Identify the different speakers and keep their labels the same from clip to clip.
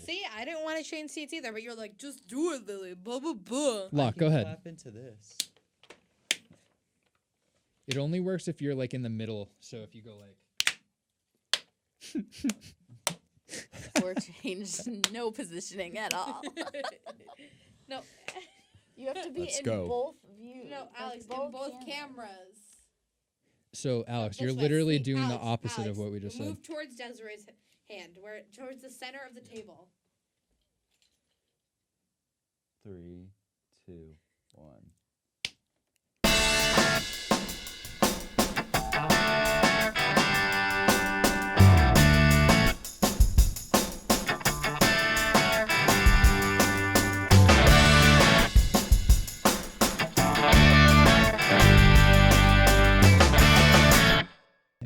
Speaker 1: See, I didn't want to change seats either, but you're like, just do it, Lily. Blah, blah, blah.
Speaker 2: Locke, go ahead.
Speaker 3: Clap into this.
Speaker 2: It only works if you're like in the middle. So if you go like.
Speaker 4: Or change no positioning at all.
Speaker 1: No.
Speaker 4: You have to be
Speaker 3: Let's
Speaker 4: in
Speaker 3: go.
Speaker 4: both views.
Speaker 1: No, Alex, in both cameras.
Speaker 2: So Alex,
Speaker 1: This
Speaker 2: you're
Speaker 1: way.
Speaker 2: literally
Speaker 1: See,
Speaker 2: doing
Speaker 1: Alex,
Speaker 2: the opposite
Speaker 1: Alex,
Speaker 2: of what we just said.
Speaker 1: Move towards Desiree's hand, towards the center of the table.
Speaker 3: 3, 2, 1.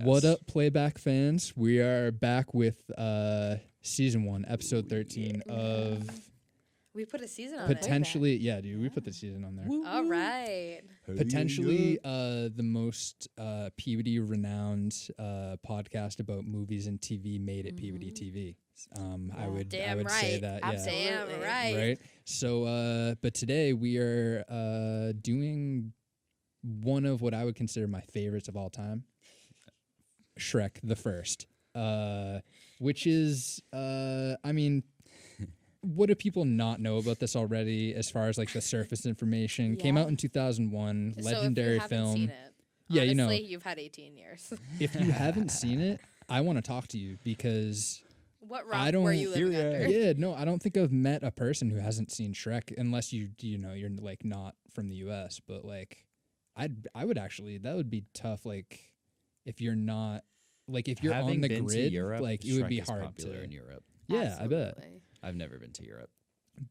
Speaker 2: What up, Playback fans? We are back with season 1, episode 13 of
Speaker 1: We put a season on
Speaker 2: potentially, yeah, dude, we put the season on there.
Speaker 1: it. All right.
Speaker 2: Potentially the most Peabody renowned podcast about movies and TV made at Peabody TV. I would
Speaker 1: Damn
Speaker 2: say
Speaker 1: right.
Speaker 2: that,
Speaker 4: Absolutely.
Speaker 1: Damn right.
Speaker 2: right. So, but today we are doing one of what I would consider my favorites of all time, Shrek the First, which is, I mean, what do people not know about this already as far as like the surface information? Came out in 2001, legendary
Speaker 1: so if you
Speaker 2: film.
Speaker 1: haven't seen it,
Speaker 2: Yeah, you know.
Speaker 1: honestly, you've had 18 years.
Speaker 2: If you haven't seen it, I want to talk to you because
Speaker 1: What
Speaker 2: I
Speaker 1: rock
Speaker 2: don't-
Speaker 1: were you living
Speaker 3: Here,
Speaker 1: under?
Speaker 2: yeah, no, I don't think I've met a person who hasn't seen Shrek unless you're like not from the US, but like I would actually, that would be tough like if you're not like if you're
Speaker 3: Having
Speaker 2: on the
Speaker 3: been to
Speaker 2: grid,
Speaker 3: Europe,
Speaker 2: like it would be
Speaker 3: Shrek is
Speaker 2: hard
Speaker 3: popular
Speaker 2: to
Speaker 3: in Europe.
Speaker 2: Yeah, I bet.
Speaker 4: Absolutely.
Speaker 3: I've never been to Europe.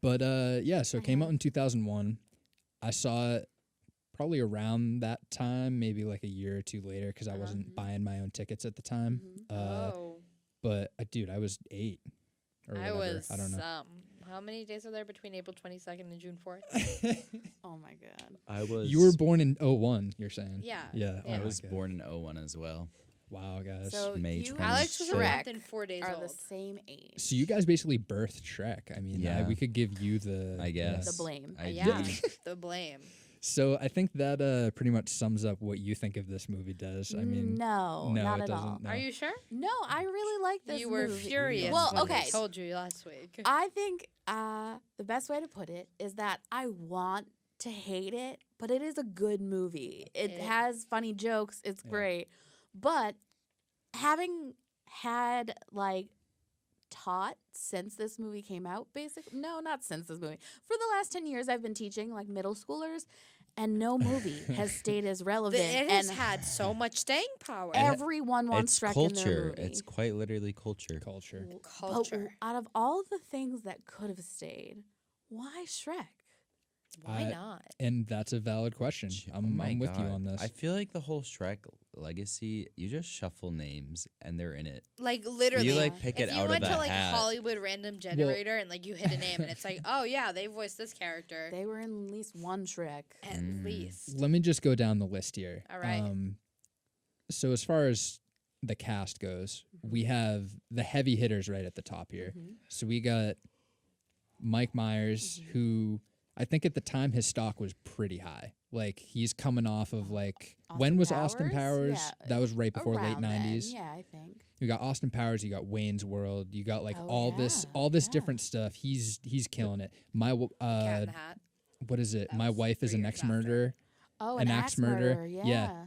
Speaker 2: But yeah, so it came out in 2001. I saw it probably around that time, maybe like a year or two later, because I wasn't buying my own tickets at the time. But dude, I was 8 or
Speaker 1: I
Speaker 2: whatever.
Speaker 1: was
Speaker 2: I don't know.
Speaker 1: How many days are there between April 22nd and June 4th?
Speaker 4: Oh my god.
Speaker 3: I was.
Speaker 2: You were born in 01, you're saying?
Speaker 1: Yeah.
Speaker 2: Yeah.
Speaker 1: Yeah.
Speaker 3: I
Speaker 2: Oh
Speaker 3: was
Speaker 2: my God.
Speaker 3: born in 01 as well.
Speaker 2: Wow, guys.
Speaker 4: So
Speaker 3: May
Speaker 4: you
Speaker 3: 20.
Speaker 1: Alex was a
Speaker 4: Shrek
Speaker 1: month and 4 days
Speaker 4: are
Speaker 1: old.
Speaker 4: the same age.
Speaker 2: So you guys basically birthed Shrek. I mean,
Speaker 3: Yeah.
Speaker 2: we could give you the
Speaker 3: I guess.
Speaker 4: The blame.
Speaker 3: I
Speaker 1: Yeah,
Speaker 3: did.
Speaker 1: the blame.
Speaker 2: So I think that pretty much sums up what you think of this movie does. I mean,
Speaker 4: no,
Speaker 2: no,
Speaker 4: not
Speaker 2: it
Speaker 4: at
Speaker 2: doesn't.
Speaker 4: all.
Speaker 2: No.
Speaker 1: Are you sure?
Speaker 4: No, I really like this
Speaker 1: You were
Speaker 4: movie.
Speaker 1: furious.
Speaker 4: Well,
Speaker 1: when
Speaker 4: okay.
Speaker 1: I told you last week.
Speaker 4: I think the best way to put it is that I want to hate it, but it is a good movie. It has funny jokes. It's great. But having had like taught since this movie came out, basically, no, not since this movie. For the last 10 years, I've been teaching like middle schoolers, and no movie has stayed as relevant.
Speaker 1: It has
Speaker 4: and
Speaker 1: had so much staying power.
Speaker 4: everyone wants
Speaker 3: It's
Speaker 4: Shrek
Speaker 3: culture.
Speaker 4: in their movie.
Speaker 3: It's quite literally culture.
Speaker 2: Culture.
Speaker 1: Culture.
Speaker 4: But out of all the things that could have stayed, why Shrek?
Speaker 1: Why
Speaker 2: I-
Speaker 1: not?
Speaker 2: And that's a valid question.
Speaker 3: Oh
Speaker 2: I'm
Speaker 3: my
Speaker 2: with you
Speaker 3: God.
Speaker 2: on this.
Speaker 3: I feel like the whole Shrek legacy, you just shuffle names and they're in it.
Speaker 1: Like literally.
Speaker 3: You like pick it
Speaker 1: if you
Speaker 3: out
Speaker 1: went
Speaker 3: of
Speaker 1: to
Speaker 3: the
Speaker 1: like
Speaker 3: hat.
Speaker 1: Hollywood random generator and like you hit a name and it's like, oh yeah, they voiced this character
Speaker 4: They were in at least one Shrek.
Speaker 1: at least.
Speaker 2: Let me just go down the list here.
Speaker 1: All right.
Speaker 2: So as far as the cast goes, we have the heavy hitters right at the top here. So we got Mike Myers, who I think at the time his stock was pretty high. Like he's coming off of like when was Austin Powers?
Speaker 4: Yeah,
Speaker 2: That was right before late
Speaker 4: around then,
Speaker 2: 90s.
Speaker 4: Yeah, I think.
Speaker 2: You got Austin Powers, you got Wayne's World, you got like
Speaker 4: Oh,
Speaker 2: all this
Speaker 4: yeah.
Speaker 2: different stuff. He's killing it. My
Speaker 1: Cat in the Hat.
Speaker 2: what is it?
Speaker 1: That
Speaker 2: My
Speaker 1: was
Speaker 2: wife is
Speaker 1: 3
Speaker 2: an
Speaker 1: years
Speaker 2: ex
Speaker 1: after.
Speaker 2: murderer.
Speaker 4: Oh,
Speaker 2: An
Speaker 4: an
Speaker 2: axe
Speaker 4: axe
Speaker 2: murder.
Speaker 4: murder.
Speaker 2: Yeah.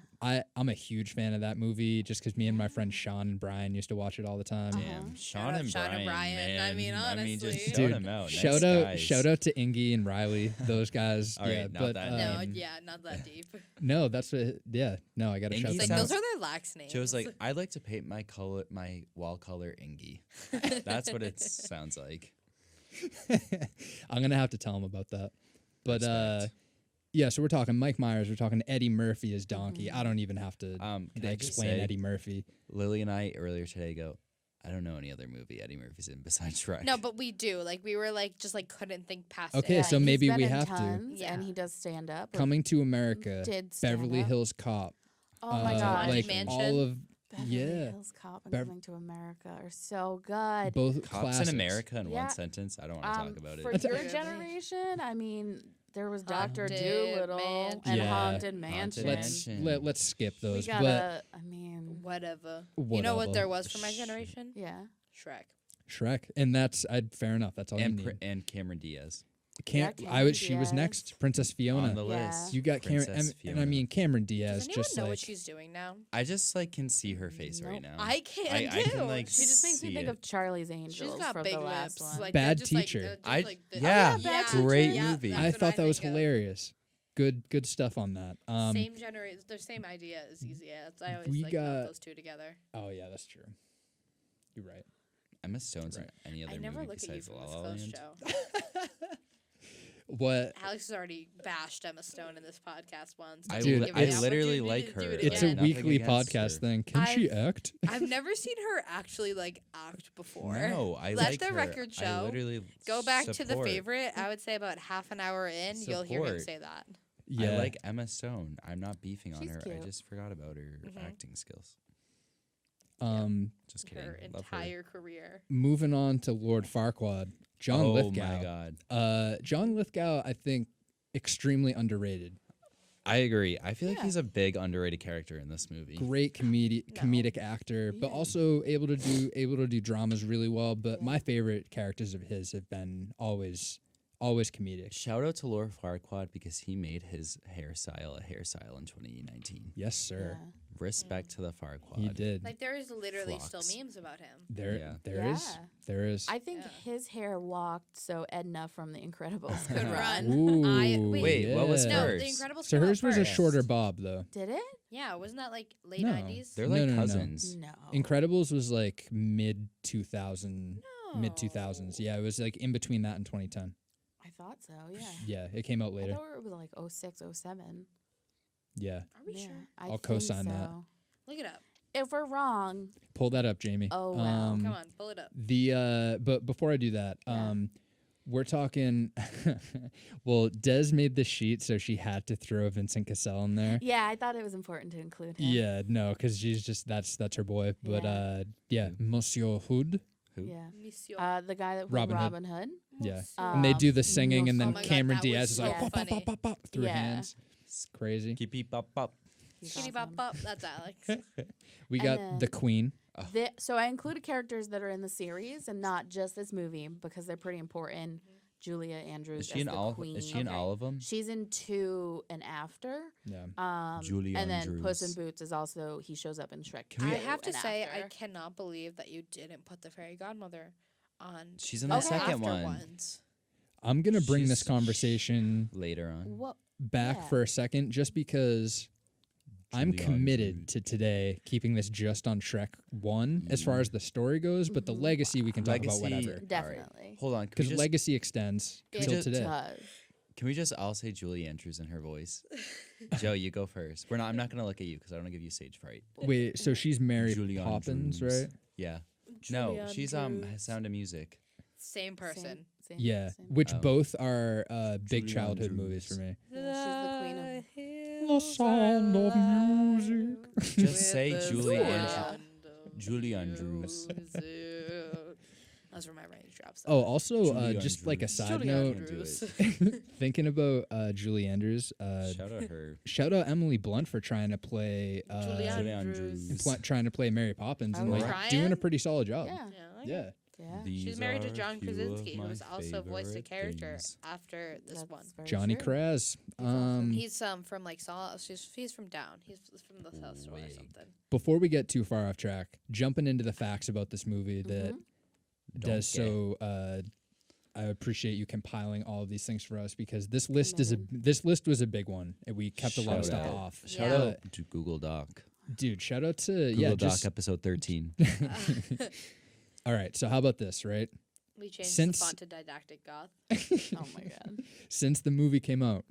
Speaker 2: I'm a huge fan of that movie just because me and my friend Sean and Brian used to watch it all the time.
Speaker 3: Damn,
Speaker 1: Shout out Sean and Brian.
Speaker 3: Man.
Speaker 1: I mean, honestly.
Speaker 3: just
Speaker 2: Dude,
Speaker 3: shout him out.
Speaker 2: shout
Speaker 3: Nice
Speaker 2: out
Speaker 3: guys.
Speaker 2: shout out to Ingy and Riley, those guys.
Speaker 3: All right,
Speaker 2: yeah,
Speaker 3: not
Speaker 2: but
Speaker 3: that
Speaker 1: No,
Speaker 3: name.
Speaker 1: yeah, not that deep.
Speaker 2: no, that's what. Yeah, no, I gotta shout
Speaker 3: Ingy's
Speaker 1: It's like
Speaker 2: them
Speaker 3: not-
Speaker 2: out.
Speaker 1: those are their lax names.
Speaker 3: Joe's like, I'd like to paint my wall color Ingy. That's what it sounds like.
Speaker 2: I'm gonna have to tell him about that. But
Speaker 3: Respect.
Speaker 2: yeah, so we're talking Mike Myers, we're talking Eddie Murphy as Donkey.
Speaker 4: Mm-hmm.
Speaker 2: I don't even have to
Speaker 3: Can I just
Speaker 2: explain
Speaker 3: say,
Speaker 2: Eddie Murphy.
Speaker 3: Lily and I earlier today go, I don't know any other movie Eddie Murphy's in besides Shrek.
Speaker 1: no, but we do. Like we were like just like couldn't think past
Speaker 2: Okay,
Speaker 1: it.
Speaker 2: so
Speaker 4: he's
Speaker 2: maybe
Speaker 4: been
Speaker 2: we
Speaker 4: in
Speaker 2: have to.
Speaker 4: tons,
Speaker 1: Yeah.
Speaker 4: and he does stand up. or
Speaker 2: Coming to America,
Speaker 4: did stand
Speaker 2: Beverly
Speaker 4: up.
Speaker 2: Hills Cop.
Speaker 4: Oh my
Speaker 1: God.
Speaker 4: god!
Speaker 2: like
Speaker 1: Mansion.
Speaker 2: all of
Speaker 4: Beverly
Speaker 2: Yeah.
Speaker 4: Hills Cop and
Speaker 2: Bev-
Speaker 4: Coming to America are so good.
Speaker 2: Both
Speaker 3: Cops
Speaker 2: classics.
Speaker 3: in America in
Speaker 4: Yeah.
Speaker 3: one sentence. I don't want to talk about
Speaker 4: For
Speaker 3: it.
Speaker 4: your
Speaker 1: Really?
Speaker 4: generation, I mean, there was Dr.
Speaker 1: Haunted
Speaker 4: Doolittle and
Speaker 2: Yeah.
Speaker 4: Haunted
Speaker 3: Haunted
Speaker 4: Mansion.
Speaker 3: Mansion.
Speaker 2: Let's skip
Speaker 4: We
Speaker 2: those.
Speaker 4: gotta, I mean,
Speaker 1: Whatever. You know what
Speaker 2: Whatever.
Speaker 1: there was for my generation?
Speaker 4: yeah.
Speaker 1: Shrek.
Speaker 2: But Shrek, and that's fair enough. That's all
Speaker 3: and
Speaker 2: you need.
Speaker 3: and Cameron Diaz
Speaker 2: Can't
Speaker 4: Yeah,
Speaker 2: I
Speaker 4: Cameron
Speaker 2: was she was
Speaker 4: Diaz.
Speaker 2: next. Princess Fiona.
Speaker 3: on the
Speaker 4: Yeah.
Speaker 3: list.
Speaker 2: You got Cameron,
Speaker 3: Princess
Speaker 2: and I mean Cameron Diaz.
Speaker 1: Does anyone
Speaker 2: Just
Speaker 1: know
Speaker 2: like
Speaker 1: what she's doing now?
Speaker 3: I just like can see her face right now.
Speaker 1: I can
Speaker 3: I
Speaker 1: too.
Speaker 3: can like
Speaker 4: She just makes me
Speaker 3: see
Speaker 4: think
Speaker 3: it.
Speaker 4: of Charlie's Angels
Speaker 1: She's got
Speaker 4: from
Speaker 1: big
Speaker 4: the last
Speaker 1: lips.
Speaker 4: one.
Speaker 1: Like,
Speaker 2: Bad
Speaker 1: they're just, like,
Speaker 2: Teacher.
Speaker 1: they're just,
Speaker 3: I
Speaker 1: like, the-
Speaker 3: yeah,
Speaker 4: Bad
Speaker 3: great
Speaker 4: Teacher.
Speaker 3: movie.
Speaker 1: that's
Speaker 2: I
Speaker 1: what
Speaker 2: thought that was
Speaker 1: think of.
Speaker 2: hilarious. Good stuff on that.
Speaker 1: Same generation, the same idea is easy. Yeah, I always
Speaker 2: we
Speaker 1: like
Speaker 2: got-
Speaker 1: lump those two together.
Speaker 2: Oh yeah, that's true. You're right.
Speaker 3: Emma Stone's
Speaker 2: Right.
Speaker 3: in any other
Speaker 1: I never
Speaker 3: movie
Speaker 1: look at you
Speaker 3: besides
Speaker 1: from
Speaker 3: La
Speaker 1: this
Speaker 3: La
Speaker 1: close,
Speaker 3: Land.
Speaker 1: Joe.
Speaker 2: What?
Speaker 1: Alex has already bashed Emma Stone in this podcast once.
Speaker 3: I,
Speaker 2: Dude,
Speaker 3: li-
Speaker 1: Give
Speaker 3: I
Speaker 1: me the
Speaker 3: literally
Speaker 1: opportunity
Speaker 3: like
Speaker 1: to do
Speaker 3: her.
Speaker 1: it
Speaker 2: It's a
Speaker 1: again.
Speaker 3: Nothing
Speaker 2: weekly
Speaker 3: against
Speaker 2: podcast
Speaker 3: her.
Speaker 2: thing. Can she
Speaker 1: I've-
Speaker 2: act?
Speaker 1: I've never seen her actually like act before.
Speaker 3: No, I
Speaker 1: Let
Speaker 3: like
Speaker 1: the
Speaker 3: her.
Speaker 1: record
Speaker 3: I
Speaker 1: show.
Speaker 3: literally
Speaker 1: Go back to the
Speaker 3: support.
Speaker 1: favorite. I would say about half an hour in, you'll hear him
Speaker 3: Support.
Speaker 1: say that.
Speaker 2: Yeah.
Speaker 3: I like Emma Stone. I'm not beefing on
Speaker 4: She's
Speaker 3: her.
Speaker 4: cute.
Speaker 3: I just forgot about her
Speaker 1: Mhm.
Speaker 3: acting skills.
Speaker 2: Um.
Speaker 3: Just kidding.
Speaker 1: Her
Speaker 3: Love her.
Speaker 1: entire career.
Speaker 2: Moving on to Lord Farquaad, John
Speaker 3: oh
Speaker 2: Lithgow.
Speaker 3: my god.
Speaker 2: John Lithgow, I think, extremely underrated.
Speaker 3: I agree. I feel like
Speaker 4: Yeah.
Speaker 3: he's a big underrated character in this movie.
Speaker 2: Great comedic actor, but
Speaker 4: Yeah.
Speaker 2: also able to do dramas really well. But
Speaker 4: Yeah.
Speaker 2: my favorite characters of his have been always comedic.
Speaker 3: Shout out to Lord Farquaad because he made his hairstyle a hairstyle in 2019.
Speaker 2: Yes, sir.
Speaker 4: Yeah.
Speaker 3: Respect to the Farquaad.
Speaker 2: He did.
Speaker 1: Like there is literally still
Speaker 3: Flocks.
Speaker 1: memes about him.
Speaker 2: There
Speaker 3: Yeah.
Speaker 2: there is.
Speaker 4: I think
Speaker 1: Yeah.
Speaker 4: his hair walked so Edna from The Incredibles
Speaker 1: Could
Speaker 4: could
Speaker 1: run.
Speaker 4: run.
Speaker 2: Ooh,
Speaker 3: Wait, what was
Speaker 2: yeah.
Speaker 1: No,
Speaker 3: hers?
Speaker 1: The Incredibles.
Speaker 2: So
Speaker 1: came out
Speaker 2: hers was a
Speaker 1: first.
Speaker 2: shorter bob though.
Speaker 4: Did it?
Speaker 1: Yeah, wasn't that like late
Speaker 2: No.
Speaker 1: 90s?
Speaker 3: They're
Speaker 2: No,
Speaker 3: like
Speaker 2: no, no, no.
Speaker 3: cousins.
Speaker 4: No.
Speaker 2: Incredibles was like mid 2000,
Speaker 1: No.
Speaker 2: mid 2000s. Yeah, it was like in between that and 2010.
Speaker 4: I thought so, yeah.
Speaker 2: Yeah, it came out
Speaker 4: I
Speaker 2: later.
Speaker 4: thought it was like 06, 07.
Speaker 2: Yeah,
Speaker 1: Are we
Speaker 4: Yeah,
Speaker 1: sure?
Speaker 4: I
Speaker 2: I'll
Speaker 4: think
Speaker 2: co-sign that.
Speaker 4: so.
Speaker 1: Look it up.
Speaker 4: If we're wrong,
Speaker 2: pull that up, Jamie.
Speaker 4: Oh, well.
Speaker 1: Come on, pull it up.
Speaker 2: But before I do that,
Speaker 4: Yeah.
Speaker 2: we're talking. Well, Des made the sheet, so she had to throw Vincent Cassell in there.
Speaker 4: yeah, I thought it was important to include him.
Speaker 2: Yeah, no, because she's just that's her boy. But
Speaker 4: Yeah.
Speaker 2: yeah, Monsieur Hood.
Speaker 3: Who?
Speaker 4: Yeah.
Speaker 1: Monsieur.
Speaker 4: The guy that played
Speaker 2: Robin Hood.
Speaker 4: Robin Hood.
Speaker 2: Yeah,
Speaker 1: Monsieur.
Speaker 2: and they do the singing, and
Speaker 4: Oh
Speaker 2: then
Speaker 1: my God,
Speaker 2: Cameron
Speaker 1: that was
Speaker 2: Diaz is like
Speaker 1: so
Speaker 2: pop, pop,
Speaker 1: funny.
Speaker 2: pop, pop, pop, through her
Speaker 4: Yeah.
Speaker 2: hands. It's crazy.
Speaker 3: Keep beep pop pop.
Speaker 4: He's
Speaker 1: Kitty
Speaker 4: awesome.
Speaker 1: bop bop. That's Alex.
Speaker 2: We
Speaker 4: And
Speaker 2: got
Speaker 4: then-
Speaker 2: the Queen.
Speaker 4: So I included characters that are in the series and not just this movie because they're pretty important. Julia Andrews
Speaker 3: Is she
Speaker 4: as
Speaker 3: in
Speaker 4: the
Speaker 3: all?
Speaker 4: queen.
Speaker 3: Is she in
Speaker 1: Okay.
Speaker 3: all of them?
Speaker 4: She's in 2 and after.
Speaker 2: Yeah,
Speaker 3: Julia
Speaker 4: and then Puss in
Speaker 3: Andrews.
Speaker 4: Boots is also he shows up in Shrek.
Speaker 3: Can we-
Speaker 4: 2
Speaker 1: I have to
Speaker 4: and
Speaker 1: say, I
Speaker 4: after.
Speaker 1: cannot believe that you didn't put the fairy godmother on.
Speaker 3: She's in the
Speaker 4: Okay.
Speaker 3: second
Speaker 1: after
Speaker 3: one
Speaker 1: ones.
Speaker 2: I'm gonna bring this
Speaker 3: She's-
Speaker 2: conversation
Speaker 3: later on.
Speaker 4: What?
Speaker 2: back
Speaker 4: Yeah.
Speaker 2: for a second, just because I'm
Speaker 3: Julia
Speaker 2: committed
Speaker 3: Andrews.
Speaker 2: to today keeping this just on Shrek 1 as far as the story goes, but the
Speaker 4: Mhm.
Speaker 2: legacy we can talk about
Speaker 3: Legacy-
Speaker 2: whenever.
Speaker 3: Alright.
Speaker 4: Definitely.
Speaker 3: Hold on. Can we
Speaker 2: Because
Speaker 3: just,
Speaker 2: legacy extends
Speaker 1: It
Speaker 2: till
Speaker 3: just-
Speaker 2: today.
Speaker 4: Does.
Speaker 3: can we just all say Julie Andrews in her voice? Joe, you go first. I'm not gonna look at you because I don't want to give you stage fright.
Speaker 2: Wait, so she's Mary
Speaker 3: Julie
Speaker 2: Poppins,
Speaker 3: Andrews.
Speaker 2: right?
Speaker 3: Yeah. No,
Speaker 1: Julie
Speaker 3: she's
Speaker 1: Andrews.
Speaker 3: Sound of Music.
Speaker 1: Same person.
Speaker 4: Same,
Speaker 2: Yeah,
Speaker 4: same.
Speaker 2: which
Speaker 3: Oh.
Speaker 2: both are big
Speaker 3: Julie
Speaker 2: childhood
Speaker 3: Andrews.
Speaker 2: movies for me.
Speaker 4: Yeah, she's the queen of-
Speaker 2: The sound of music.
Speaker 3: Just say Julie
Speaker 4: Andrews.
Speaker 3: Julie Andrews.
Speaker 1: That's where my range drops.
Speaker 2: Oh, also,
Speaker 3: Julie
Speaker 2: just like a
Speaker 3: Andrews.
Speaker 2: side
Speaker 1: Julie
Speaker 2: note,
Speaker 1: Andrews.
Speaker 2: thinking about Julie Andrews,
Speaker 3: Shout out her.
Speaker 2: shout out Emily Blunt for trying to play
Speaker 1: Julie
Speaker 3: Julie
Speaker 1: Andrews.
Speaker 3: Andrews.
Speaker 2: trying to play Mary Poppins and
Speaker 4: Oh,
Speaker 2: like
Speaker 1: wow.
Speaker 2: doing a
Speaker 1: Trying?
Speaker 2: pretty solid job.
Speaker 4: Yeah.
Speaker 2: Yeah.
Speaker 4: Yeah.
Speaker 1: She's married to John
Speaker 3: These are a few of
Speaker 1: Krasinski, who
Speaker 3: my
Speaker 1: was also voiced a
Speaker 3: favorite
Speaker 1: character
Speaker 3: things.
Speaker 1: after this
Speaker 4: That's
Speaker 1: one.
Speaker 4: very
Speaker 2: Johnny
Speaker 4: true.
Speaker 2: Kraz.
Speaker 4: awesome.
Speaker 1: He's from like Saw. He's from down. He's from the South Shore or
Speaker 3: Wig.
Speaker 1: something.
Speaker 2: Before we get too far off track, jumping into the facts about this movie that
Speaker 4: Mhm.
Speaker 2: does so. I appreciate you compiling all of these things for us because this list was a big one and we kept a lot of
Speaker 3: Shout
Speaker 2: stuff
Speaker 3: out.
Speaker 2: off.
Speaker 3: Shout
Speaker 1: Yeah.
Speaker 3: out to Google Doc.
Speaker 2: Dude, shout out to
Speaker 3: Google Doc
Speaker 2: just
Speaker 3: episode 13.
Speaker 2: all right. So how about this, right?
Speaker 1: We changed
Speaker 2: Since-
Speaker 1: the font to didactic goth.
Speaker 4: Oh my god.
Speaker 2: Since the movie came out,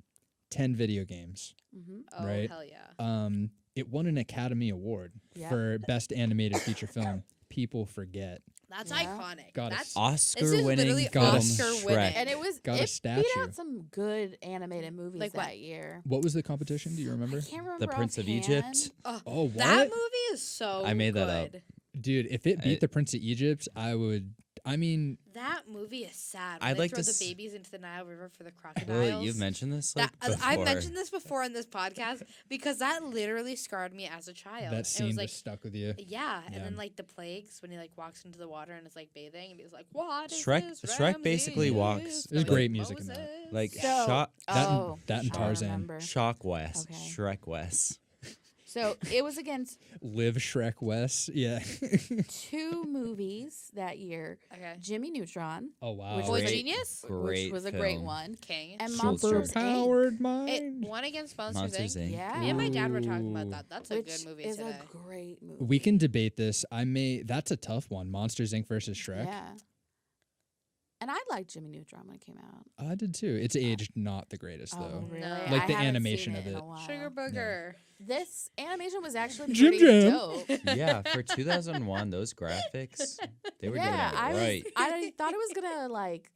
Speaker 2: 10 video games.
Speaker 4: Mm-hmm.
Speaker 1: Oh
Speaker 2: Right.
Speaker 1: hell yeah!
Speaker 2: It won an Academy Award
Speaker 4: Yeah.
Speaker 2: for Best Animated Feature Film. People forget.
Speaker 1: That's
Speaker 4: Yeah.
Speaker 1: iconic.
Speaker 2: Got a
Speaker 1: That's
Speaker 2: s-
Speaker 3: Oscar-winning
Speaker 1: literally
Speaker 3: film
Speaker 1: Oscar-winning.
Speaker 3: Shrek.
Speaker 4: And it
Speaker 2: Got a
Speaker 4: it beat
Speaker 2: statue.
Speaker 4: out some good animated movies
Speaker 1: Like what?
Speaker 4: that year.
Speaker 2: What was the competition? Do you remember?
Speaker 4: I can't remember.
Speaker 3: The Prince of
Speaker 4: offhand.
Speaker 3: Egypt.
Speaker 2: Oh,
Speaker 1: that
Speaker 2: what?
Speaker 1: movie is so
Speaker 3: I made that
Speaker 1: good.
Speaker 3: up.
Speaker 2: Dude, if it beat
Speaker 3: I-
Speaker 2: the Prince of Egypt, I would. I mean,
Speaker 1: That movie is sad.
Speaker 3: I'd
Speaker 1: When they
Speaker 3: like
Speaker 1: throw
Speaker 3: to
Speaker 1: the
Speaker 3: s-
Speaker 1: babies into the Nile River for the crocodiles.
Speaker 3: Lily, you've mentioned this like
Speaker 1: That,
Speaker 3: before.
Speaker 1: I've mentioned this before in this podcast because that literally scarred me as a child.
Speaker 2: that
Speaker 1: It
Speaker 2: scene
Speaker 1: was like,
Speaker 2: just stuck with you.
Speaker 1: yeah, and
Speaker 2: Yeah.
Speaker 1: then like the plagues when he like walks into the water and is like bathing and he's like, "What is
Speaker 3: Shrek-
Speaker 1: this,
Speaker 3: Shrek basically
Speaker 1: Ramses?"
Speaker 3: walks-
Speaker 2: There's
Speaker 1: Like,
Speaker 2: great music in that.
Speaker 1: Moses.
Speaker 3: Like
Speaker 1: Yeah.
Speaker 4: So,
Speaker 3: Shock,
Speaker 2: That and-
Speaker 4: oh,
Speaker 2: that and
Speaker 4: I
Speaker 2: Tarzan.
Speaker 4: remember.
Speaker 3: Shock West,
Speaker 4: Okay.
Speaker 3: Shrek West.
Speaker 4: So it was against
Speaker 2: Live Shrek West. Yeah.
Speaker 4: 2 movies that year:
Speaker 1: Okay.
Speaker 4: Jimmy Neutron,
Speaker 2: Oh wow.
Speaker 4: Which
Speaker 1: Boy
Speaker 4: was-
Speaker 1: Genius?
Speaker 3: Great
Speaker 4: which was a
Speaker 3: film.
Speaker 4: great one,
Speaker 1: King.
Speaker 4: and
Speaker 3: Schultz
Speaker 4: Monsters Inc.
Speaker 2: Superpowered
Speaker 1: It
Speaker 2: mind.
Speaker 1: won against Monsters,
Speaker 3: Monsters
Speaker 1: Inc.
Speaker 3: Inc.
Speaker 4: Yeah.
Speaker 1: Me and my dad were talking about
Speaker 2: Ooh.
Speaker 1: that. That's a
Speaker 4: which
Speaker 1: good movie
Speaker 4: is
Speaker 1: today.
Speaker 4: a great movie.
Speaker 2: We can debate this. That's a tough one. Monsters Inc. versus Shrek.
Speaker 4: Yeah. And I liked Jimmy Neutron when it came out.
Speaker 2: I did too. It's aged not the greatest
Speaker 4: Oh,
Speaker 2: though.
Speaker 4: really?
Speaker 1: No.
Speaker 2: Like
Speaker 4: I
Speaker 2: the
Speaker 4: haven't
Speaker 2: animation
Speaker 4: seen
Speaker 2: of
Speaker 4: in
Speaker 2: it.
Speaker 4: a while.
Speaker 1: Sugar Booger.
Speaker 4: This animation was actually
Speaker 2: Jim
Speaker 4: pretty
Speaker 2: Jam.
Speaker 4: dope.
Speaker 3: Yeah, for 2001, those graphics, they were
Speaker 4: Yeah,
Speaker 3: doing it right.
Speaker 4: I thought it was gonna like,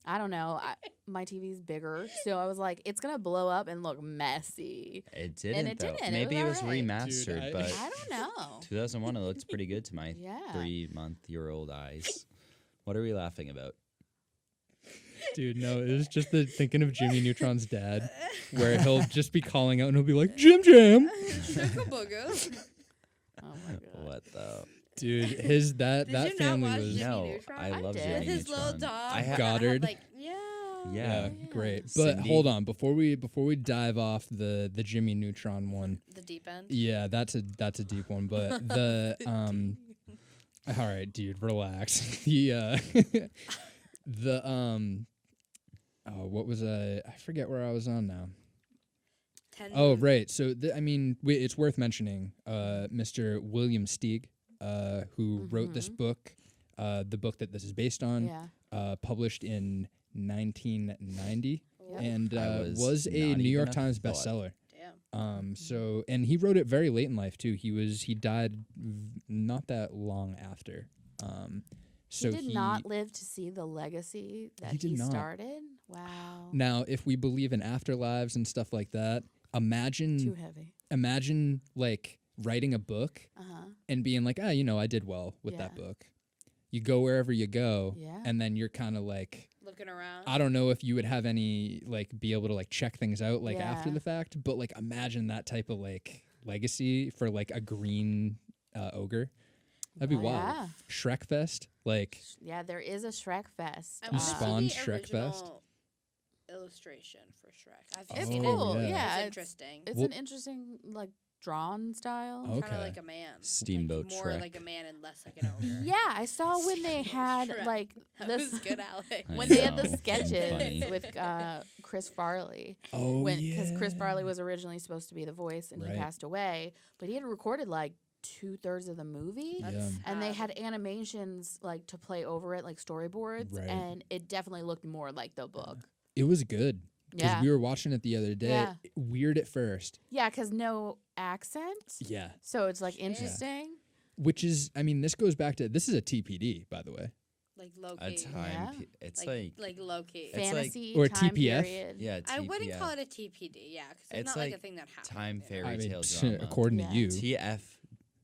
Speaker 4: I don't know. My TV's bigger, so I was like, it's gonna blow up and look messy.
Speaker 3: It didn't,
Speaker 4: it
Speaker 3: though.
Speaker 4: didn't. It
Speaker 3: Maybe it
Speaker 4: was
Speaker 3: was
Speaker 4: alright.
Speaker 3: remastered,
Speaker 2: Dude,
Speaker 3: but
Speaker 4: I don't know.
Speaker 3: 2001, it looked pretty good to my
Speaker 4: Yeah.
Speaker 3: 3-month-year-old eyes. What are we laughing about?
Speaker 2: Dude, no, it was just the thinking of Jimmy Neutron's dad, where he'll just be calling out and he'll be like, Jim Jam.
Speaker 1: Sugar Booger.
Speaker 4: Oh my god.
Speaker 3: What the?
Speaker 2: Dude, that
Speaker 1: Did
Speaker 2: that
Speaker 1: you not
Speaker 2: family
Speaker 1: watch
Speaker 2: was
Speaker 1: Jimmy
Speaker 3: No,
Speaker 1: Neutron?
Speaker 3: I
Speaker 4: I
Speaker 3: love
Speaker 4: did.
Speaker 3: Jimmy
Speaker 1: With his little
Speaker 3: Neutron.
Speaker 1: dog.
Speaker 3: I
Speaker 1: that
Speaker 2: Goddard.
Speaker 1: Had, like, yeah.
Speaker 3: Yeah.
Speaker 2: great. But
Speaker 3: Cindy.
Speaker 2: hold on, before we dive off the Jimmy Neutron one.
Speaker 1: The deep end.
Speaker 2: Yeah, that's a deep one, but the all right, dude, relax. Oh, what was I forget where I was on now. Oh, right. So I mean, it's worth mentioning Mr. William Steig, who wrote this book, the book that this is based on,
Speaker 4: Yeah.
Speaker 2: published in 1990,
Speaker 4: Yep.
Speaker 2: and
Speaker 3: I
Speaker 2: was a
Speaker 3: not
Speaker 2: New
Speaker 3: even
Speaker 2: York
Speaker 3: a
Speaker 2: Times
Speaker 3: thought.
Speaker 2: bestseller.
Speaker 1: Damn.
Speaker 2: So and he wrote it very late in life too. He died not that long after. So
Speaker 4: he did not live to see the legacy that
Speaker 2: He did not.
Speaker 4: started. Wow.
Speaker 2: Now, if we believe in afterlives and stuff like that,
Speaker 4: Too
Speaker 2: imagine like writing a book and being like, I did well with that
Speaker 4: Yeah.
Speaker 2: book. You go wherever you go,
Speaker 4: Yeah.
Speaker 2: and then you're kind of like,
Speaker 1: Looking around.
Speaker 2: I don't know if you would have any be able to check things out after
Speaker 4: Yeah.
Speaker 2: the fact, but imagine that type of legacy for a green ogre. That'd be wild.
Speaker 4: Yeah.
Speaker 2: Shrek Fest,
Speaker 4: Yeah, there is a Shrek Fest.
Speaker 1: I
Speaker 2: You
Speaker 1: wanna see
Speaker 2: spawned
Speaker 1: the
Speaker 2: Shrek Fest?
Speaker 1: original illustration for Shrek. I've
Speaker 4: It's
Speaker 1: seen
Speaker 4: cool.
Speaker 2: yeah.
Speaker 4: Yeah,
Speaker 1: It's
Speaker 4: it's
Speaker 1: interesting.
Speaker 4: It's
Speaker 2: Well-
Speaker 4: an interesting drawn style.
Speaker 2: Oh.
Speaker 1: Kind
Speaker 2: okay.
Speaker 1: of like a man.
Speaker 3: Steamboat
Speaker 1: More
Speaker 3: Shrek.
Speaker 1: like a man and less like an ogre.
Speaker 4: Yeah, I saw when they had
Speaker 1: Shrek. That was
Speaker 4: this
Speaker 1: good, Alex.
Speaker 4: when
Speaker 3: I
Speaker 4: they had the
Speaker 3: know.
Speaker 4: sketches
Speaker 3: Funny.
Speaker 4: with Chris Farley.
Speaker 2: Oh,
Speaker 4: Because Chris Farley was originally supposed to be the voice and
Speaker 2: Right.
Speaker 4: he passed away, but he had recorded 2/3 of the movie.
Speaker 2: Yeah.
Speaker 1: That's
Speaker 4: And they
Speaker 1: sad.
Speaker 4: had animations to play over it, like storyboards,
Speaker 2: Right.
Speaker 4: and it definitely looked more like the book.
Speaker 2: It was good. Because
Speaker 4: Yeah,
Speaker 2: we were watching it the other day.
Speaker 4: Yeah.
Speaker 2: Weird at first.
Speaker 4: yeah, because no accent,
Speaker 2: Yeah.
Speaker 4: so it's interesting.
Speaker 2: Which is, this goes back to, this is a TPD, by the way.
Speaker 1: Like low
Speaker 3: A
Speaker 1: key.
Speaker 3: time.
Speaker 4: Yeah.
Speaker 3: It's
Speaker 1: like low key.
Speaker 3: It's like-
Speaker 4: Fantasy
Speaker 2: Or
Speaker 4: time
Speaker 2: TPF?
Speaker 4: period.
Speaker 3: yeah.
Speaker 1: I wouldn't
Speaker 3: TPF.
Speaker 1: call it a TPD, yeah, because it's
Speaker 3: It's
Speaker 1: not like a
Speaker 3: like
Speaker 1: thing that happened.
Speaker 3: time
Speaker 1: you know?
Speaker 3: fairy
Speaker 2: I mean,
Speaker 3: tale drama.
Speaker 2: according
Speaker 4: Yeah.
Speaker 2: to you,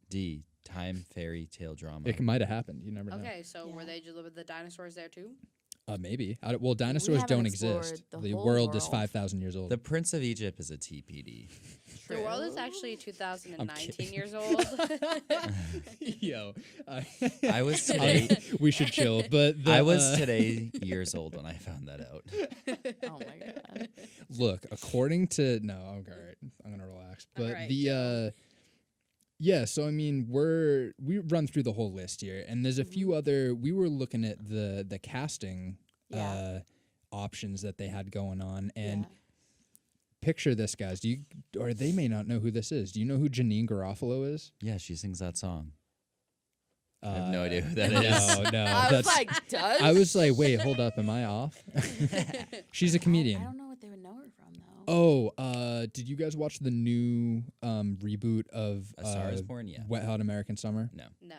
Speaker 3: TFD, time fairy tale drama.
Speaker 2: it might have happened. You never know.
Speaker 1: Okay, so were
Speaker 4: Yeah.
Speaker 1: they just with the dinosaurs there too?
Speaker 2: Maybe. Well, dinosaurs
Speaker 4: haven't
Speaker 2: don't
Speaker 4: explored
Speaker 2: exist.
Speaker 4: the
Speaker 2: The
Speaker 4: whole
Speaker 2: world is
Speaker 4: world.
Speaker 2: 5,000 years old.
Speaker 3: The Prince of Egypt is a TPD.
Speaker 1: The world is
Speaker 4: True.
Speaker 1: actually 2019
Speaker 2: kidding.
Speaker 1: years old.
Speaker 2: Yo,
Speaker 3: I was today.
Speaker 2: we should chill. But
Speaker 3: I was today years old when I found that out.
Speaker 4: Oh my god.
Speaker 2: Look, according to no, I'm all right. I'm gonna relax. But
Speaker 1: Alright,
Speaker 2: yeah. So we run through the whole list here, and there's a few other. We were looking at the casting
Speaker 4: Yeah.
Speaker 2: options that they had going on, and
Speaker 4: Yeah.
Speaker 2: picture this, guys. Or they may not know who this is. Do you know who Janine Garofalo is?
Speaker 3: Yeah, she sings that song. I have no idea who that
Speaker 2: no,
Speaker 3: is.
Speaker 2: No,
Speaker 4: I was
Speaker 2: that's.
Speaker 4: like, does?
Speaker 2: I was like, wait, hold up, am I off? She's a comedian.
Speaker 4: I don't know what they would know her from though.
Speaker 2: Oh, did you guys watch the new reboot of
Speaker 3: A Star Is Born? Yeah.
Speaker 2: Wet Hot American Summer?
Speaker 3: No.
Speaker 1: no.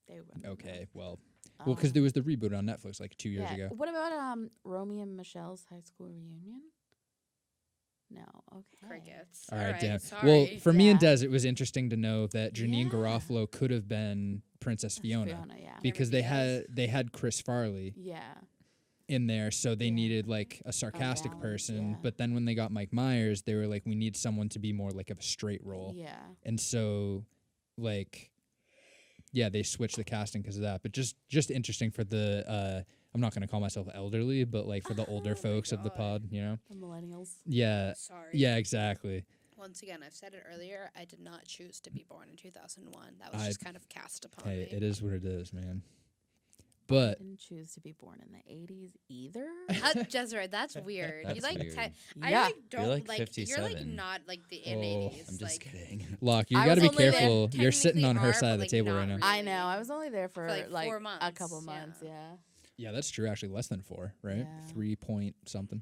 Speaker 4: They would.
Speaker 2: Okay, well, Well, because there was the reboot on Netflix like 2 years
Speaker 4: yeah.
Speaker 2: ago.
Speaker 4: What about Romy and Michelle's high school reunion? No. Okay.
Speaker 1: Crickets.
Speaker 2: All right, damn.
Speaker 1: Sorry.
Speaker 2: Well, for me and
Speaker 4: Yeah.
Speaker 2: Des, it was interesting to know that Janine
Speaker 4: Yeah.
Speaker 2: Garofalo could have been Princess Fiona,
Speaker 4: Yeah.
Speaker 2: because
Speaker 1: Cameron
Speaker 2: they had Chris Farley
Speaker 4: Yeah.
Speaker 2: in there, so they
Speaker 4: Yeah.
Speaker 2: needed like a sarcastic
Speaker 4: balance,
Speaker 2: person.
Speaker 4: yeah.
Speaker 2: But then when they got Mike Myers, they were like, we need someone to be more like of a straight role.
Speaker 4: Yeah.
Speaker 2: And so, like, yeah, they switched the casting because of that. But just interesting for the I'm not gonna call myself elderly, but like for the older
Speaker 1: Oh my
Speaker 2: folks of the
Speaker 1: God.
Speaker 2: pod, you know?
Speaker 4: The millennials.
Speaker 2: Yeah,
Speaker 1: Sorry.
Speaker 2: yeah, exactly.
Speaker 1: Once again, I've said it earlier. I did not choose to be born in 2001. That was
Speaker 2: I-
Speaker 1: just kind of cast upon
Speaker 2: Hey,
Speaker 1: me.
Speaker 2: it is what it is, man. But
Speaker 4: Didn't choose to be born in the 80s either.
Speaker 1: Desiree, that's weird.
Speaker 3: That's
Speaker 1: you like,
Speaker 3: weird.
Speaker 1: I
Speaker 4: Yeah.
Speaker 1: like don't
Speaker 3: You're like
Speaker 1: like. You're like
Speaker 3: 57.
Speaker 1: not like the in
Speaker 2: Oh.
Speaker 1: 80s.
Speaker 3: I'm just
Speaker 1: like,
Speaker 3: kidding.
Speaker 2: Locke, you
Speaker 4: I
Speaker 2: got to
Speaker 4: was
Speaker 2: be
Speaker 4: only there-
Speaker 2: careful. You're sitting on her
Speaker 1: technically
Speaker 2: side
Speaker 1: are,
Speaker 2: of the
Speaker 1: but,
Speaker 2: table
Speaker 1: like,
Speaker 2: right now.
Speaker 1: not
Speaker 4: I know. I was only there for
Speaker 1: like,
Speaker 4: like
Speaker 1: 4
Speaker 4: a
Speaker 1: months,
Speaker 4: couple
Speaker 1: yeah.
Speaker 4: months. Yeah.
Speaker 2: Yeah, that's true. Actually, less than 4, right?
Speaker 4: Yeah.
Speaker 2: 3 point something,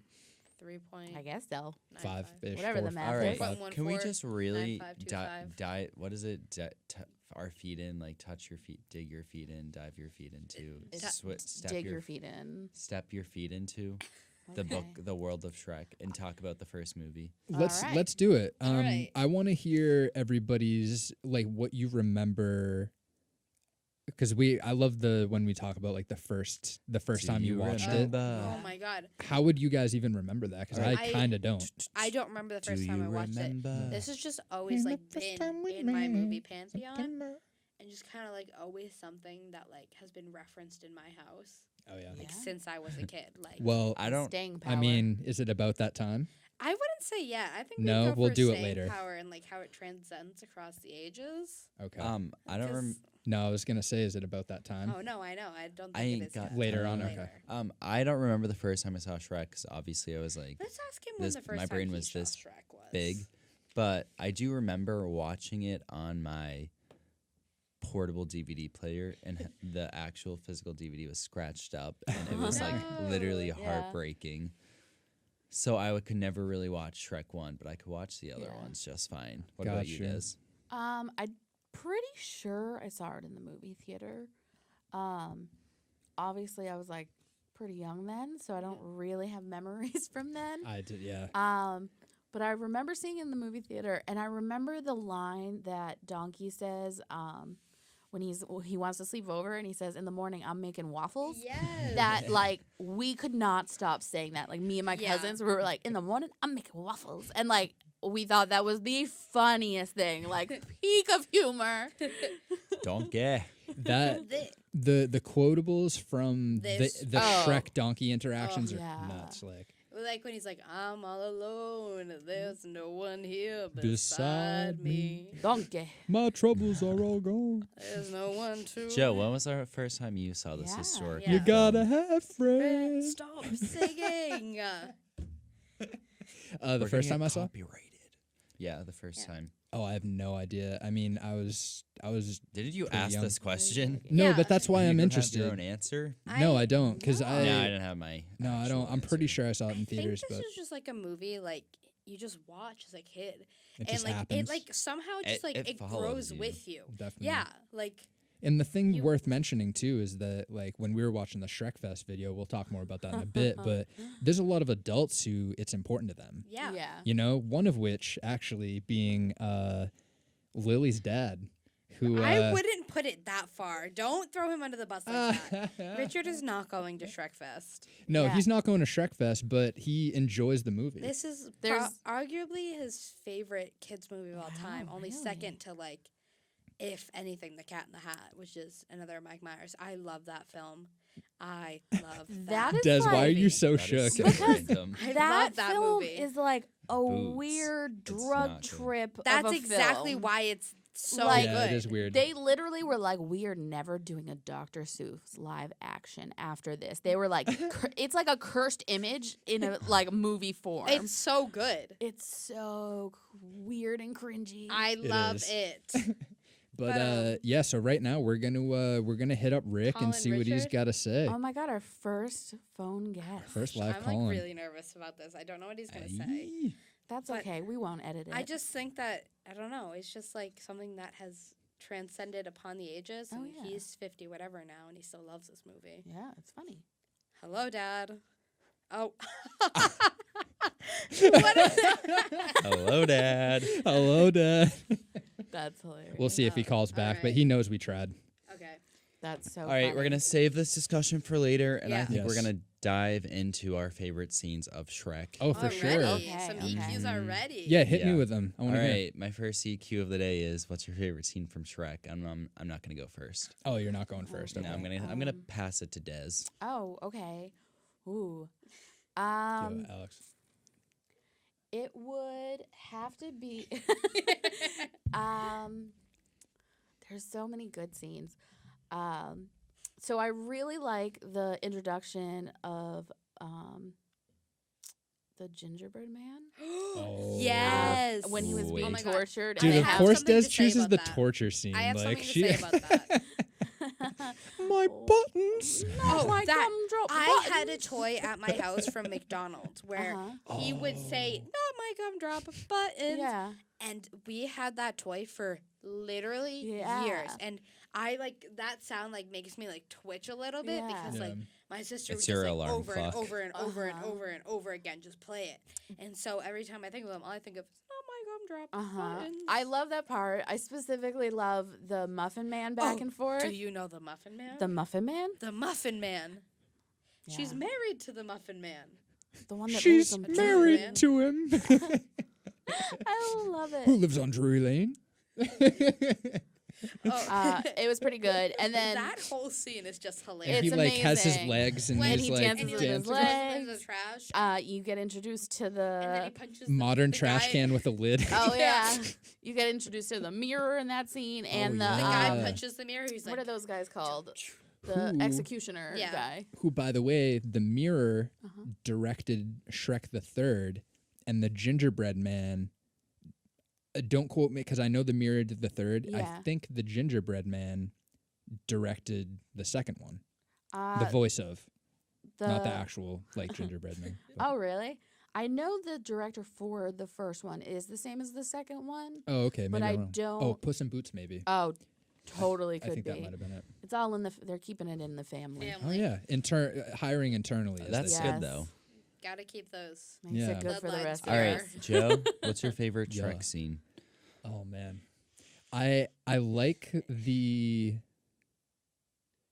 Speaker 1: 3.95.
Speaker 4: I guess so.
Speaker 2: 5-ish.
Speaker 4: Whatever the
Speaker 2: 4,
Speaker 4: math
Speaker 3: All
Speaker 4: is.
Speaker 3: right.
Speaker 1: 4.14,
Speaker 3: Can we just really
Speaker 1: 9525.
Speaker 3: dive? What is it? Our feet in, like touch your feet, dig your feet in, dive your feet into,
Speaker 4: Dig your feet in.
Speaker 3: step your feet into the book,
Speaker 4: Okay.
Speaker 3: the world of Shrek, and talk about the first movie.
Speaker 2: Let's
Speaker 4: All right.
Speaker 2: let's do it.
Speaker 1: All right.
Speaker 2: I want to hear everybody's like what you remember, because I love when we talk about like the first time you watched it.
Speaker 1: Oh my god.
Speaker 2: How would you guys even remember that? Because
Speaker 3: Alright.
Speaker 2: I kind of don't.
Speaker 1: I don't remember the
Speaker 3: Do
Speaker 1: first time
Speaker 3: you
Speaker 1: I watched
Speaker 3: remember?
Speaker 1: it. This has just always like been in my movie pantheon, and just kind of like always something that like has been referenced in my house
Speaker 2: Oh yeah.
Speaker 1: like
Speaker 4: Yeah.
Speaker 1: since I was a kid. Like
Speaker 2: Well,
Speaker 3: I don't.
Speaker 4: Staying power.
Speaker 2: I mean, is it about that time?
Speaker 1: I wouldn't say yeah. I think
Speaker 2: No,
Speaker 1: we'd go
Speaker 2: we'll
Speaker 1: for
Speaker 2: do it
Speaker 1: staying
Speaker 2: later.
Speaker 1: Power and like how it transcends across the ages.
Speaker 2: Okay.
Speaker 3: I don't.
Speaker 1: 'Cause-
Speaker 2: No, I was gonna say, is it about that time?
Speaker 1: Oh no, I know. I don't think
Speaker 3: I
Speaker 1: it
Speaker 3: ain't
Speaker 1: is
Speaker 3: got
Speaker 1: yet.
Speaker 2: Later on,
Speaker 1: Later.
Speaker 2: okay.
Speaker 3: I don't remember the first time I saw Shrek, because obviously I was like
Speaker 1: Let's ask him when
Speaker 3: This-
Speaker 1: the first
Speaker 3: my
Speaker 1: time
Speaker 3: brain
Speaker 1: he
Speaker 3: was
Speaker 1: saw
Speaker 3: this
Speaker 1: Shrek was.
Speaker 3: big, but I do remember watching it on my portable DVD player, and the actual physical DVD was scratched up, and it was like literally
Speaker 1: No.
Speaker 4: Yeah.
Speaker 3: heartbreaking. So could never really watch Shrek 1, but I could watch the other
Speaker 4: Yeah.
Speaker 3: ones just fine. What about you
Speaker 2: Gotcha.
Speaker 3: guys?
Speaker 4: I'm pretty sure I saw it in the movie theater. Obviously I was like pretty young then, so I don't really have memories from then.
Speaker 2: I did. Yeah.
Speaker 4: But I remember seeing it in the movie theater, and I remember the line that Donkey says when he wants to sleep over, and he says, "In the morning, I'm making waffles."
Speaker 1: Yes.
Speaker 4: That like we could not stop saying that. Like me and my
Speaker 1: Yeah.
Speaker 4: cousins, we were like, "In the morning, I'm making waffles," and like we thought that was the funniest thing, like peak of humor.
Speaker 3: Don't get.
Speaker 2: That
Speaker 1: The-
Speaker 2: the quotables from
Speaker 1: This-
Speaker 2: the
Speaker 4: Oh.
Speaker 2: Shrek donkey interactions are
Speaker 4: yeah.
Speaker 2: nuts. Like
Speaker 1: like when he's like, "I'm all alone. There's no one here
Speaker 2: Beside
Speaker 1: beside me.
Speaker 4: Donkey.
Speaker 2: my troubles are all gone.
Speaker 1: There's no one to."
Speaker 3: Joe, when was the first time you saw this
Speaker 4: Yeah.
Speaker 3: historic?
Speaker 1: Yeah.
Speaker 2: You
Speaker 3: film?
Speaker 2: gotta have friends.
Speaker 1: Stop singing.
Speaker 2: The
Speaker 3: We're
Speaker 2: first
Speaker 3: gonna
Speaker 2: time I
Speaker 3: get
Speaker 2: saw.
Speaker 3: copyrighted. Yeah, the first
Speaker 1: Yeah.
Speaker 3: time.
Speaker 2: Oh, I have no idea. I mean, I was.
Speaker 3: Didn't you
Speaker 2: Pretty
Speaker 3: ask
Speaker 2: young.
Speaker 3: this question?
Speaker 2: No,
Speaker 1: Yeah.
Speaker 2: but that's why
Speaker 3: You
Speaker 2: I'm
Speaker 3: don't
Speaker 2: interested.
Speaker 3: Have your own answer?
Speaker 2: No, I don't, because
Speaker 1: No.
Speaker 2: I.
Speaker 3: No, I didn't have my.
Speaker 2: No, I
Speaker 3: actual
Speaker 2: don't. I'm pretty
Speaker 3: answer.
Speaker 2: sure I saw it
Speaker 1: I
Speaker 2: in
Speaker 1: think
Speaker 2: theaters,
Speaker 1: this
Speaker 2: but
Speaker 1: is just like a movie like you just watch as a kid,
Speaker 2: it
Speaker 1: and
Speaker 2: just
Speaker 1: like
Speaker 2: happens.
Speaker 1: it like somehow just like
Speaker 3: it
Speaker 1: it
Speaker 3: follows
Speaker 1: grows
Speaker 3: you.
Speaker 1: with you.
Speaker 2: Definitely.
Speaker 1: Yeah, like
Speaker 2: And the thing
Speaker 1: You-
Speaker 2: worth mentioning too is that like when we were watching the Shrek Fest video, we'll talk more about that in a bit, but there's a lot of adults who it's important to them.
Speaker 1: yeah.
Speaker 2: You know, one of which actually being Lily's dad, who
Speaker 1: I wouldn't put it that far. Don't throw him under the bus like that. Richard is not going to Shrek Fest.
Speaker 2: No,
Speaker 4: Yeah.
Speaker 2: he's not going to Shrek Fest, but he enjoys the movie.
Speaker 1: This is
Speaker 4: There's-
Speaker 1: arguably his favorite kids movie of all time. Only
Speaker 4: really?
Speaker 1: second to like, if anything, The Cat in the Hat, which is another Mike Myers. I love that film. I love
Speaker 4: That
Speaker 1: that.
Speaker 4: is
Speaker 2: Des, why are you
Speaker 4: like-
Speaker 2: so
Speaker 3: That is
Speaker 2: shook?
Speaker 3: so random.
Speaker 1: I
Speaker 4: that
Speaker 1: love that
Speaker 4: film
Speaker 1: movie.
Speaker 4: is like a
Speaker 3: Boots.
Speaker 4: weird
Speaker 3: It's
Speaker 4: drug
Speaker 3: not good.
Speaker 4: trip.
Speaker 1: That's
Speaker 4: of a
Speaker 1: exactly
Speaker 4: film.
Speaker 1: why it's so
Speaker 4: Like-
Speaker 2: Yeah,
Speaker 1: good.
Speaker 2: it is weird.
Speaker 4: They literally were like, "We are never doing a Dr. Seuss live action after this." They were like, "It's like a cursed image in a like movie form."
Speaker 1: It's so good.
Speaker 4: It's so weird and cringy.
Speaker 1: I love
Speaker 2: is.
Speaker 1: it.
Speaker 2: But yeah, so right now we're gonna hit up Rick
Speaker 1: Colin
Speaker 2: and see what he's
Speaker 1: Richard?
Speaker 2: got to say.
Speaker 4: Oh my god, our first phone guest.
Speaker 2: First live
Speaker 1: I'm
Speaker 2: calling.
Speaker 1: like really nervous about this. I don't know what he's gonna say.
Speaker 2: Aye.
Speaker 4: That's
Speaker 1: but
Speaker 4: okay. We won't edit it.
Speaker 1: I just think that I don't know. It's just like something that has transcended upon the ages,
Speaker 4: Oh,
Speaker 1: and
Speaker 4: yeah.
Speaker 1: he's 50 whatever now, and he still loves this movie.
Speaker 4: Yeah, it's funny.
Speaker 1: Hello, Dad. Oh.
Speaker 3: Hello, Dad.
Speaker 2: Hello, Dad.
Speaker 4: That's hilarious.
Speaker 2: We'll see if he
Speaker 1: Oh,
Speaker 2: calls back, but
Speaker 1: alright.
Speaker 2: he knows we tried.
Speaker 1: Okay.
Speaker 4: That's so
Speaker 3: All right,
Speaker 4: funny.
Speaker 3: we're gonna save this discussion for later, and I
Speaker 1: Yeah.
Speaker 3: think we're
Speaker 2: Yes.
Speaker 3: gonna dive into our favorite scenes of Shrek.
Speaker 2: Oh, for sure.
Speaker 1: Already.
Speaker 4: Okay,
Speaker 1: Some
Speaker 4: okay.
Speaker 1: EQs
Speaker 3: Mhm.
Speaker 1: already.
Speaker 2: Yeah, hit me
Speaker 3: Yeah.
Speaker 2: with them. I
Speaker 3: All
Speaker 2: want to hear.
Speaker 3: right, my first EQ of the day is, what's your favorite scene from Shrek? I'm not gonna go first.
Speaker 2: Oh, you're not going first.
Speaker 3: No,
Speaker 2: Okay.
Speaker 3: I'm gonna
Speaker 4: Um,
Speaker 3: pass it to Des.
Speaker 4: Oh, okay. Ooh.
Speaker 2: Yo,
Speaker 4: It
Speaker 2: Alex.
Speaker 4: would have to be there's so many good scenes. So I really like the introduction of the gingerbread man.
Speaker 2: Oh.
Speaker 1: Yes.
Speaker 4: When he was
Speaker 3: Wait.
Speaker 4: being
Speaker 3: Oh
Speaker 1: my God.
Speaker 4: tortured.
Speaker 2: Dude,
Speaker 1: I
Speaker 2: of
Speaker 1: have
Speaker 2: course
Speaker 1: something
Speaker 2: Des
Speaker 1: to say
Speaker 2: chooses
Speaker 1: about
Speaker 2: the
Speaker 1: that.
Speaker 2: torture scene.
Speaker 1: I have
Speaker 2: like,
Speaker 1: something to say about that.
Speaker 2: My buttons.
Speaker 1: Oh,
Speaker 4: my
Speaker 1: that
Speaker 4: gumdrop
Speaker 1: I had a
Speaker 4: buttons.
Speaker 1: toy at my house from McDonald's where
Speaker 4: Uh-huh.
Speaker 1: he would say, "Not my gumdrop buttons,"
Speaker 4: Yeah.
Speaker 1: and we had that toy for literally
Speaker 4: Yeah.
Speaker 1: years. And I like that sound like makes me like twitch a little bit
Speaker 4: Yeah.
Speaker 1: because
Speaker 2: Yeah.
Speaker 1: like my sister
Speaker 3: It's
Speaker 1: would just
Speaker 3: your
Speaker 1: like
Speaker 3: alarm
Speaker 1: over and
Speaker 3: clock.
Speaker 1: over and over and
Speaker 4: Uh-huh.
Speaker 1: over and over again just play it. And so every time I think of them, all I think of is not my gumdrop buttons.
Speaker 4: I love that part. I specifically love the Muffin Man back
Speaker 1: Oh,
Speaker 4: and forth.
Speaker 1: Do you know the Muffin Man?
Speaker 4: The Muffin Man?
Speaker 1: The Muffin Man. She's
Speaker 4: Yeah.
Speaker 1: married to the Muffin Man.
Speaker 4: The one that
Speaker 2: She's
Speaker 4: moves them
Speaker 1: True,
Speaker 2: married
Speaker 1: man.
Speaker 2: to him.
Speaker 4: I love
Speaker 2: Who
Speaker 4: it.
Speaker 2: lives on Drury Lane?
Speaker 1: Oh,
Speaker 4: It was pretty good. And then
Speaker 1: that whole scene is just
Speaker 2: And
Speaker 1: hilarious.
Speaker 2: he
Speaker 4: It's
Speaker 2: like has his
Speaker 4: amazing.
Speaker 2: legs and
Speaker 1: When
Speaker 2: he's
Speaker 4: he
Speaker 2: like
Speaker 4: dances
Speaker 1: and he
Speaker 4: with his
Speaker 1: like
Speaker 2: dancing.
Speaker 1: throws them in
Speaker 4: legs.
Speaker 1: the trash,
Speaker 4: you get introduced to
Speaker 1: and then he
Speaker 4: the
Speaker 1: punches
Speaker 2: modern
Speaker 1: the
Speaker 2: trash
Speaker 1: guy,
Speaker 2: can with a lid.
Speaker 4: oh
Speaker 1: Yeah.
Speaker 4: yeah, you get introduced to the mirror in that scene and
Speaker 2: yeah.
Speaker 1: The
Speaker 4: the
Speaker 1: guy
Speaker 2: Yeah.
Speaker 1: punches the mirror. He's
Speaker 4: what
Speaker 1: like,
Speaker 4: are those guys called? The
Speaker 2: Who-
Speaker 4: executioner
Speaker 1: Yeah.
Speaker 4: guy.
Speaker 2: Who, by the way, the mirror
Speaker 4: Uh-huh.
Speaker 2: directed Shrek the Third, and the gingerbread man. Don't quote me because I know the mirror did the third. I
Speaker 4: Yeah.
Speaker 2: think the gingerbread man directed the second one. The
Speaker 4: Uh,
Speaker 2: voice of, not the actual like gingerbread man. but-
Speaker 4: Oh really? I know the director for the first one is the same as the second one,
Speaker 2: Oh, okay.
Speaker 4: but
Speaker 2: Maybe
Speaker 4: I
Speaker 2: I'm wrong.
Speaker 4: don't.
Speaker 2: Oh, Puss in Boots, maybe.
Speaker 4: Oh, totally
Speaker 2: I
Speaker 4: could
Speaker 2: think
Speaker 4: be.
Speaker 2: that might have been it.
Speaker 4: It's all in the. They're keeping it in the family.
Speaker 1: Family.
Speaker 2: Oh yeah, hiring internally. as
Speaker 3: That's
Speaker 2: they say.
Speaker 3: good, though.
Speaker 1: gotta keep those.
Speaker 4: Makes
Speaker 2: Yeah.
Speaker 4: it good for the
Speaker 1: Bloodlines
Speaker 4: rest
Speaker 1: for
Speaker 4: of
Speaker 3: All
Speaker 1: Yeah.
Speaker 3: right,
Speaker 4: us.
Speaker 3: Joe, what's your favorite
Speaker 2: Yeah.
Speaker 3: Shrek scene?
Speaker 2: Oh man, I like the.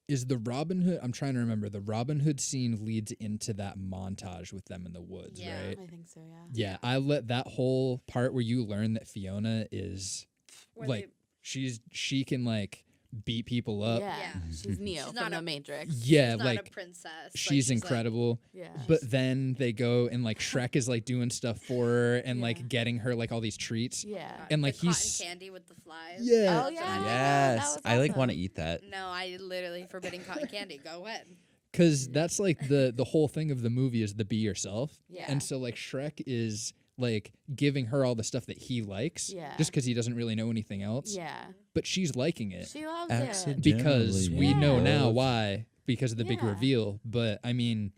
Speaker 2: Is the Robin Hood? I'm trying to remember. The Robin Hood scene leads into that montage with them in the woods,
Speaker 1: Yeah.
Speaker 2: right?
Speaker 4: I think so. Yeah.
Speaker 2: Yeah, I let that whole part where you learn that Fiona is
Speaker 1: Where
Speaker 2: like she can like beat people up.
Speaker 4: Yeah.
Speaker 1: Yeah.
Speaker 4: She's Neo
Speaker 1: She's not
Speaker 4: from
Speaker 1: a-
Speaker 4: the Matrix.
Speaker 2: Yeah,
Speaker 1: she's not
Speaker 2: like
Speaker 1: a princess. Like,
Speaker 2: she's
Speaker 1: like-
Speaker 2: incredible.
Speaker 4: Yeah.
Speaker 2: But then they go and like Shrek is like doing stuff for her and
Speaker 4: Yeah.
Speaker 2: like getting her like all these treats.
Speaker 4: Yeah.
Speaker 2: And
Speaker 1: the
Speaker 2: like
Speaker 1: cotton
Speaker 2: he's
Speaker 1: candy with the flies.
Speaker 2: Yeah.
Speaker 4: Oh
Speaker 1: That's what
Speaker 4: yeah.
Speaker 1: I did.
Speaker 4: that
Speaker 3: Yes,
Speaker 4: was
Speaker 3: I like
Speaker 4: awesome.
Speaker 3: want to eat that.
Speaker 1: No, I literally forbidding cotton candy. Go ahead.
Speaker 2: because that's like the whole thing of the movie is the be yourself.
Speaker 4: Yeah.
Speaker 2: And so like Shrek is like giving her all the stuff that he likes.
Speaker 4: Yeah.
Speaker 2: Just because he doesn't really know anything else.
Speaker 4: Yeah.
Speaker 2: But she's liking it.
Speaker 4: She loves
Speaker 3: Accident.
Speaker 4: it.
Speaker 2: Because we
Speaker 4: Yeah.
Speaker 2: know now why because of the big
Speaker 4: Yeah.
Speaker 2: reveal. But I mean,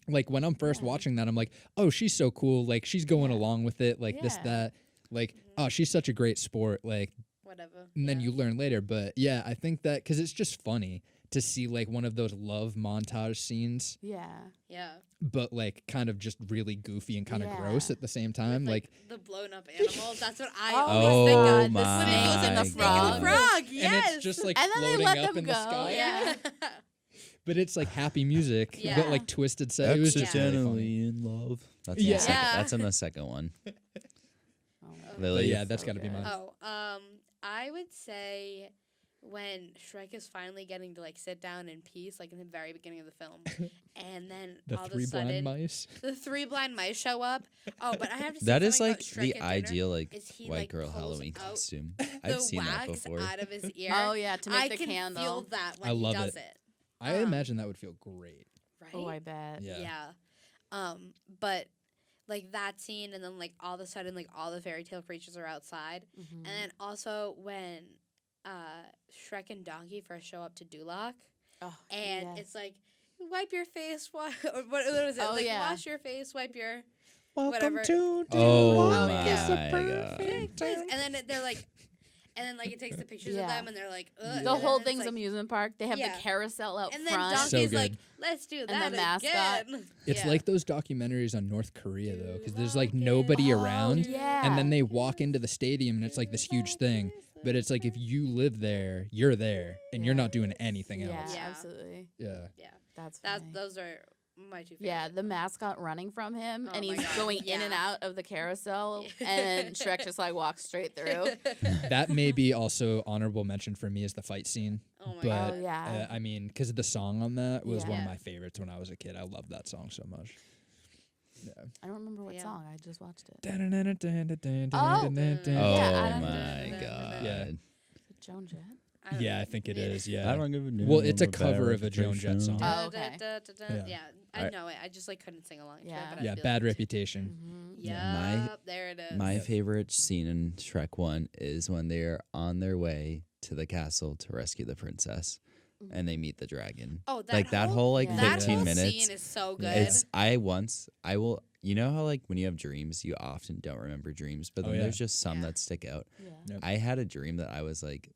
Speaker 2: like when I'm first
Speaker 4: Yeah.
Speaker 2: watching that, I'm like, oh, she's so cool. Like she's going
Speaker 4: Yeah.
Speaker 2: along with it. Like this,
Speaker 4: Yeah.
Speaker 2: that. Like, oh, she's such a great sport. Like,
Speaker 1: Whatever.
Speaker 2: and then
Speaker 1: Yeah.
Speaker 2: you learn later. But yeah, I think that because it's just funny to see like one of those love montage scenes,
Speaker 4: Yeah.
Speaker 1: Yeah.
Speaker 2: but like kind of just really goofy and kind of gross
Speaker 4: Yeah.
Speaker 2: at the same time.
Speaker 1: With,
Speaker 2: Like,
Speaker 1: the blown up animals. That's what I
Speaker 4: Oh,
Speaker 1: always think
Speaker 3: Oh
Speaker 1: of.
Speaker 3: my
Speaker 1: When it goes in the
Speaker 3: God.
Speaker 1: frog.
Speaker 2: And
Speaker 1: Frog. Yes.
Speaker 2: and it's just like
Speaker 4: And then they
Speaker 2: floating
Speaker 4: let
Speaker 2: up
Speaker 4: them
Speaker 2: in the
Speaker 4: go,
Speaker 2: sky.
Speaker 1: yeah.
Speaker 2: But it's like happy music, but
Speaker 1: Yeah.
Speaker 2: like twisted. So it was just really funny.
Speaker 3: Accidentally in love. That's
Speaker 2: Yeah.
Speaker 3: in the second,
Speaker 1: Yeah.
Speaker 3: that's in the second one.
Speaker 4: Oh,
Speaker 2: But
Speaker 3: Lily.
Speaker 2: yeah, that's
Speaker 4: So
Speaker 2: got to be
Speaker 4: good.
Speaker 2: mine.
Speaker 1: Oh, I would say when Shrek is finally getting to like sit down in peace, like in the very beginning of the film, and then
Speaker 2: The
Speaker 1: all of
Speaker 2: three
Speaker 1: a
Speaker 2: blind
Speaker 1: sudden
Speaker 2: mice.
Speaker 1: the three blind mice show up. Oh, but I have to say
Speaker 3: That is
Speaker 1: something
Speaker 3: like
Speaker 1: about Shrek
Speaker 3: the
Speaker 1: at dinner
Speaker 3: ideal like
Speaker 1: is he,
Speaker 3: white
Speaker 1: like,
Speaker 3: girl
Speaker 1: pulls
Speaker 3: Halloween
Speaker 1: out
Speaker 3: costume.
Speaker 1: the
Speaker 3: I've seen that
Speaker 1: wax
Speaker 3: before.
Speaker 1: out of his ear.
Speaker 4: Oh yeah, to make
Speaker 1: I
Speaker 4: the
Speaker 1: can
Speaker 4: candle.
Speaker 1: feel that when
Speaker 2: I
Speaker 1: he
Speaker 2: love
Speaker 1: does
Speaker 2: it.
Speaker 1: it.
Speaker 2: I imagine that would feel great.
Speaker 1: Right?
Speaker 4: Oh, I bet.
Speaker 2: Yeah.
Speaker 1: But like that scene, and then like all of a sudden, like all the fairy tale creatures are outside,
Speaker 4: Mhm.
Speaker 1: and then also when Shrek and Donkey first show up to Duloc,
Speaker 4: Oh,
Speaker 1: and
Speaker 4: yes.
Speaker 1: it's like wipe your face, or what is it?
Speaker 4: Oh,
Speaker 1: like
Speaker 4: yeah.
Speaker 1: wash your face, wipe your
Speaker 2: Welcome
Speaker 1: Whatever.
Speaker 2: to
Speaker 3: Oh
Speaker 2: Duloc.
Speaker 1: my
Speaker 2: It's a
Speaker 3: God.
Speaker 2: perfect
Speaker 1: place.
Speaker 2: town.
Speaker 1: And then they're like, and then like it takes the pictures of
Speaker 4: Yeah.
Speaker 1: them, and they're like, ugh.
Speaker 4: The
Speaker 1: and
Speaker 4: whole
Speaker 1: then
Speaker 4: thing's
Speaker 1: it's
Speaker 4: a
Speaker 1: like,
Speaker 4: amusement park. They have
Speaker 1: Yeah.
Speaker 4: the carousel out
Speaker 1: and then
Speaker 4: front.
Speaker 1: Donkey's
Speaker 2: So
Speaker 1: like,
Speaker 2: good.
Speaker 1: let's do
Speaker 4: the
Speaker 1: that
Speaker 4: mascot.
Speaker 1: again.
Speaker 2: It's
Speaker 1: Yeah.
Speaker 2: like those documentaries on North Korea though, because there's like
Speaker 1: Like it.
Speaker 2: nobody
Speaker 4: Oh,
Speaker 2: around,
Speaker 4: yeah.
Speaker 2: and then they walk into the stadium and it's like this huge thing. But it's like if you live there, you're there, and you're
Speaker 4: Yeah.
Speaker 2: not doing anything
Speaker 4: Yeah,
Speaker 2: else.
Speaker 1: Yeah.
Speaker 4: absolutely.
Speaker 2: Yeah.
Speaker 1: Yeah,
Speaker 4: That's funny.
Speaker 1: those are my two.
Speaker 4: Yeah,
Speaker 1: favorite.
Speaker 4: the mascot running from him,
Speaker 1: Oh
Speaker 4: and
Speaker 1: my
Speaker 4: he's
Speaker 1: God,
Speaker 4: going in and
Speaker 1: yeah.
Speaker 4: out of the carousel, and Shrek just like walks straight through.
Speaker 2: That may be also honorable mention for me as the fight scene.
Speaker 1: Oh my
Speaker 2: But
Speaker 1: god.
Speaker 4: Oh yeah.
Speaker 2: I mean, because the song on that was one of
Speaker 1: Yeah.
Speaker 2: my favorites when I was a kid. I loved that song so much. Yeah.
Speaker 4: I don't remember what
Speaker 1: Yeah.
Speaker 4: song. I just watched it.
Speaker 2: Oh,
Speaker 4: Yeah, I
Speaker 3: Oh
Speaker 4: don't
Speaker 3: my
Speaker 1: know.
Speaker 3: god.
Speaker 2: Yeah.
Speaker 4: Is it Joan Jett?
Speaker 1: I don't
Speaker 2: Yeah,
Speaker 1: know.
Speaker 2: I think it
Speaker 1: Yeah.
Speaker 2: is. Yeah.
Speaker 3: give a
Speaker 2: Well, it's a cover of a Joan Jett song.
Speaker 4: Oh, okay.
Speaker 2: Yeah.
Speaker 1: Yeah, I
Speaker 3: Alright.
Speaker 1: know it. I just like couldn't sing along.
Speaker 4: Yeah.
Speaker 1: To it,
Speaker 2: Yeah,
Speaker 1: but
Speaker 2: Bad Reputation.
Speaker 4: Mm-hmm.
Speaker 1: Yeah, there it is.
Speaker 3: My
Speaker 2: Yeah.
Speaker 3: favorite scene in Shrek 1 is when they're on their way to the castle to rescue the princess and they meet the dragon.
Speaker 1: oh,
Speaker 3: That whole like
Speaker 4: Yeah.
Speaker 1: that
Speaker 3: 15
Speaker 1: whole
Speaker 3: minutes.
Speaker 1: scene is so good.
Speaker 3: It's I will you know how like when you have dreams you often don't remember dreams, but
Speaker 2: Oh,
Speaker 3: then
Speaker 2: yeah.
Speaker 3: there's just some
Speaker 1: Yeah.
Speaker 3: that stick out.
Speaker 4: Yeah.
Speaker 2: Yep.
Speaker 3: I had a dream that I was like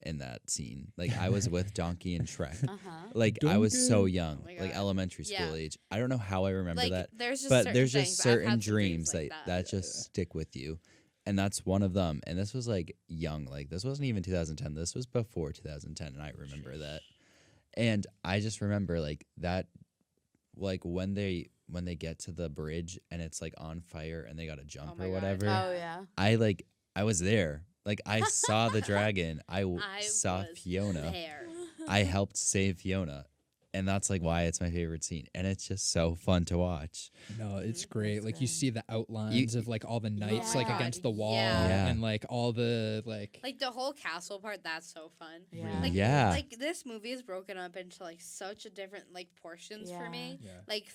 Speaker 3: in that scene. Like I was with Donkey and Shrek.
Speaker 4: Uh-huh.
Speaker 3: Like I was so
Speaker 2: Donkey.
Speaker 3: young,
Speaker 1: Oh my
Speaker 3: like
Speaker 1: God.
Speaker 3: elementary school
Speaker 1: Yeah.
Speaker 3: age. I don't know how I remember
Speaker 1: like
Speaker 3: that.
Speaker 1: there's just
Speaker 3: But
Speaker 1: certain
Speaker 3: there's
Speaker 1: things.
Speaker 3: just
Speaker 1: I've had
Speaker 3: certain
Speaker 1: some
Speaker 3: dreams
Speaker 1: like
Speaker 3: that just stick with you. And that's one of them. And this was like young. Like this wasn't even 2010. This was before 2010 and I remember that. And I just remember like that like when they get to the bridge and it's like on fire and they got to jump
Speaker 1: my
Speaker 3: or
Speaker 1: God.
Speaker 3: whatever.
Speaker 4: Oh yeah.
Speaker 3: I was there. Like I saw the dragon. I
Speaker 1: I
Speaker 3: saw
Speaker 1: was
Speaker 3: Fiona.
Speaker 1: there.
Speaker 3: I helped save Fiona. And that's like why it's my favorite scene. And it's just so fun to watch.
Speaker 2: No, it's
Speaker 1: Mhm.
Speaker 2: great.
Speaker 4: That's
Speaker 2: like you
Speaker 4: good.
Speaker 2: see the outlines of like all the knights like
Speaker 4: Yeah.
Speaker 2: against the wall
Speaker 1: Yeah.
Speaker 2: and like all the like
Speaker 1: Like the whole castle part, that's so fun.
Speaker 4: Yeah.
Speaker 1: Like,
Speaker 3: Yeah.
Speaker 1: Like this movie is broken up into like such a different like portions for me.
Speaker 2: yeah.
Speaker 1: Like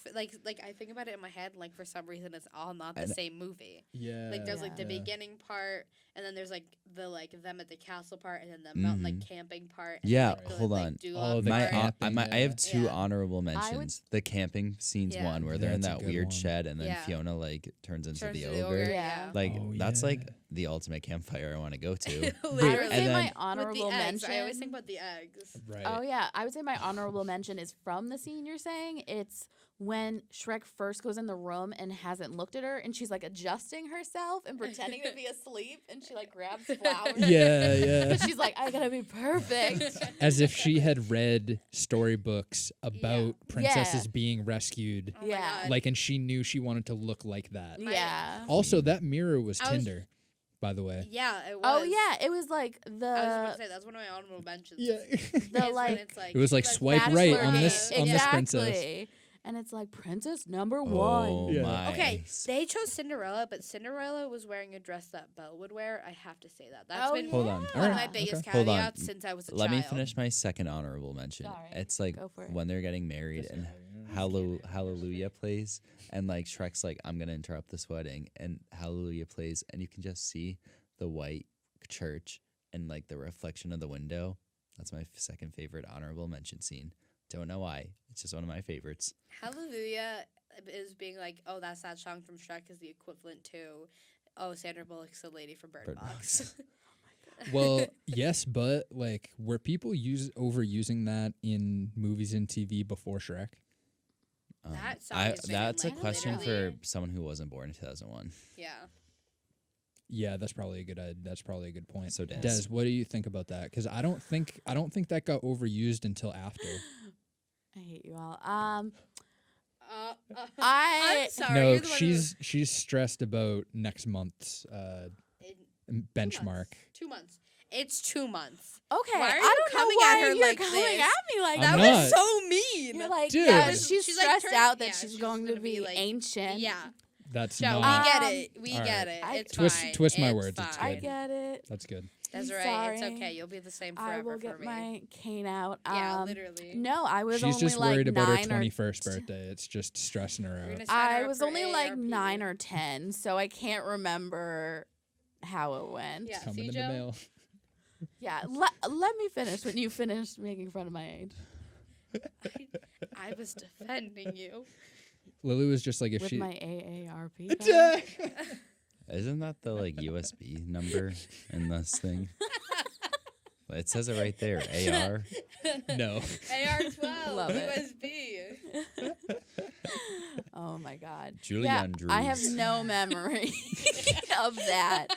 Speaker 1: I think about it in my head, like for some reason it's all not the
Speaker 3: And-
Speaker 1: same movie.
Speaker 2: Yeah.
Speaker 1: Like there's like the
Speaker 2: yeah.
Speaker 1: beginning part, and then there's like the them at the castle part, and then the mountain like camping part. And
Speaker 3: Yeah,
Speaker 1: then, like, the,
Speaker 3: hold
Speaker 1: like,
Speaker 3: on.
Speaker 1: doula
Speaker 2: Oh, the
Speaker 3: My,
Speaker 1: part.
Speaker 2: camping,
Speaker 3: I have two
Speaker 1: Yeah.
Speaker 3: honorable
Speaker 4: would-
Speaker 3: mentions. The camping scene's
Speaker 1: Yeah.
Speaker 3: one where they're in
Speaker 2: That's a
Speaker 3: that
Speaker 2: good
Speaker 3: weird
Speaker 2: one.
Speaker 3: shed and then
Speaker 1: Yeah.
Speaker 3: Fiona like turns into
Speaker 1: Turns
Speaker 3: the
Speaker 1: to the
Speaker 3: ogre.
Speaker 1: ogre.
Speaker 4: Yeah.
Speaker 3: Like
Speaker 2: Oh,
Speaker 3: that's
Speaker 2: yeah.
Speaker 3: like the ultimate campfire I want to go to.
Speaker 4: I
Speaker 1: Literally.
Speaker 4: would say
Speaker 3: And
Speaker 4: my
Speaker 3: then-
Speaker 4: honorable
Speaker 1: With the eggs.
Speaker 4: mention.
Speaker 1: I always think about the eggs.
Speaker 2: Right.
Speaker 4: Oh yeah, I would say my honorable mention is from the scene you're saying. It's when Shrek first goes in the room and hasn't looked at her, and she's like adjusting herself and pretending to be asleep, and she like grabs flowers.
Speaker 2: Yeah, yeah.
Speaker 4: But she's like, I gotta be perfect.
Speaker 2: As if she had read storybooks about princesses
Speaker 4: Yeah.
Speaker 2: being rescued.
Speaker 1: Oh my
Speaker 4: Yeah.
Speaker 1: God.
Speaker 2: Like, and she knew she wanted to look like that.
Speaker 4: Yeah.
Speaker 2: Also, that mirror was
Speaker 1: I was-
Speaker 2: Tinder, by the way.
Speaker 1: Yeah, it was.
Speaker 4: Oh yeah, it was like
Speaker 1: I was gonna
Speaker 4: the
Speaker 1: say that's one of my honorable mentions.
Speaker 2: Yeah.
Speaker 1: is
Speaker 4: the
Speaker 1: when
Speaker 4: like
Speaker 1: it's like
Speaker 2: It was like
Speaker 1: like
Speaker 2: swipe
Speaker 1: Bachelor
Speaker 2: right on
Speaker 1: game.
Speaker 2: this on this princess.
Speaker 4: Exactly. And it's like princess number
Speaker 3: Oh
Speaker 4: one.
Speaker 2: Yeah.
Speaker 3: my.
Speaker 1: Okay, they chose Cinderella, but Cinderella was wearing a dress that Belle would wear. I have to say that. That's
Speaker 4: Oh,
Speaker 1: been
Speaker 3: Hold on.
Speaker 1: one of
Speaker 2: Alright,
Speaker 1: my biggest
Speaker 2: okay.
Speaker 3: Hold on.
Speaker 1: caveats since I was a
Speaker 3: Let me
Speaker 1: child.
Speaker 3: finish my second honorable mention.
Speaker 4: Sorry.
Speaker 3: It's like
Speaker 4: Go for it.
Speaker 3: when they're getting married and Hallelujah plays and like Shrek's like I'm gonna interrupt this wedding and Hallelujah plays and you can just see the white church and like the reflection of the window. That's my second favorite honorable mention scene. Don't know why. It's just one of my favorites.
Speaker 1: Hallelujah is being like, oh, that's that song from Shrek is the equivalent to, oh, Sandra Bullock's the lady from Bird
Speaker 3: Bird
Speaker 1: Box.
Speaker 2: Well, yes, but like, were people overusing that in movies and TV before Shrek?
Speaker 1: That song has been in,
Speaker 3: That's a
Speaker 1: like,
Speaker 3: question
Speaker 1: literally-
Speaker 3: for someone who wasn't born in 2001.
Speaker 1: Yeah.
Speaker 2: Yeah, that's probably a good point.
Speaker 3: So Des.
Speaker 2: Des, what do you think about that? Because I don't think that got overused until after.
Speaker 4: I hate you all.
Speaker 1: I'm
Speaker 4: I
Speaker 1: sorry.
Speaker 2: No,
Speaker 1: you're the one who-
Speaker 2: she's stressed about next month's
Speaker 1: in
Speaker 2: benchmark.
Speaker 1: 2 months. It's 2 months.
Speaker 4: okay.
Speaker 1: Why are
Speaker 4: I
Speaker 1: you
Speaker 4: don't know
Speaker 1: coming
Speaker 4: why
Speaker 1: at her
Speaker 4: you're
Speaker 1: like
Speaker 4: coming
Speaker 1: this?
Speaker 4: at me like
Speaker 2: I'm
Speaker 1: That
Speaker 4: that.
Speaker 1: was
Speaker 2: not.
Speaker 1: so mean.
Speaker 4: You're like,
Speaker 2: Dude.
Speaker 4: yeah,
Speaker 2: She's
Speaker 4: she's
Speaker 1: like
Speaker 4: stressed
Speaker 1: turning-
Speaker 4: out that
Speaker 1: yeah,
Speaker 4: she's
Speaker 1: she's
Speaker 4: going
Speaker 1: gonna
Speaker 4: to
Speaker 1: be
Speaker 4: be
Speaker 1: like-
Speaker 4: ancient.
Speaker 1: Yeah.
Speaker 2: That's
Speaker 1: Joe,
Speaker 2: not.
Speaker 1: we get it. We
Speaker 2: All
Speaker 1: get
Speaker 2: right.
Speaker 1: it.
Speaker 4: I-
Speaker 1: It's
Speaker 2: Twist-
Speaker 1: fine.
Speaker 2: twist my
Speaker 1: It's
Speaker 2: words, it's
Speaker 1: fine.
Speaker 4: I get it.
Speaker 2: That's good.
Speaker 1: That's
Speaker 4: I'm
Speaker 1: right. It's
Speaker 4: sorry.
Speaker 1: okay. You'll be the same
Speaker 4: I
Speaker 1: forever
Speaker 4: will
Speaker 1: for
Speaker 4: get
Speaker 1: me.
Speaker 4: my cane out.
Speaker 1: Yeah, literally.
Speaker 4: No, I was
Speaker 2: She's
Speaker 4: only
Speaker 2: just
Speaker 4: like
Speaker 2: worried about her
Speaker 4: 9 or
Speaker 2: 21st birthday. It's just stressing her
Speaker 1: We're
Speaker 2: out.
Speaker 1: gonna sign her
Speaker 4: I
Speaker 1: up
Speaker 4: was
Speaker 1: for
Speaker 4: only like
Speaker 1: AARP.
Speaker 4: 9 or 10, so I can't remember how it went.
Speaker 1: Yeah.
Speaker 2: Coming
Speaker 1: see,
Speaker 2: in the
Speaker 1: Joe?
Speaker 2: mail.
Speaker 4: Yeah, let me finish when you finished making fun of my age.
Speaker 1: I was defending you.
Speaker 2: Lily was just like, if
Speaker 4: With
Speaker 2: she.
Speaker 4: my AARP card.
Speaker 3: Isn't that the like USB number in this thing? It says it right there. AR.
Speaker 2: No.
Speaker 1: AR-12
Speaker 4: Love it.
Speaker 1: USB.
Speaker 4: Oh my God.
Speaker 3: Julian
Speaker 4: I have
Speaker 3: Drews.
Speaker 4: no memory of that.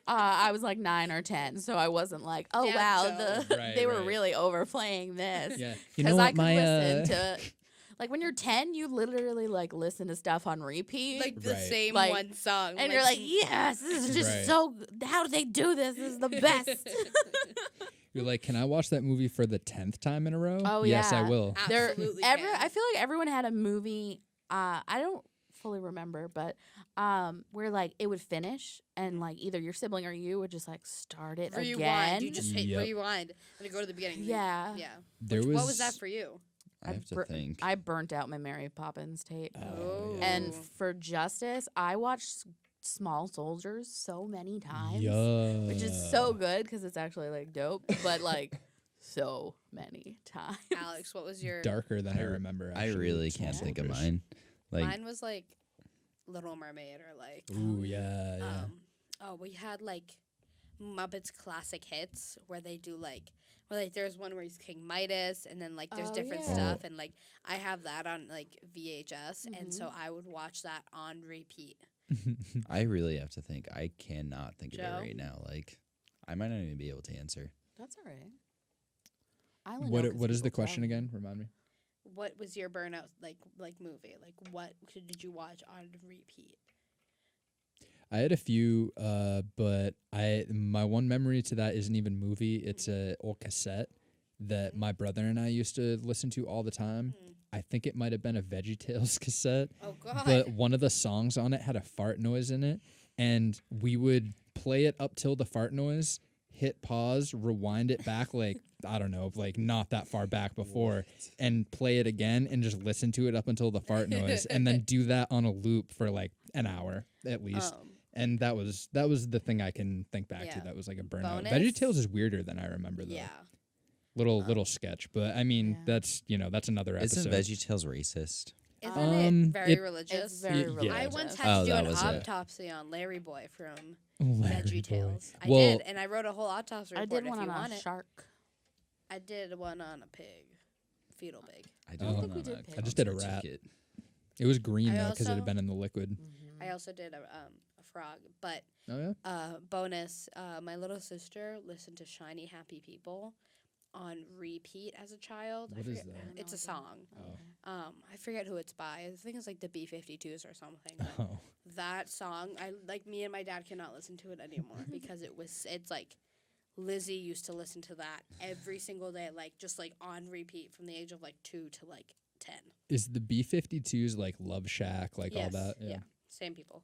Speaker 4: I was like 9 or 10, so I wasn't like, oh
Speaker 1: Dad
Speaker 4: wow,
Speaker 1: joke.
Speaker 2: Right,
Speaker 4: they were
Speaker 2: right.
Speaker 4: really overplaying this.
Speaker 2: Yeah. You
Speaker 4: Because
Speaker 2: know
Speaker 4: I
Speaker 2: what?
Speaker 4: could
Speaker 2: My
Speaker 4: listen to, like when you're 10, you literally like listen to stuff on repeat.
Speaker 1: Like the
Speaker 2: Right.
Speaker 1: same
Speaker 4: Like-
Speaker 1: one song.
Speaker 4: and you're like, yes, this is just
Speaker 2: Right.
Speaker 4: so, how do they do this? This is the best.
Speaker 2: you're like, can I watch that movie for the 10th time in a row?
Speaker 4: Oh,
Speaker 2: Yes, I
Speaker 4: yeah.
Speaker 2: will.
Speaker 1: Absolutely.
Speaker 4: I
Speaker 1: can.
Speaker 4: feel like everyone had a movie. I don't fully remember, but where like it would finish and like either your sibling or you would just like start it
Speaker 1: Rewind.
Speaker 4: again.
Speaker 1: You just hit
Speaker 2: Yep.
Speaker 1: rewind and go to the beginning.
Speaker 4: Yeah.
Speaker 1: Yeah.
Speaker 2: There
Speaker 1: What was that for you?
Speaker 3: I have to
Speaker 4: bur-
Speaker 3: think.
Speaker 4: I burnt out my Mary Poppins tape.
Speaker 2: Oh,
Speaker 4: And for justice, I watched Small Soldiers so many times,
Speaker 2: yeah.
Speaker 4: which is so good because it's actually like dope, but like so many times.
Speaker 1: Alex, what was your
Speaker 2: darker than I
Speaker 3: I-
Speaker 2: remember.
Speaker 3: I
Speaker 2: Actually.
Speaker 3: really
Speaker 2: Small
Speaker 3: can't think of
Speaker 2: Soldiers.
Speaker 3: mine. Like
Speaker 1: Mine was like Little Mermaid or like
Speaker 2: Ooh, yeah, yeah.
Speaker 1: we had like Muppets classic hits where they do like there's one where he's King Midas and then like there's
Speaker 4: Oh,
Speaker 1: different
Speaker 4: yeah.
Speaker 1: stuff and like I have that on like VHS and
Speaker 4: Mhm.
Speaker 1: so I would watch that on repeat.
Speaker 3: I really have to think. I cannot think of
Speaker 1: Joe?
Speaker 3: it right now. Like I might not even be able to answer.
Speaker 4: That's all right. I only know 'cause
Speaker 2: What is the
Speaker 4: people tell
Speaker 2: question
Speaker 4: me.
Speaker 2: again? Remind me.
Speaker 1: What was your burnout like movie? Like what did you watch on repeat?
Speaker 2: I had a few, but my one memory to that isn't even movie. It's a old cassette that my brother and I used to listen to all the time. I think it might have been a VeggieTales cassette,
Speaker 1: Oh god.
Speaker 2: but one of the songs on it had a fart noise in it, and we would play it up till the fart noise, hit pause, rewind it back like I don't know, like not that far back before, and play it again and just listen to it up until the fart noise, and then do that on a loop for like an hour at least. And that was the thing I can think back to.
Speaker 1: Yeah.
Speaker 2: That was like a burnout.
Speaker 1: Bonus?
Speaker 2: VeggieTales is weirder than I remember though.
Speaker 1: yeah.
Speaker 2: Little sketch, but I mean
Speaker 4: Yeah.
Speaker 2: that's another
Speaker 3: Isn't
Speaker 2: episode.
Speaker 3: VeggieTales racist?
Speaker 1: Isn't it very religious?
Speaker 4: It's very
Speaker 2: Yeah.
Speaker 4: religious.
Speaker 1: I once
Speaker 3: Oh,
Speaker 1: had to do
Speaker 3: that
Speaker 1: an
Speaker 3: was it.
Speaker 1: autopsy on Larry Boy from
Speaker 2: Larry
Speaker 1: VeggieTales.
Speaker 2: Boy.
Speaker 1: I
Speaker 2: Well,
Speaker 1: did, and I wrote a whole autopsy
Speaker 4: I
Speaker 1: report
Speaker 4: did one
Speaker 1: if you
Speaker 4: on
Speaker 1: want
Speaker 4: a
Speaker 1: it.
Speaker 4: shark.
Speaker 1: I did one on a pig, fetal pig.
Speaker 3: I
Speaker 2: don't
Speaker 3: don't
Speaker 2: think
Speaker 4: we did pick.
Speaker 2: I just did a
Speaker 3: concert
Speaker 2: rat.
Speaker 3: ticket.
Speaker 2: It was green
Speaker 1: I
Speaker 2: though because it
Speaker 1: also-
Speaker 2: had been in the liquid.
Speaker 1: I also did a frog, but
Speaker 2: Oh yeah.
Speaker 1: bonus. My little sister listened to "Shiny Happy People" on repeat as a child.
Speaker 2: What
Speaker 1: I
Speaker 2: is
Speaker 1: forget-
Speaker 2: that?
Speaker 1: It's a song.
Speaker 2: Oh.
Speaker 1: I forget who it's by. I think it's like the B-52s or something.
Speaker 2: Oh.
Speaker 1: That song, me and my dad cannot listen to it anymore because it's like Lizzie used to listen to that every single day, like just like on repeat from the age of like 2 to like 10.
Speaker 2: Is the B-52s like Love Shack, like all
Speaker 1: Yes,
Speaker 2: that?
Speaker 1: yeah. Same people.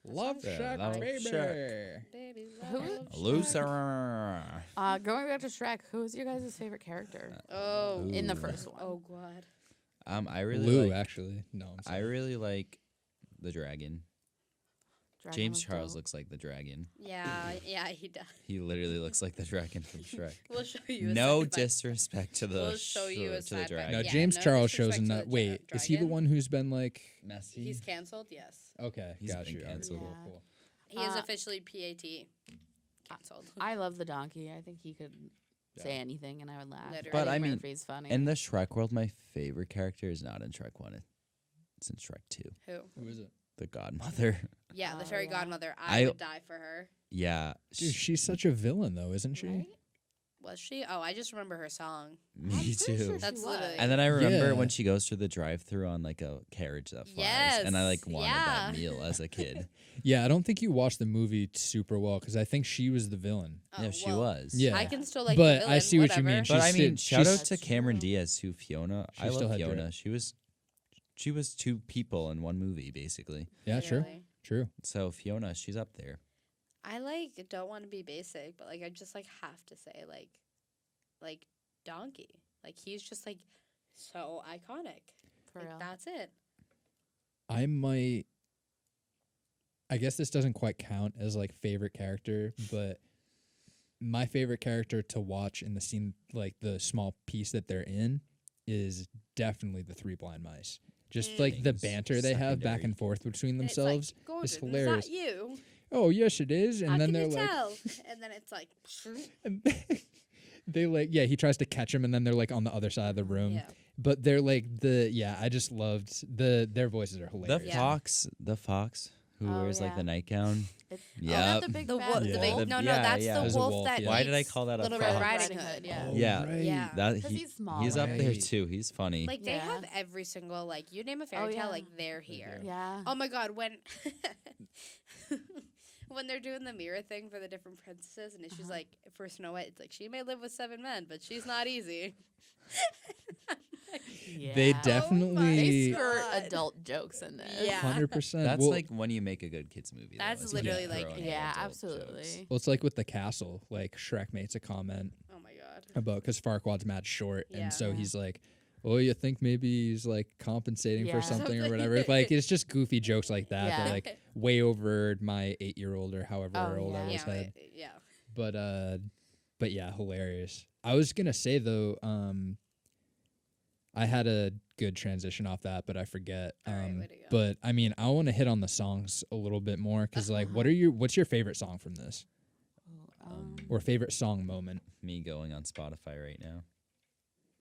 Speaker 2: Love
Speaker 3: Yeah,
Speaker 2: Shack,
Speaker 3: Love
Speaker 2: baby.
Speaker 3: Shack.
Speaker 1: Baby,
Speaker 4: Who-
Speaker 1: love Shack.
Speaker 3: Loser.
Speaker 4: Going back to Shrek, who's your guys' favorite character
Speaker 1: Oh,
Speaker 4: in the
Speaker 3: Ooh.
Speaker 4: first one?
Speaker 1: oh god.
Speaker 3: I really
Speaker 2: Lou,
Speaker 3: like,
Speaker 2: actually. No, I'm
Speaker 3: I
Speaker 2: sorry.
Speaker 3: really like the dragon.
Speaker 4: Dragon
Speaker 3: James
Speaker 4: was
Speaker 3: Charles
Speaker 4: dope.
Speaker 3: looks like the dragon.
Speaker 1: Yeah, yeah, he does.
Speaker 3: He literally looks like the dragon from Shrek.
Speaker 1: We'll show you.
Speaker 3: No
Speaker 1: side by-
Speaker 3: disrespect to the
Speaker 1: We'll show you a
Speaker 3: to the
Speaker 1: side by-
Speaker 3: dragon.
Speaker 2: No,
Speaker 1: yeah,
Speaker 2: James
Speaker 1: no
Speaker 2: Charles shows
Speaker 1: disrespect
Speaker 2: in
Speaker 1: to
Speaker 2: that.
Speaker 1: the
Speaker 2: Wait, is he the
Speaker 1: dragon.
Speaker 2: one who's been like
Speaker 3: Messy.
Speaker 1: He's canceled. Yes,
Speaker 2: Okay,
Speaker 3: He's
Speaker 2: got
Speaker 3: been
Speaker 2: you.
Speaker 3: canceled.
Speaker 2: Cool,
Speaker 4: Yeah.
Speaker 2: cool.
Speaker 1: he is
Speaker 4: Uh,
Speaker 1: officially PAT canceled.
Speaker 4: I love the donkey. I think he could say
Speaker 2: Yeah.
Speaker 4: anything and I would laugh.
Speaker 1: Literally.
Speaker 3: But
Speaker 4: Eddie
Speaker 3: I mean,
Speaker 4: Murphy's funny.
Speaker 3: In the Shrek world, my favorite character is not in Shrek 1. It's in Shrek 2.
Speaker 1: Who?
Speaker 2: Who is it?
Speaker 3: The godmother.
Speaker 1: Yeah, the
Speaker 4: Oh,
Speaker 1: fairy
Speaker 4: yeah.
Speaker 1: godmother. I
Speaker 3: I-
Speaker 1: would die for her.
Speaker 3: Yeah.
Speaker 2: Dude, she's such a villain though, isn't she?
Speaker 4: Right?
Speaker 1: Was she? Oh, I just remember her song.
Speaker 3: Me
Speaker 4: pretty
Speaker 3: too.
Speaker 4: sure she
Speaker 1: That's
Speaker 4: was.
Speaker 1: literally-
Speaker 3: And then I remember
Speaker 2: Yeah.
Speaker 3: when she goes through the drive-through on like a carriage that flies, and I like
Speaker 1: Yes,
Speaker 3: wanted
Speaker 1: yeah.
Speaker 3: that meal as a kid.
Speaker 2: Yeah, I don't think you watched the movie super well because I think she was the villain.
Speaker 1: Oh,
Speaker 3: yeah, she
Speaker 1: well,
Speaker 3: was.
Speaker 2: Yeah.
Speaker 1: I can still like.
Speaker 2: But
Speaker 1: the villain,
Speaker 2: I see what you mean.
Speaker 1: whatever.
Speaker 3: But I
Speaker 2: She's
Speaker 3: mean,
Speaker 2: still-
Speaker 3: shout out
Speaker 4: she's-
Speaker 3: to Cameron
Speaker 4: That's true.
Speaker 3: Diaz, who Fiona.
Speaker 2: She
Speaker 3: I
Speaker 2: still
Speaker 3: love
Speaker 2: had
Speaker 3: Fiona.
Speaker 2: grit.
Speaker 3: She was two people in one movie basically.
Speaker 2: Yeah, true,
Speaker 1: Literally.
Speaker 2: true.
Speaker 3: So Fiona, she's up there.
Speaker 1: I like don't want to be basic, but like I just like have to say like Donkey. Like he's just like so iconic.
Speaker 4: For
Speaker 1: Like
Speaker 4: real.
Speaker 1: that's it.
Speaker 2: I might. I guess this doesn't quite count as like favorite character, but my favorite character to watch in the scene, like the small piece that they're in, is definitely the Three Blind Mice. Just like the
Speaker 3: Things
Speaker 2: banter they have back
Speaker 3: secondary.
Speaker 2: and forth between
Speaker 1: And it's
Speaker 2: themselves.
Speaker 1: like, Gordon,
Speaker 2: hilarious.
Speaker 1: Is that you?
Speaker 2: oh yes it is, and
Speaker 1: How
Speaker 2: then
Speaker 1: can
Speaker 2: they're
Speaker 1: you
Speaker 2: like,
Speaker 1: tell? And then it's like,
Speaker 2: and they like, yeah, he tries to catch him, and then they're like on the other side of the room.
Speaker 1: yeah.
Speaker 2: But they're like I just loved their voices are hilarious.
Speaker 3: The fox who
Speaker 4: Oh,
Speaker 3: wears like
Speaker 4: yeah.
Speaker 3: the nightgown.
Speaker 4: It's,
Speaker 3: Yeah.
Speaker 4: Oh, the big
Speaker 1: The,
Speaker 4: fat
Speaker 1: wo-
Speaker 2: Yeah.
Speaker 1: the big,
Speaker 3: wolf.
Speaker 1: no,
Speaker 3: Yeah,
Speaker 1: that's
Speaker 3: yeah.
Speaker 1: the
Speaker 2: There's a
Speaker 1: wolf
Speaker 2: wolf,
Speaker 1: that
Speaker 2: yeah.
Speaker 3: Why did I
Speaker 1: eats
Speaker 3: call that a
Speaker 1: Little
Speaker 3: fox?
Speaker 1: Red Riding
Speaker 4: Riding
Speaker 1: Hood.
Speaker 4: Hood,
Speaker 1: Yeah.
Speaker 2: Oh,
Speaker 3: Yeah.
Speaker 2: right.
Speaker 1: Yeah.
Speaker 3: That
Speaker 4: 'Cause he's small.
Speaker 3: he's up there
Speaker 2: Right.
Speaker 3: too. He's funny.
Speaker 1: Like they
Speaker 4: Yeah.
Speaker 1: have every single like you name a fairy
Speaker 4: Oh,
Speaker 1: tale,
Speaker 4: yeah.
Speaker 1: like they're here.
Speaker 4: Yeah.
Speaker 1: Oh my god, when when they're doing the mirror thing for the different princesses, and she's like, for Snow White, it's like she may live with 7 men, but she's not easy.
Speaker 4: Yeah.
Speaker 2: They
Speaker 1: my
Speaker 2: definitely
Speaker 4: They skirt
Speaker 1: God.
Speaker 4: adult jokes in this.
Speaker 1: Yeah.
Speaker 2: 100%.
Speaker 3: That's
Speaker 2: well,
Speaker 3: like when you make a good kids movie. though,
Speaker 1: That's
Speaker 3: is when you
Speaker 1: literally, like-
Speaker 3: throw in
Speaker 4: Yeah,
Speaker 3: adult
Speaker 4: absolutely.
Speaker 3: jokes.
Speaker 2: well, it's like with the castle. Like Shrek makes a comment
Speaker 1: Oh my god.
Speaker 2: about because Farquaad's mad short,
Speaker 1: Yeah.
Speaker 2: and so
Speaker 4: Yeah.
Speaker 2: he's like, "Oh, you think maybe he's like compensating
Speaker 4: Yeah.
Speaker 2: for something or
Speaker 1: Something.
Speaker 2: whatever?" Like it's just goofy jokes like that.
Speaker 4: Yeah.
Speaker 2: That like way over my 8-year-old or however
Speaker 4: Oh,
Speaker 2: old I
Speaker 4: yeah.
Speaker 2: was
Speaker 1: Yeah,
Speaker 2: had.
Speaker 1: yeah.
Speaker 2: But yeah, hilarious. I was gonna say though, I had a good transition off that, but I forget.
Speaker 1: All right, way to go.
Speaker 2: But I mean, I want to hit on the songs a little bit more because like, what's your favorite song from this, or favorite song moment?
Speaker 3: Me going on Spotify right now.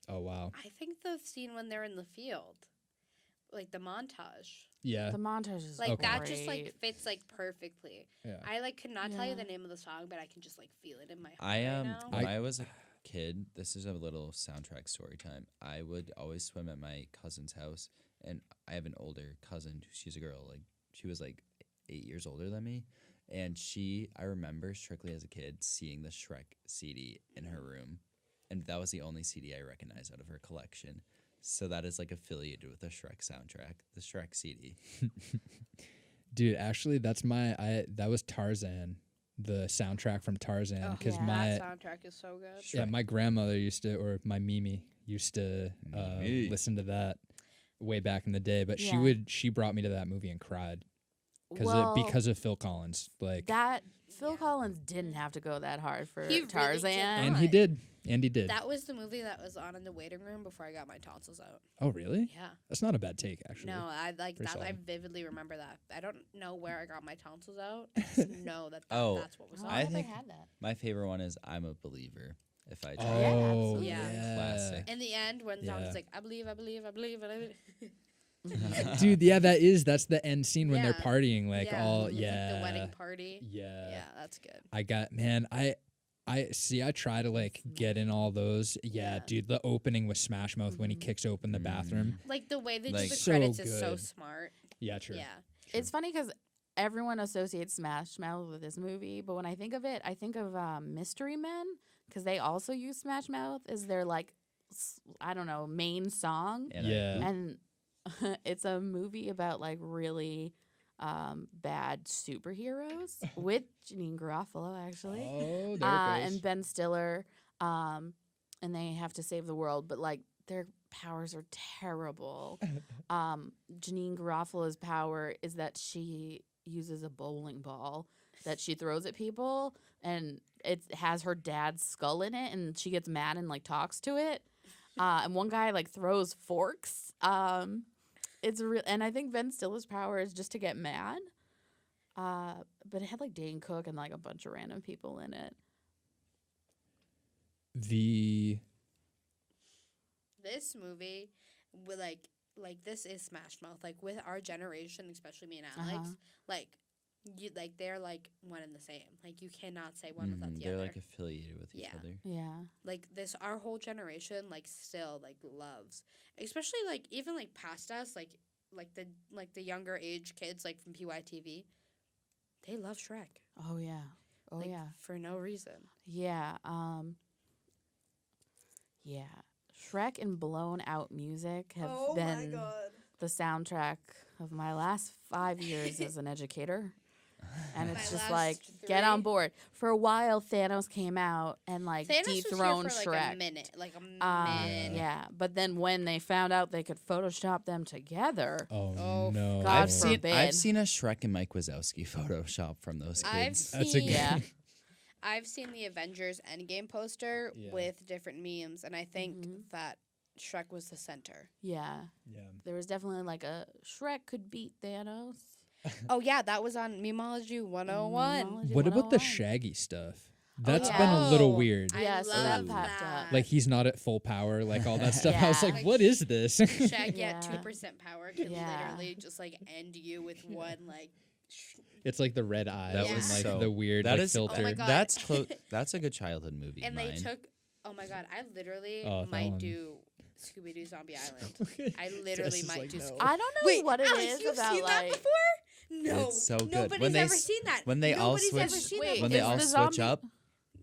Speaker 2: Oh wow,
Speaker 1: I think the scene when they're in the field, like the montage,
Speaker 2: yeah,
Speaker 4: The montage is
Speaker 1: like
Speaker 2: Okay.
Speaker 1: that just like
Speaker 4: great.
Speaker 1: fits like perfectly.
Speaker 2: yeah.
Speaker 1: I like could not tell you
Speaker 4: Yeah.
Speaker 1: the name of the song, but I can just like feel it in my heart
Speaker 3: I
Speaker 1: right
Speaker 3: am.
Speaker 1: now.
Speaker 3: When I was a kid, this is a little soundtrack story time. I would always swim at my cousin's house, and I have an older cousin. She's a girl. Like she was like 8 years older than me, and I remember strictly as a kid seeing the Shrek CD in her room, and that was the only CD I recognized out of her collection. So that is like affiliated with the Shrek soundtrack, the Shrek CD.
Speaker 2: Dude, actually, that was Tarzan, the soundtrack from Tarzan,
Speaker 1: Oh,
Speaker 2: because
Speaker 4: yeah.
Speaker 1: that soundtrack is so good.
Speaker 2: my grandmother used to, or my Mimi used to
Speaker 3: Mimi.
Speaker 2: listen to that way back in the day. But
Speaker 4: Yeah.
Speaker 2: she brought me to that movie and cried
Speaker 4: Well,
Speaker 2: because of Phil Collins, like,
Speaker 4: that Phil Collins didn't have to go that hard for
Speaker 1: He really
Speaker 4: Tarzan.
Speaker 1: did
Speaker 2: and
Speaker 1: not.
Speaker 2: he did,
Speaker 1: That was the movie that was on in the waiting room before I got my tonsils out.
Speaker 2: Oh, really?
Speaker 1: Yeah.
Speaker 2: That's not a bad take, actually.
Speaker 1: No, I like
Speaker 2: Pretty
Speaker 1: that. I
Speaker 2: solid.
Speaker 1: vividly remember that. I don't know where I got my tonsils out. I just know that,
Speaker 3: Oh,
Speaker 1: that's what was
Speaker 4: Oh,
Speaker 1: on.
Speaker 3: I
Speaker 4: never
Speaker 3: think-
Speaker 4: had that.
Speaker 3: My favorite one is "I'm a Believer." If I try.
Speaker 4: Yeah,
Speaker 2: Oh,
Speaker 4: absolutely.
Speaker 2: yeah.
Speaker 3: Classic.
Speaker 1: In the end, when
Speaker 2: Yeah.
Speaker 1: Tom's like, I believe, I believe, I believe, I believe.
Speaker 2: Dude, yeah, that's the end scene when they're
Speaker 1: Yeah.
Speaker 2: partying, like all,
Speaker 1: with,
Speaker 2: yeah,
Speaker 1: like, the wedding party.
Speaker 2: yeah.
Speaker 1: Yeah, that's good.
Speaker 2: I got, man, I see. I try to like get in all those. Yeah,
Speaker 1: Yeah.
Speaker 2: dude, the opening with Smash Mouth when he kicks open the bathroom.
Speaker 1: Like the way they
Speaker 3: Like-
Speaker 1: do the
Speaker 2: So
Speaker 1: credits is so
Speaker 2: good.
Speaker 1: smart.
Speaker 2: Yeah, true.
Speaker 1: Yeah.
Speaker 4: It's funny because everyone associates Smash Mouth with this movie, but when I think of it, I think of Mystery Men because they also use Smash Mouth as their like I don't know main song,
Speaker 3: And
Speaker 2: Yeah.
Speaker 4: and it's a movie about like really bad superheroes with Janine Garofalo actually,
Speaker 2: Oh, there it goes.
Speaker 4: and Ben Stiller, and they have to save the world, but like their powers are terrible. Janine Garofalo's power is that she uses a bowling ball that she throws at people, and it has her dad's skull in it, and she gets mad and like talks to it. And one guy like throws forks. It's real, and I think Ben Stiller's power is just to get mad. But it had like Dane Cook and like a bunch of random people in it.
Speaker 1: This movie, with like this is Smash Mouth. Like with our generation, especially me and Alex, like you like they're like one and the same. Like you cannot say one without the
Speaker 3: they're
Speaker 1: other.
Speaker 3: like affiliated with each
Speaker 1: Yeah.
Speaker 3: other.
Speaker 4: Yeah.
Speaker 1: Like this our whole generation like still like loves, especially like even like past us like the younger age kids like from PYTV, they love Shrek.
Speaker 4: Oh yeah. Oh
Speaker 1: like,
Speaker 4: yeah.
Speaker 1: for no reason.
Speaker 4: Yeah. Yeah. Shrek and Blown Out Music have been the soundtrack of my last 5 years as an educator. And it's
Speaker 1: My
Speaker 4: just
Speaker 1: last
Speaker 4: like, get on
Speaker 1: 3.
Speaker 4: board. For a while, Thanos came out and like
Speaker 1: Thanos was here
Speaker 4: dethroned
Speaker 1: for like
Speaker 4: Shrek.
Speaker 1: a minute, like a minute.
Speaker 4: Yeah, but then when they found out they could Photoshop them together,
Speaker 2: Oh, no.
Speaker 4: God
Speaker 3: I've
Speaker 4: forbid.
Speaker 3: seen a Shrek and Mike Wazowski Photoshop from those
Speaker 1: I've
Speaker 3: kids.
Speaker 2: That's a
Speaker 1: seen
Speaker 2: good-
Speaker 4: yeah,
Speaker 1: I've seen the Avengers Endgame poster
Speaker 2: Yeah.
Speaker 1: with different memes, and I think
Speaker 4: Mhm.
Speaker 1: that Shrek was the center.
Speaker 4: yeah.
Speaker 2: Yeah.
Speaker 4: There was definitely like a Shrek could beat Thanos.
Speaker 1: Oh yeah, that was on Memology 101.
Speaker 4: Memology
Speaker 2: What about the
Speaker 4: 101.
Speaker 2: Shaggy stuff? That's
Speaker 4: yeah.
Speaker 2: been a little
Speaker 1: Oh,
Speaker 2: weird.
Speaker 1: I
Speaker 4: Yeah, so
Speaker 1: love
Speaker 3: that
Speaker 4: popped up.
Speaker 2: Like he's not at full power, like all that stuff. I was
Speaker 4: Yeah.
Speaker 2: like, what is this?
Speaker 1: Shaggy
Speaker 4: Yeah.
Speaker 1: at 2% power can
Speaker 4: Yeah.
Speaker 1: literally just like end you with one like.
Speaker 2: It's like the red eyes
Speaker 3: That
Speaker 1: Yeah.
Speaker 2: and
Speaker 3: was
Speaker 2: like
Speaker 3: so
Speaker 2: the weird
Speaker 3: that
Speaker 2: like
Speaker 3: is
Speaker 2: filter.
Speaker 1: Oh my God.
Speaker 3: that's close. That's a good childhood movie.
Speaker 1: And
Speaker 3: mine.
Speaker 1: they took. Oh my God! I literally
Speaker 2: Oh, that
Speaker 1: might
Speaker 2: one.
Speaker 1: do Scooby Doo Zombie Island. I literally
Speaker 2: Jess is
Speaker 1: might
Speaker 2: like,
Speaker 1: do.
Speaker 2: no.
Speaker 4: I don't know
Speaker 1: Wait,
Speaker 4: what it
Speaker 1: Alex,
Speaker 4: is
Speaker 1: you've
Speaker 4: about
Speaker 1: seen that
Speaker 4: like.
Speaker 1: before? No,
Speaker 3: It's so good.
Speaker 1: nobody's
Speaker 3: When they
Speaker 1: ever
Speaker 3: s-
Speaker 1: seen that.
Speaker 3: when they all
Speaker 1: Nobody's ever
Speaker 3: switch-
Speaker 1: seen
Speaker 4: Wait,
Speaker 1: that
Speaker 3: when they
Speaker 4: is
Speaker 3: all
Speaker 4: the
Speaker 3: switch
Speaker 4: zombie-
Speaker 3: up,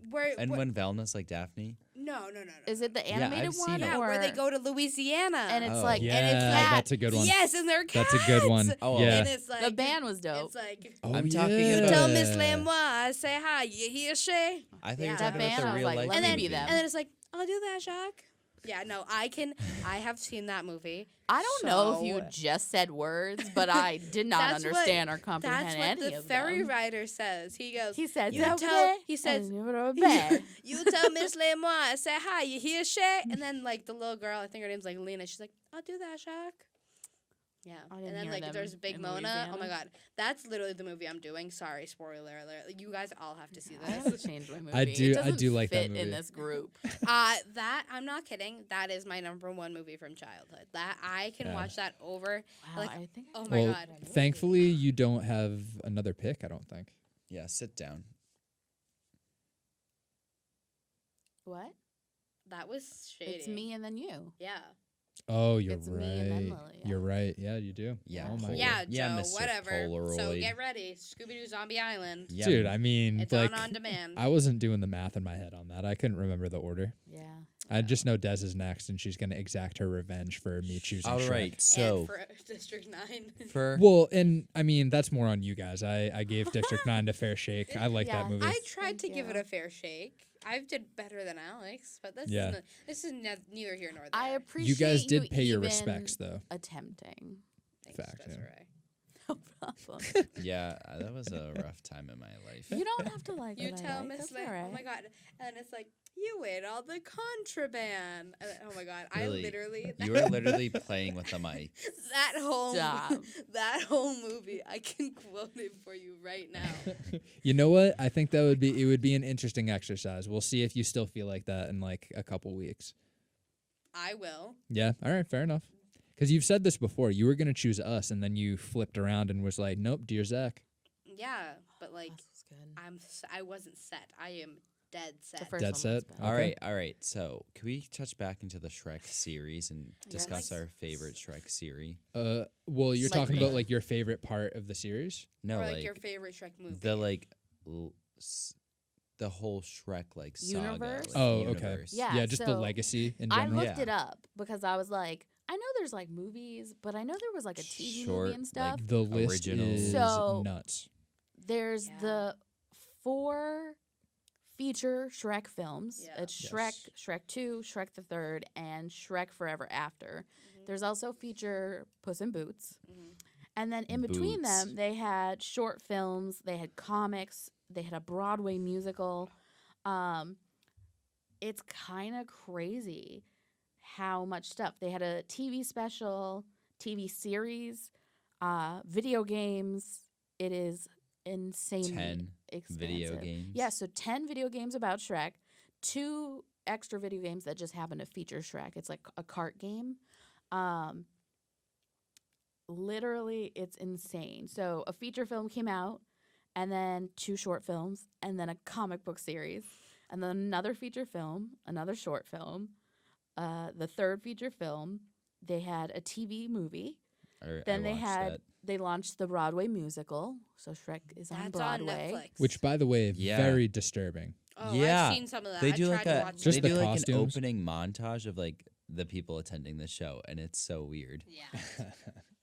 Speaker 1: Where,
Speaker 3: and
Speaker 1: where-
Speaker 3: when Velna's like Daphne.
Speaker 1: no.
Speaker 4: Is it the
Speaker 3: Yeah,
Speaker 4: animated
Speaker 3: I've seen
Speaker 4: one
Speaker 3: it.
Speaker 1: Yeah,
Speaker 4: or
Speaker 1: where they go to Louisiana
Speaker 4: and it's
Speaker 3: Oh.
Speaker 4: like
Speaker 2: Yeah,
Speaker 1: and it's like-
Speaker 2: that's a good one.
Speaker 1: Yes, and they're cats.
Speaker 2: That's a good one.
Speaker 3: Oh,
Speaker 2: yeah.
Speaker 1: And it's like
Speaker 4: the band was dope.
Speaker 1: It's like
Speaker 2: Oh,
Speaker 3: I'm talking
Speaker 1: you
Speaker 3: about-
Speaker 1: tell Miss Lamois I say hi. You hear Shay?
Speaker 3: I think
Speaker 1: Yeah.
Speaker 3: you're
Speaker 1: That
Speaker 3: talking
Speaker 4: band,
Speaker 3: about
Speaker 4: I
Speaker 3: the
Speaker 4: was
Speaker 3: real
Speaker 4: like,
Speaker 3: life
Speaker 4: let
Speaker 1: And
Speaker 4: me
Speaker 1: then
Speaker 4: be
Speaker 3: movie.
Speaker 4: them.
Speaker 1: and then it's like I'll do that, Jacques. Yeah, no, I have seen that movie.
Speaker 4: I don't know if you
Speaker 1: So-
Speaker 4: just said words, but I did not
Speaker 1: That's what-
Speaker 4: understand or comprehend
Speaker 1: That's what
Speaker 4: any
Speaker 1: the
Speaker 4: of
Speaker 1: ferry
Speaker 4: them.
Speaker 1: rider says. He goes.
Speaker 4: He said,
Speaker 1: You
Speaker 4: "That
Speaker 1: tell-
Speaker 4: way,
Speaker 1: he says-
Speaker 4: and you're a bear."
Speaker 1: You tell Miss Lamois I say hi. You hear Shay? And then like the little girl, I think her name's like Lena. She's like, I'll do that, Jacques. Yeah,
Speaker 4: I didn't
Speaker 1: and then
Speaker 4: hear
Speaker 1: like
Speaker 4: them
Speaker 1: there's Big
Speaker 4: in
Speaker 1: Mona. Oh my
Speaker 4: Louisiana.
Speaker 1: God, that's literally the movie I'm doing. Sorry, spoiler alert. Like, you guys all have to see
Speaker 4: I have
Speaker 1: this.
Speaker 4: to change my movie.
Speaker 2: I do-
Speaker 4: It
Speaker 2: I do
Speaker 4: doesn't
Speaker 2: like that
Speaker 4: fit
Speaker 2: movie.
Speaker 4: in this group.
Speaker 1: That I'm not kidding. That is my #1 movie from childhood. That I can
Speaker 2: Yeah.
Speaker 1: watch that over.
Speaker 4: Wow,
Speaker 1: Like,
Speaker 4: I think.
Speaker 1: oh my
Speaker 2: Well,
Speaker 1: God.
Speaker 2: thankfully you don't have another pick, I don't think.
Speaker 3: Yeah, sit down.
Speaker 4: What?
Speaker 1: That was shady.
Speaker 4: It's me and then you.
Speaker 1: Yeah.
Speaker 2: Oh, you're
Speaker 4: It's me and then
Speaker 2: right.
Speaker 4: Lily,
Speaker 2: You're right. Yeah, you do.
Speaker 3: Yeah,
Speaker 2: Oh my
Speaker 3: Pol-
Speaker 1: Yeah,
Speaker 2: God.
Speaker 3: Yeah,
Speaker 1: Joe.
Speaker 3: Mr.
Speaker 1: Whatever. So
Speaker 3: Polaroid.
Speaker 1: get ready. Scooby Doo Zombie Island.
Speaker 3: Yeah,
Speaker 2: Dude, I mean,
Speaker 1: It's
Speaker 2: like,
Speaker 1: on demand.
Speaker 2: I wasn't doing the math in my head on that. I couldn't remember the order.
Speaker 4: Yeah.
Speaker 2: I just know Des is next, and she's gonna exact her revenge for me choosing.
Speaker 3: all
Speaker 2: Shrek.
Speaker 3: right. So
Speaker 1: and for District 9.
Speaker 3: for
Speaker 2: Well, and I mean that's more on you guys. I gave District 9 a fair shake. I like
Speaker 4: Yeah.
Speaker 2: that movie.
Speaker 1: I tried to
Speaker 4: Thank
Speaker 1: give it
Speaker 4: you.
Speaker 1: a fair shake. I did better than Alex, but this
Speaker 2: Yeah.
Speaker 1: is neither here nor there.
Speaker 4: I appreciate
Speaker 2: You guys did pay your
Speaker 4: even
Speaker 2: respects though.
Speaker 4: Attempting.
Speaker 1: Thanks,
Speaker 2: Fact, yeah.
Speaker 1: Desiree.
Speaker 4: No problem.
Speaker 3: yeah, that was a rough time in my life.
Speaker 4: You don't have to like
Speaker 1: You
Speaker 4: what I
Speaker 1: tell
Speaker 4: like.
Speaker 1: Miss
Speaker 4: That's
Speaker 1: Lane.
Speaker 4: all right.
Speaker 1: Oh my God. And it's like, you ate all the contraband. And, oh my God. I
Speaker 3: Really?
Speaker 1: literally.
Speaker 3: You were literally playing with the mic.
Speaker 1: that whole
Speaker 4: Stop.
Speaker 1: that whole movie. I can quote it for you right now.
Speaker 2: You know what? I think it would be an interesting exercise. We'll see if you still feel like that in like a couple weeks.
Speaker 1: I will.
Speaker 2: Yeah. All right. Fair enough. Because you've said this before. You were gonna choose us, and then you flipped around and was like, "Nope, dear Zach."
Speaker 1: Yeah, but like
Speaker 4: This is good.
Speaker 1: I wasn't set. I am dead set.
Speaker 4: The first
Speaker 2: Dead
Speaker 4: one was
Speaker 2: set?
Speaker 4: bad.
Speaker 3: All
Speaker 2: Okay.
Speaker 3: right. So, can we touch back into the Shrek series and discuss
Speaker 1: Yes.
Speaker 3: our favorite Shrek series?
Speaker 2: Well, you're
Speaker 1: Like
Speaker 2: talking
Speaker 1: me.
Speaker 2: about like your favorite part of the series.
Speaker 3: No,
Speaker 1: or like,
Speaker 3: like
Speaker 1: your favorite Shrek movie.
Speaker 3: the the whole Shrek like saga.
Speaker 4: Universe?
Speaker 3: Like,
Speaker 2: Oh, okay.
Speaker 3: universe.
Speaker 4: Yeah.
Speaker 2: just the
Speaker 4: so
Speaker 2: legacy in
Speaker 4: I
Speaker 2: general.
Speaker 4: looked
Speaker 3: Yeah.
Speaker 4: it up because I was like, I know there's like movies, but I know there was like a TV
Speaker 3: Short,
Speaker 4: movie and stuff.
Speaker 3: like,
Speaker 2: The list
Speaker 3: Original.
Speaker 2: is
Speaker 4: So-
Speaker 2: nuts.
Speaker 4: There's
Speaker 1: Yeah.
Speaker 4: the 4 feature Shrek films.
Speaker 1: Yeah.
Speaker 4: It's
Speaker 2: Yes.
Speaker 4: Shrek, Shrek 2, Shrek the Third, and Shrek Forever After.
Speaker 1: Mhm.
Speaker 4: There's also feature Puss in Boots.
Speaker 1: Mhm.
Speaker 4: And then in between
Speaker 3: Boots.
Speaker 4: them, they had short films, they had comics, they had a Broadway musical. It's kind of crazy how much stuff. They had a TV special, TV series, video games. It is insanely
Speaker 3: 10
Speaker 4: expansive.
Speaker 3: video games.
Speaker 4: Yeah, so 10 video games about Shrek, 2 extra video games that just happen to feature Shrek. It's like a cart game. Literally, it's insane. So a feature film came out, and then 2 short films, and then a comic book series, and then another feature film, another short film, the third feature film. They had a TV movie. Then they had they launched the Broadway musical. So Shrek is on
Speaker 1: That's
Speaker 4: Broadway.
Speaker 1: on Netflix.
Speaker 2: Which, by the way,
Speaker 3: Yeah.
Speaker 2: very distrbuting.
Speaker 1: Oh,
Speaker 3: Yeah.
Speaker 1: I've seen some of that.
Speaker 3: They
Speaker 1: I
Speaker 3: do
Speaker 1: tried
Speaker 3: like
Speaker 1: to
Speaker 3: a
Speaker 1: watch
Speaker 2: Just
Speaker 3: they
Speaker 2: the
Speaker 1: it.
Speaker 3: do like
Speaker 2: costumes.
Speaker 3: an opening montage of like the people attending the show, and it's so weird.
Speaker 1: Yeah.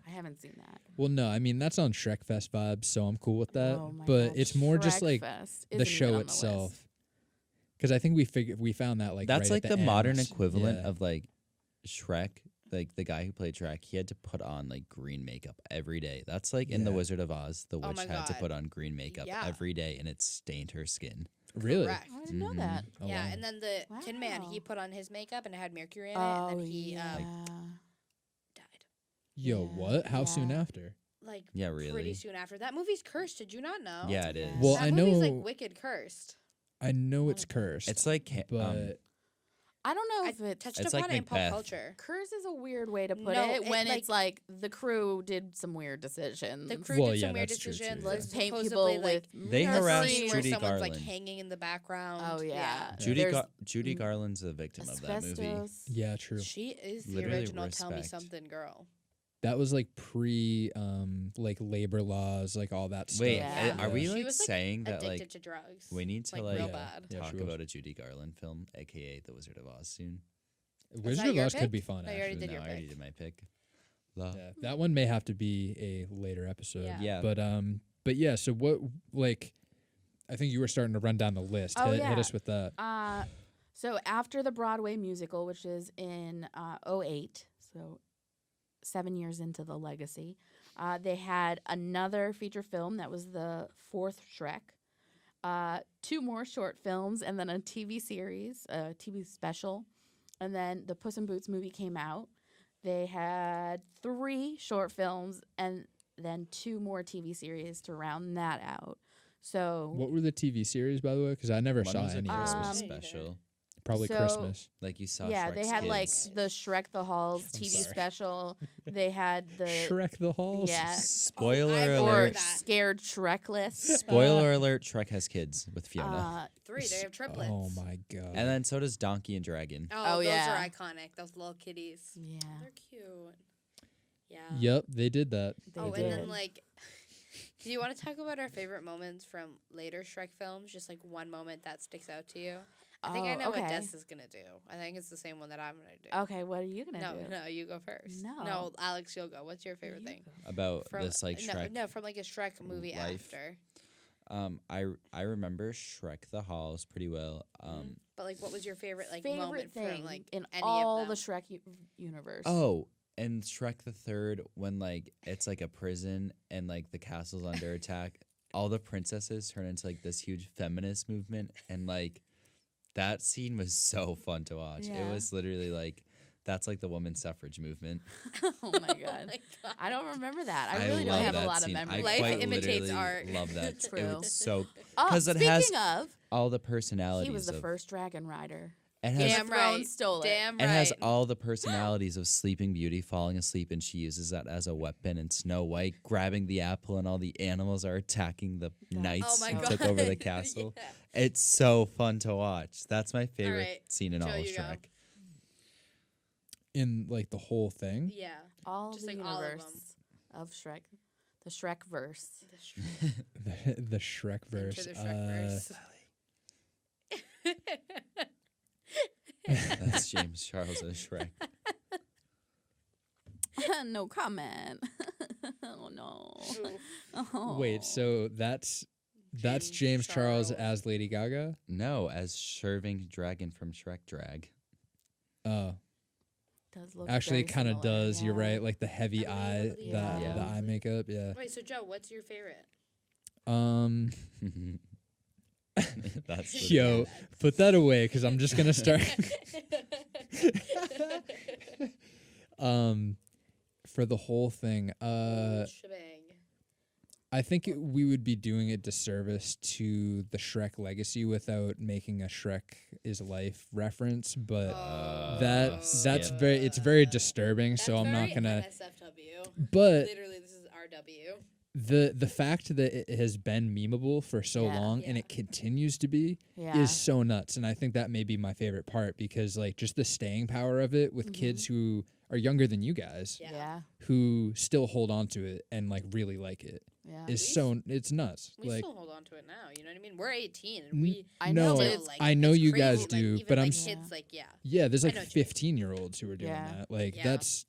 Speaker 4: I haven't seen that.
Speaker 2: Well, no, I mean that's on Shrek Fest vibes, so I'm cool with that.
Speaker 4: Oh my
Speaker 2: but
Speaker 4: God,
Speaker 2: it's more just
Speaker 4: Shrek
Speaker 2: like
Speaker 4: Fest
Speaker 2: the
Speaker 4: isn't even
Speaker 2: show
Speaker 4: on the
Speaker 2: itself.
Speaker 4: list.
Speaker 2: Because I think we found that like
Speaker 3: That's
Speaker 2: right
Speaker 3: like
Speaker 2: at
Speaker 3: the modern
Speaker 2: end.
Speaker 3: equivalent
Speaker 2: Yeah.
Speaker 3: of like Shrek. Like the guy who played Shrek, he had to put on like green makeup every day. That's like in The
Speaker 2: Yeah.
Speaker 3: Wizard of Oz, the
Speaker 1: Oh
Speaker 3: witch
Speaker 1: my
Speaker 3: had to
Speaker 1: God.
Speaker 3: put on green makeup
Speaker 1: Yeah.
Speaker 3: every day, and it stained her skin.
Speaker 2: Really.
Speaker 1: Correct.
Speaker 4: I didn't know
Speaker 3: Mhm.
Speaker 4: that.
Speaker 2: Oh,
Speaker 1: yeah,
Speaker 2: wow.
Speaker 1: and then the Tin Man, he
Speaker 4: Wow.
Speaker 1: put on his makeup and it had mercury in it,
Speaker 4: Oh
Speaker 1: and then he
Speaker 4: yeah.
Speaker 2: Yo,
Speaker 4: Yeah,
Speaker 2: what? How soon
Speaker 4: yeah.
Speaker 2: after?
Speaker 1: like
Speaker 3: Yeah,
Speaker 1: pretty
Speaker 3: really.
Speaker 1: soon after. That movie's cursed. Did you not know?
Speaker 3: Yeah, it is.
Speaker 2: Well,
Speaker 1: that
Speaker 2: I
Speaker 1: movie's
Speaker 2: know-
Speaker 1: like wicked cursed.
Speaker 2: I know it's
Speaker 4: Honestly.
Speaker 2: cursed.
Speaker 3: It's like
Speaker 2: but
Speaker 4: I don't know
Speaker 1: I
Speaker 4: if it's
Speaker 1: touched
Speaker 3: It's
Speaker 1: upon
Speaker 3: like
Speaker 1: it in pop
Speaker 3: Macbeth.
Speaker 1: culture.
Speaker 4: curse is a weird way to put
Speaker 1: No,
Speaker 4: it
Speaker 1: it,
Speaker 4: when
Speaker 1: like-
Speaker 4: it's like the crew did some weird decisions.
Speaker 1: The crew
Speaker 2: Well,
Speaker 1: did some
Speaker 2: yeah,
Speaker 1: weird
Speaker 2: that's true, too,
Speaker 1: decisions.
Speaker 2: yeah.
Speaker 4: Let's
Speaker 1: There's
Speaker 4: paint
Speaker 1: supposedly,
Speaker 4: people
Speaker 1: like,
Speaker 4: with
Speaker 3: They
Speaker 1: a
Speaker 3: harassed
Speaker 1: scene where
Speaker 3: Judy
Speaker 1: someone's like
Speaker 3: Garland.
Speaker 1: hanging in the background.
Speaker 4: Oh yeah,
Speaker 3: Judy
Speaker 4: There's
Speaker 3: Garland's a victim of that movie.
Speaker 4: asbestos.
Speaker 2: yeah, true.
Speaker 1: She is the
Speaker 3: Literally
Speaker 1: original Tell Me
Speaker 3: respect.
Speaker 1: Something girl.
Speaker 2: That was like pre like labor laws, like all that stuff.
Speaker 3: Wait,
Speaker 4: Yeah.
Speaker 3: are we
Speaker 1: She
Speaker 3: like
Speaker 1: was, like,
Speaker 3: saying that
Speaker 1: Addicted
Speaker 3: like
Speaker 1: to drugs.
Speaker 3: we need to
Speaker 1: like real
Speaker 3: like
Speaker 1: bad.
Speaker 2: Yeah,
Speaker 3: talk
Speaker 2: she was.
Speaker 3: about a Judy Garland film, aka The Wizard of Oz, soon?
Speaker 2: Wizard
Speaker 1: that
Speaker 2: of
Speaker 1: your
Speaker 2: Oz could
Speaker 1: pick?
Speaker 2: be fun.
Speaker 1: No, you already
Speaker 2: Actually.
Speaker 1: did
Speaker 3: No,
Speaker 1: your
Speaker 3: I already
Speaker 1: pick.
Speaker 3: did my pick. Love.
Speaker 2: Yeah, that one may have to be a later episode.
Speaker 1: Yeah.
Speaker 3: Yeah.
Speaker 2: But yeah. So what like? I think you were starting to run down the list.
Speaker 4: Oh,
Speaker 2: hit
Speaker 4: yeah.
Speaker 2: us with that.
Speaker 4: So after the Broadway musical, which is in '08, so 7 years into the legacy, they had another feature film that was the fourth Shrek, 2 more short films, and then a TV series, a TV special, and then the Puss in Boots movie came out. They had 3 short films and then 2 more TV series to round that out. So
Speaker 2: What were the TV series, by the way? Because I never
Speaker 3: One
Speaker 2: saw
Speaker 3: was a
Speaker 2: any. of
Speaker 3: Christmas
Speaker 2: those.
Speaker 3: special.
Speaker 2: Probably
Speaker 4: so-
Speaker 2: Christmas.
Speaker 3: Like you saw.
Speaker 4: yeah, they
Speaker 3: Shrek's
Speaker 4: had like
Speaker 3: Kids.
Speaker 4: the Shrek the Halls
Speaker 2: I'm
Speaker 4: TV
Speaker 2: sorry.
Speaker 4: special. They had the
Speaker 2: Shrek the Halls.
Speaker 4: yeah.
Speaker 3: Spoiler
Speaker 1: I
Speaker 4: or
Speaker 3: alert!
Speaker 1: that.
Speaker 4: Scared Shrekless.
Speaker 3: Spoiler alert! Shrek has kids with Fiona,
Speaker 4: Uh,
Speaker 1: 3. They have triplets.
Speaker 2: Oh my god.
Speaker 3: and then so does Donkey and Dragon.
Speaker 1: Oh, those
Speaker 4: yeah.
Speaker 1: are iconic. Those little kitties.
Speaker 4: yeah,
Speaker 1: They're cute. Yeah.
Speaker 2: Yep, they did that.
Speaker 4: they
Speaker 1: Oh,
Speaker 4: did.
Speaker 1: and then like, do you want to talk about our favorite moments from later Shrek films? Just like one moment that sticks out to you. I think I know what Des is gonna do. I think it's the same one that I'm gonna do.
Speaker 4: Okay, what are you gonna do?
Speaker 1: No, you go first.
Speaker 4: No.
Speaker 1: Alex, you'll go. What's your favorite
Speaker 4: You
Speaker 1: thing?
Speaker 4: go.
Speaker 3: About
Speaker 1: From
Speaker 3: this like Shrek.
Speaker 1: No, from like a Shrek movie
Speaker 3: life.
Speaker 1: after.
Speaker 3: I remember Shrek the Halls pretty well.
Speaker 1: But like, what was your favorite like
Speaker 4: Favorite
Speaker 1: moment
Speaker 4: thing
Speaker 1: from like
Speaker 4: in
Speaker 1: any
Speaker 4: all
Speaker 1: of
Speaker 4: the
Speaker 1: them?
Speaker 4: Shrek universe.
Speaker 3: Oh, and Shrek the Third, when like it's like a prison and like the castle's under attack, all the princesses turn into like this huge feminist movement, and like that scene was so fun to watch.
Speaker 4: Yeah.
Speaker 3: It was literally like that's like the women's suffrage movement.
Speaker 4: oh my
Speaker 1: Oh
Speaker 4: god.
Speaker 1: my God.
Speaker 4: I don't remember that. I really don't
Speaker 3: love
Speaker 4: have a
Speaker 3: that
Speaker 4: lot
Speaker 3: scene.
Speaker 4: of memory.
Speaker 3: I
Speaker 1: Life
Speaker 3: quite
Speaker 1: imitates
Speaker 3: literally
Speaker 1: art.
Speaker 3: Love that. It
Speaker 4: True.
Speaker 3: was so
Speaker 4: Oh,
Speaker 3: 'cause it
Speaker 4: speaking
Speaker 3: has
Speaker 4: of,
Speaker 3: all the personalities.
Speaker 4: he was the
Speaker 3: of,
Speaker 4: first dragon rider.
Speaker 3: It has
Speaker 1: Damn
Speaker 4: Game of Thrones
Speaker 1: right.
Speaker 4: stole it.
Speaker 1: Damn
Speaker 3: It
Speaker 1: right.
Speaker 3: has all the personalities of Sleeping Beauty falling asleep, and she uses that as a weapon. And Snow White grabbing the apple, and all the animals are attacking the knights
Speaker 1: Oh my
Speaker 3: who
Speaker 1: God.
Speaker 3: took over the castle.
Speaker 1: Yeah.
Speaker 3: It's so fun to watch. That's my favorite
Speaker 1: right.
Speaker 3: scene in
Speaker 1: Joe,
Speaker 3: all of
Speaker 1: you go.
Speaker 3: Shrek.
Speaker 2: In like the whole thing.
Speaker 1: Yeah.
Speaker 4: All
Speaker 1: Just
Speaker 4: the
Speaker 1: like all of
Speaker 4: universe of Shrek. The Shrek verse.
Speaker 2: The Shrek verse.
Speaker 1: Enter the Shrek verse.
Speaker 3: That's James Charles as Shrek.
Speaker 4: no comment. oh no.
Speaker 1: Oof.
Speaker 4: Oh.
Speaker 2: Wait, so that's
Speaker 1: James
Speaker 2: James Charles
Speaker 1: Charles.
Speaker 2: as Lady Gaga?
Speaker 3: No, as Sherving Dragon from Shrek Drag.
Speaker 2: Oh.
Speaker 4: Does look
Speaker 2: Actually, it
Speaker 4: very
Speaker 2: kind of
Speaker 4: similar,
Speaker 2: does. You're
Speaker 4: yeah.
Speaker 2: right. Like the heavy eye,
Speaker 1: Yeah.
Speaker 2: the eye makeup. Yeah.
Speaker 1: Wait, so Joe, what's your favorite?
Speaker 3: That's the-
Speaker 2: Yo, put that away because I'm just gonna start. For the whole thing,
Speaker 1: Shebang.
Speaker 2: I think we would be doing a disservice to the Shrek legacy without making a Shrek is Life reference, but that's
Speaker 3: skip.
Speaker 2: it's very disturbing. So
Speaker 1: That's
Speaker 2: I'm not
Speaker 1: very
Speaker 2: gonna.
Speaker 1: NSFW.
Speaker 2: But
Speaker 1: Literally, this is RW.
Speaker 2: the fact that it has been memeable for so
Speaker 4: Yeah.
Speaker 2: long and
Speaker 1: Yeah.
Speaker 2: it continues to be
Speaker 4: Yeah.
Speaker 2: is so nuts, and I think that may be my favorite part because like just the staying power of it with kids who are younger than you guys
Speaker 1: Yeah.
Speaker 4: Yeah.
Speaker 2: who still hold on to it and like really like it
Speaker 4: Yeah.
Speaker 2: is
Speaker 1: We
Speaker 2: so it's nuts.
Speaker 1: We
Speaker 2: Like
Speaker 1: still hold on to it now. You know what I mean? We're 18 and
Speaker 2: N-
Speaker 1: we.
Speaker 4: I
Speaker 2: no,
Speaker 4: know, but
Speaker 1: still,
Speaker 4: it's
Speaker 2: I know
Speaker 1: it's
Speaker 2: you
Speaker 1: crazy,
Speaker 2: guys
Speaker 1: like,
Speaker 2: do,
Speaker 1: even,
Speaker 2: but
Speaker 1: like,
Speaker 2: I'm
Speaker 1: kids like yeah,
Speaker 2: yeah, there's
Speaker 1: I
Speaker 2: like
Speaker 1: know what you mean.
Speaker 2: 15-year-olds who are doing
Speaker 4: Yeah.
Speaker 2: that. Like
Speaker 1: Yeah.
Speaker 2: that's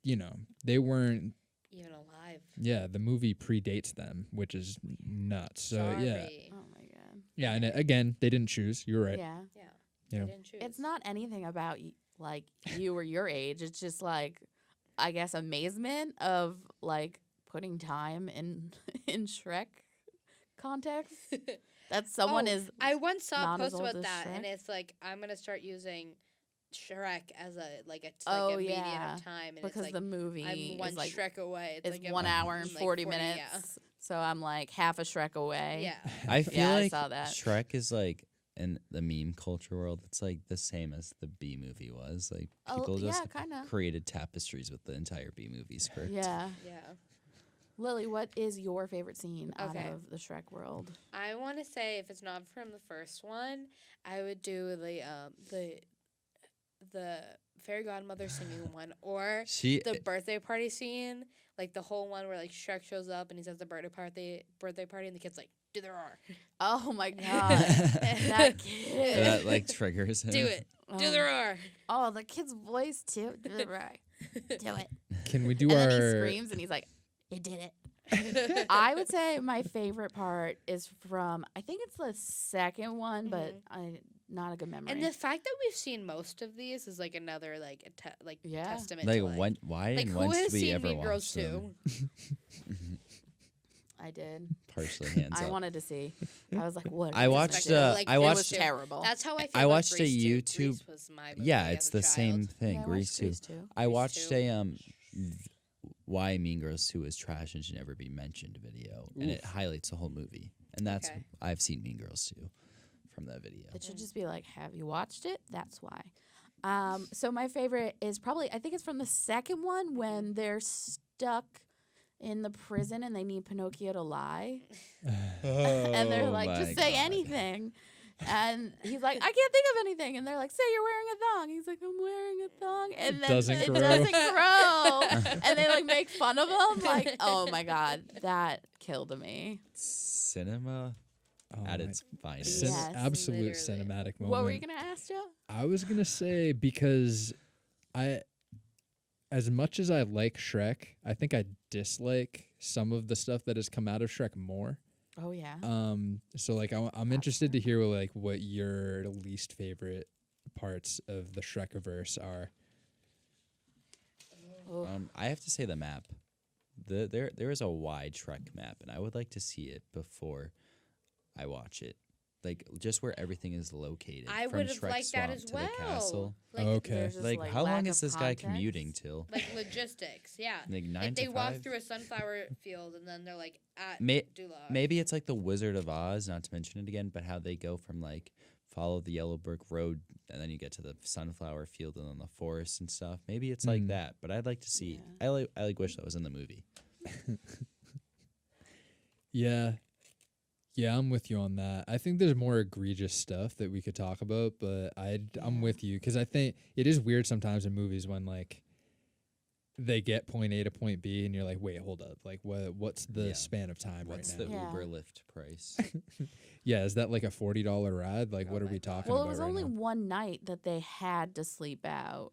Speaker 2: they weren't.
Speaker 1: even alive.
Speaker 2: Yeah, the movie predates them, which is nuts. So yeah,
Speaker 1: Sorry.
Speaker 4: Oh my god.
Speaker 2: yeah, and again, they didn't choose. You're right.
Speaker 4: Yeah.
Speaker 1: Yeah.
Speaker 2: You know.
Speaker 1: I didn't choose.
Speaker 4: It's not anything about like you or your age. It's just like I guess amazement of like putting time in in Shrek context. That someone
Speaker 1: Oh,
Speaker 4: is
Speaker 1: I once saw a
Speaker 4: not as
Speaker 1: post
Speaker 4: old
Speaker 1: about
Speaker 4: as
Speaker 1: that, and
Speaker 4: Shrek?
Speaker 1: it's like I'm gonna start using Shrek as a
Speaker 4: Oh,
Speaker 1: median
Speaker 4: yeah.
Speaker 1: of time, and
Speaker 4: because
Speaker 1: it's like
Speaker 4: the movie
Speaker 1: I'm one
Speaker 4: is like
Speaker 1: Shrek away. It's
Speaker 4: is
Speaker 1: like
Speaker 4: 1 hour and
Speaker 1: like
Speaker 4: 40
Speaker 1: yeah.
Speaker 4: minutes. So I'm like half a Shrek away.
Speaker 1: Yeah.
Speaker 3: I feel
Speaker 4: I
Speaker 3: like
Speaker 4: saw that.
Speaker 3: Shrek is like in the meme culture world. It's like the same as the B movie was. Like people just
Speaker 4: kind of.
Speaker 3: created tapestries with the entire B movie script.
Speaker 4: Yeah.
Speaker 1: Yeah.
Speaker 4: Lily, what is your favorite scene out
Speaker 1: Okay.
Speaker 4: of the Shrek world?
Speaker 1: I want to say if it's not from the first one, I would do the fairy godmother singing one, or
Speaker 3: She
Speaker 1: the birthday party scene, like the whole one where like Shrek shows up and he says the birthday party, and the kid's like, "Do the roar,
Speaker 4: Oh my god, that kid!
Speaker 3: that like triggers him.
Speaker 1: do it, do the roar."
Speaker 4: Oh, the kid's voice too. Do it right. Do it.
Speaker 2: Can we do
Speaker 4: And
Speaker 2: our?
Speaker 4: then he screams and he's like, "It did it." I would say my favorite part is from, I think it's the second one, but not a good memory.
Speaker 1: And the fact that we've seen most of these is like another like
Speaker 4: Yeah.
Speaker 1: testament.
Speaker 3: Like
Speaker 1: to, like,
Speaker 3: when? Why
Speaker 1: like
Speaker 3: and
Speaker 1: who
Speaker 3: once
Speaker 1: has
Speaker 3: did we
Speaker 1: seen
Speaker 3: ever
Speaker 1: Mean
Speaker 3: watch
Speaker 1: Girls
Speaker 3: them?
Speaker 1: 2?
Speaker 4: I did.
Speaker 3: Partially hands
Speaker 4: I
Speaker 3: up.
Speaker 4: wanted to see. I was like, what?
Speaker 3: I
Speaker 4: is
Speaker 3: watched,
Speaker 4: this?
Speaker 1: like,
Speaker 3: I
Speaker 1: it
Speaker 4: It
Speaker 3: watched.
Speaker 4: was terrible.
Speaker 1: That's how I feel.
Speaker 3: I
Speaker 1: about
Speaker 3: watched a
Speaker 1: Grease too.
Speaker 3: YouTube-
Speaker 1: Grease was my movie
Speaker 3: Yeah,
Speaker 1: as
Speaker 3: it's
Speaker 1: a
Speaker 3: the
Speaker 1: child.
Speaker 3: same thing.
Speaker 4: Yeah, I
Speaker 3: Grease
Speaker 4: watched
Speaker 3: too.
Speaker 4: Grease too.
Speaker 3: I
Speaker 1: Grease
Speaker 3: watched
Speaker 1: too.
Speaker 3: a why Mean Girls 2 is trash and should never be mentioned video, and it highlights the whole movie. And that's
Speaker 1: Okay.
Speaker 3: I've seen Mean Girls 2 from that video.
Speaker 4: It should just be like, have you watched it? That's why. So my favorite is probably, I think it's from the second one when they're stuck in the prison and they need Pinocchio to lie. And they're like,
Speaker 3: my
Speaker 4: just say
Speaker 3: God.
Speaker 4: anything. And he's like, I can't think of anything. And they're like, say you're wearing a thong. He's like, I'm wearing a thong. And then
Speaker 2: Doesn't
Speaker 4: it
Speaker 2: grow.
Speaker 4: doesn't grow. And they like make fun of him. Like, oh my God, that killed me.
Speaker 3: Cinema
Speaker 2: Oh
Speaker 3: at
Speaker 2: my-
Speaker 3: its finest.
Speaker 4: Yes.
Speaker 2: absolute
Speaker 1: Literally.
Speaker 2: cinematic moment.
Speaker 4: What were you going to ask, Joe?
Speaker 2: I was gonna say because as much as I like Shrek, I think I dislike some of the stuff that has come out of Shrek more.
Speaker 4: Oh, yeah.
Speaker 2: So like I'm interested to hear like what your least favorite parts of the Shrekiverse are.
Speaker 4: Oh.
Speaker 3: I have to say the map. There is a wide Shrek map, and I would like to see it before I watch it. Like just where everything is located.
Speaker 1: I
Speaker 3: from
Speaker 1: would have
Speaker 3: Shrek
Speaker 1: liked that
Speaker 3: Swamp
Speaker 1: as
Speaker 3: to
Speaker 1: well.
Speaker 3: the castle.
Speaker 1: Like,
Speaker 2: Okay.
Speaker 4: There's just,
Speaker 3: Like how
Speaker 4: lack
Speaker 3: long
Speaker 4: of
Speaker 3: is this
Speaker 4: context.
Speaker 3: guy commuting till?
Speaker 1: like logistics, yeah.
Speaker 3: Like 9
Speaker 1: Like
Speaker 3: to
Speaker 1: they
Speaker 3: 5.
Speaker 1: walk through a sunflower field and then they're like at Dula.
Speaker 3: Maybe it's like the Wizard of Oz, not to mention it again, but how they go from like follow the Yellow Brick Road and then you get to the sunflower field and then the forest and stuff. Maybe it's like that, but I'd like to see.
Speaker 4: Yeah.
Speaker 3: I wish that was in the movie.
Speaker 2: Yeah, I'm with you on that. I think there's more egregious stuff that we could talk about, but I'm with you because I think it is weird sometimes in movies when like they get point A to point B and you're like, wait, hold up, like what's the
Speaker 3: Yeah.
Speaker 2: span of time
Speaker 3: What's
Speaker 2: right
Speaker 3: the
Speaker 2: now?
Speaker 4: Yeah.
Speaker 3: Uber Lyft price?
Speaker 2: Yeah, is that like a $40 ride? Like, what
Speaker 1: Oh
Speaker 2: are we
Speaker 1: my
Speaker 2: talking
Speaker 1: God.
Speaker 4: Well, it
Speaker 2: about
Speaker 4: was
Speaker 2: right
Speaker 4: only
Speaker 2: now?
Speaker 4: one night that they had to sleep out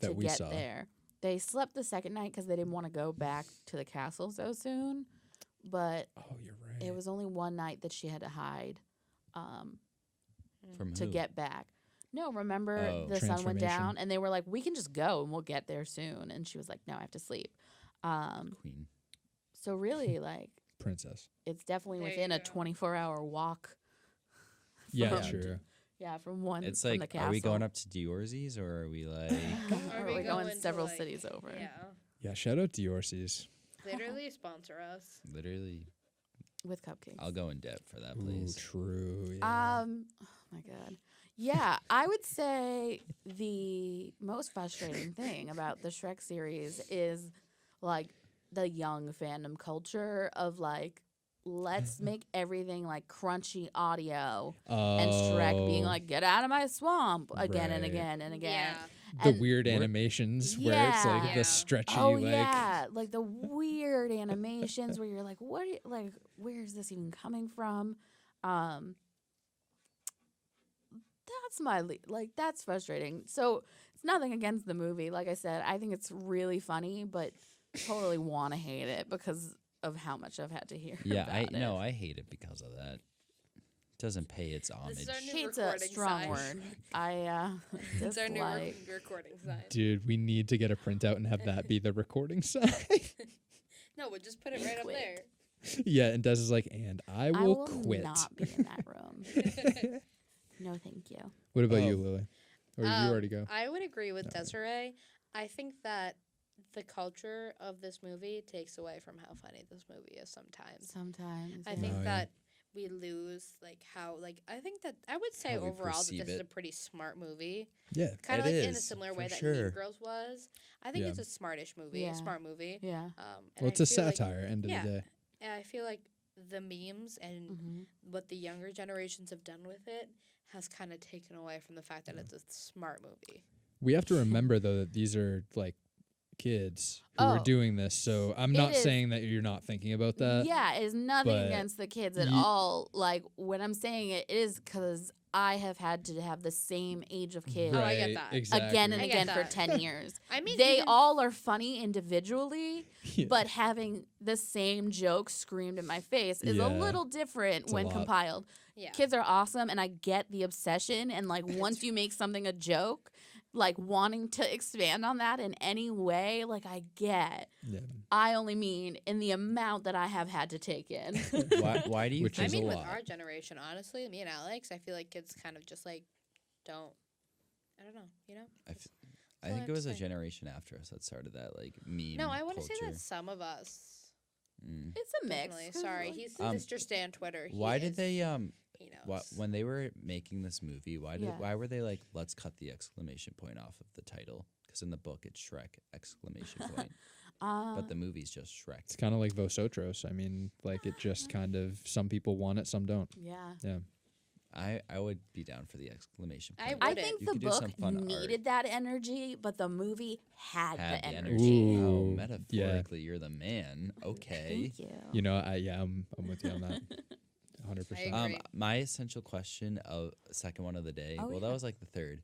Speaker 2: That
Speaker 4: to
Speaker 2: we
Speaker 4: get
Speaker 2: saw.
Speaker 4: there. They slept the second night because they didn't want to go back to the castle so soon. But
Speaker 2: Oh, you're right.
Speaker 4: it was only one night that she had to hide
Speaker 3: From
Speaker 4: to
Speaker 3: who?
Speaker 4: get back. No, remember
Speaker 3: Oh.
Speaker 4: the sun went
Speaker 2: Transformation.
Speaker 4: down and they were like, we can just go and we'll get there soon. And she was like, no, I have to sleep.
Speaker 3: Queen.
Speaker 4: So really, like,
Speaker 2: Princess.
Speaker 4: it's definitely
Speaker 1: There
Speaker 4: within
Speaker 1: you
Speaker 4: a
Speaker 1: go.
Speaker 4: 24-hour walk.
Speaker 2: Yeah,
Speaker 4: from-
Speaker 2: true.
Speaker 4: Yeah, from one.
Speaker 3: It's
Speaker 4: from the
Speaker 3: like,
Speaker 4: castle.
Speaker 3: are we going up to Diorzi's or are we like?
Speaker 4: Or
Speaker 1: we
Speaker 4: we're going
Speaker 1: going to,
Speaker 4: several
Speaker 1: like-
Speaker 4: cities over.
Speaker 1: Yeah.
Speaker 2: Yeah, shout out to Diorsi's.
Speaker 1: Literally sponsor us.
Speaker 3: Literally,
Speaker 4: With cupcakes.
Speaker 3: I'll go in debt for that
Speaker 2: Ooh,
Speaker 3: place.
Speaker 2: true. Yeah.
Speaker 4: Oh my god. Yeah, I would say the most frustrating thing about the Shrek series is like the young fandom culture of like, let's make everything like crunchy audio and Shrek being
Speaker 2: Oh,
Speaker 4: like, get out of my swamp again and
Speaker 2: Right.
Speaker 4: again and again.
Speaker 1: Yeah.
Speaker 2: the
Speaker 4: and-
Speaker 2: weird animations where it's like
Speaker 1: Yeah.
Speaker 2: the stretchy,
Speaker 4: Oh
Speaker 2: like
Speaker 4: yeah, like the weird animations where you're like, what? Like, where is this even coming from? That's like that's frustrating. So it's nothing against the movie. Like I said, I think it's really funny, but totally want to hate it because of how much I've had to hear.
Speaker 3: Yeah,
Speaker 4: about it.
Speaker 3: I hate it because of that. It doesn't pay its homage.
Speaker 1: This is our new
Speaker 4: Hate's a
Speaker 1: recording
Speaker 4: strong
Speaker 1: sign.
Speaker 4: word. I
Speaker 1: It's our new
Speaker 4: dislike.
Speaker 1: recording sign.
Speaker 2: dude, we need to get a printout and have that be the recording sign.
Speaker 1: No, we'll just put it right up
Speaker 4: Quit.
Speaker 1: there.
Speaker 2: Yeah, and Des is like, and I
Speaker 4: I
Speaker 2: will
Speaker 4: will
Speaker 2: quit.
Speaker 4: not be in that room. No, thank you.
Speaker 2: What about
Speaker 3: Oh.
Speaker 2: you, Lily? Or you already go?
Speaker 1: I would agree with
Speaker 2: Okay.
Speaker 1: Desiree. I think that the culture of this movie takes away from how funny this movie is sometimes.
Speaker 4: Sometimes.
Speaker 1: I
Speaker 4: yeah.
Speaker 1: think
Speaker 2: Oh, yeah.
Speaker 1: that we lose like how like I think that I would say
Speaker 3: How we
Speaker 1: overall that
Speaker 3: perceive
Speaker 1: this is
Speaker 3: it.
Speaker 1: a pretty smart movie.
Speaker 2: Yeah.
Speaker 1: Kind of
Speaker 3: It
Speaker 1: like in a
Speaker 3: is,
Speaker 1: similar
Speaker 3: for
Speaker 1: way that
Speaker 3: sure.
Speaker 1: Mean Girls was. I think
Speaker 2: Yeah.
Speaker 1: it's a smartish movie,
Speaker 4: Yeah.
Speaker 1: a smart movie.
Speaker 4: Yeah.
Speaker 1: And
Speaker 2: Well, it's
Speaker 1: I
Speaker 2: a
Speaker 1: feel like-
Speaker 2: satire. End of
Speaker 1: yeah.
Speaker 2: the day.
Speaker 1: and I feel like the memes and
Speaker 4: Mm-hmm.
Speaker 1: what the younger generations have done with it has kind of taken away from the fact that it's a smart movie.
Speaker 2: We have to remember though that these are like kids who are
Speaker 4: Oh.
Speaker 2: doing this. So I'm
Speaker 4: It
Speaker 2: not
Speaker 4: is.
Speaker 2: saying that you're not thinking about that.
Speaker 4: Yeah, it's nothing
Speaker 2: but
Speaker 4: against the kids at
Speaker 2: ye-
Speaker 4: all. Like when I'm saying it is because I have had to have the same age of kids
Speaker 1: Oh, I get
Speaker 2: Right,
Speaker 1: that.
Speaker 2: Exactly.
Speaker 4: again and
Speaker 1: I get
Speaker 4: again for
Speaker 1: that.
Speaker 4: 10 years.
Speaker 1: I mean,
Speaker 4: They
Speaker 1: even-
Speaker 4: all are funny individually,
Speaker 2: Yeah.
Speaker 4: but having the same joke screamed in my face is a
Speaker 2: Yeah.
Speaker 4: little different
Speaker 2: It's a
Speaker 4: when
Speaker 2: lot.
Speaker 4: compiled.
Speaker 1: yeah.
Speaker 4: Kids are awesome, and I get the obsession. And like once you make something a joke, like wanting to expand on that in any way, like I get.
Speaker 2: Yeah.
Speaker 4: I only mean in the amount that I have had to take in.
Speaker 3: Why do you
Speaker 2: Which
Speaker 1: I
Speaker 2: is
Speaker 3: think?
Speaker 2: a
Speaker 1: mean, with
Speaker 2: lot.
Speaker 1: our generation, honestly, me and Alex, I feel like kids kind of just like don't. I don't know, you know.
Speaker 3: I
Speaker 1: That's
Speaker 3: I
Speaker 1: all
Speaker 3: think
Speaker 1: have
Speaker 3: it
Speaker 1: to
Speaker 3: was a
Speaker 1: say.
Speaker 3: generation after us that started that like meme.
Speaker 1: No, I want to say
Speaker 3: culture.
Speaker 1: that some of us.
Speaker 3: Mm.
Speaker 4: It's a mix.
Speaker 1: Definitely.
Speaker 4: 'cause,
Speaker 1: Sorry,
Speaker 4: like,
Speaker 1: he's
Speaker 3: Um,
Speaker 1: Mr. Stan Twitter. He
Speaker 3: Why did
Speaker 1: is-
Speaker 3: they
Speaker 1: He knows.
Speaker 3: when they were making this movie?
Speaker 4: Yeah.
Speaker 3: Why were they like, let's cut the exclamation point off of the title? Because in the book it's Shrek exclamation point, but the movie's just Shrek.
Speaker 2: It's kind of like Vosotros. I mean, like it just kind of some people want it, some don't.
Speaker 4: yeah.
Speaker 2: Yeah.
Speaker 3: I would be down for the exclamation
Speaker 1: I
Speaker 3: point.
Speaker 1: would-
Speaker 4: I
Speaker 1: wouldn't.
Speaker 4: think
Speaker 3: You
Speaker 4: the
Speaker 3: could do
Speaker 4: book
Speaker 3: some fun art.
Speaker 4: needed that energy, but the movie had,
Speaker 3: Had
Speaker 4: the
Speaker 3: the
Speaker 4: energy.
Speaker 3: Oh,
Speaker 2: Ooh,
Speaker 3: metaphorically, you're the man. Okay.
Speaker 4: Thank you.
Speaker 2: You know, I'm with you on that. 100%.
Speaker 1: I agree.
Speaker 3: My essential question of second one of the day.
Speaker 4: Oh,
Speaker 3: well,
Speaker 4: yeah.
Speaker 3: that was like the third.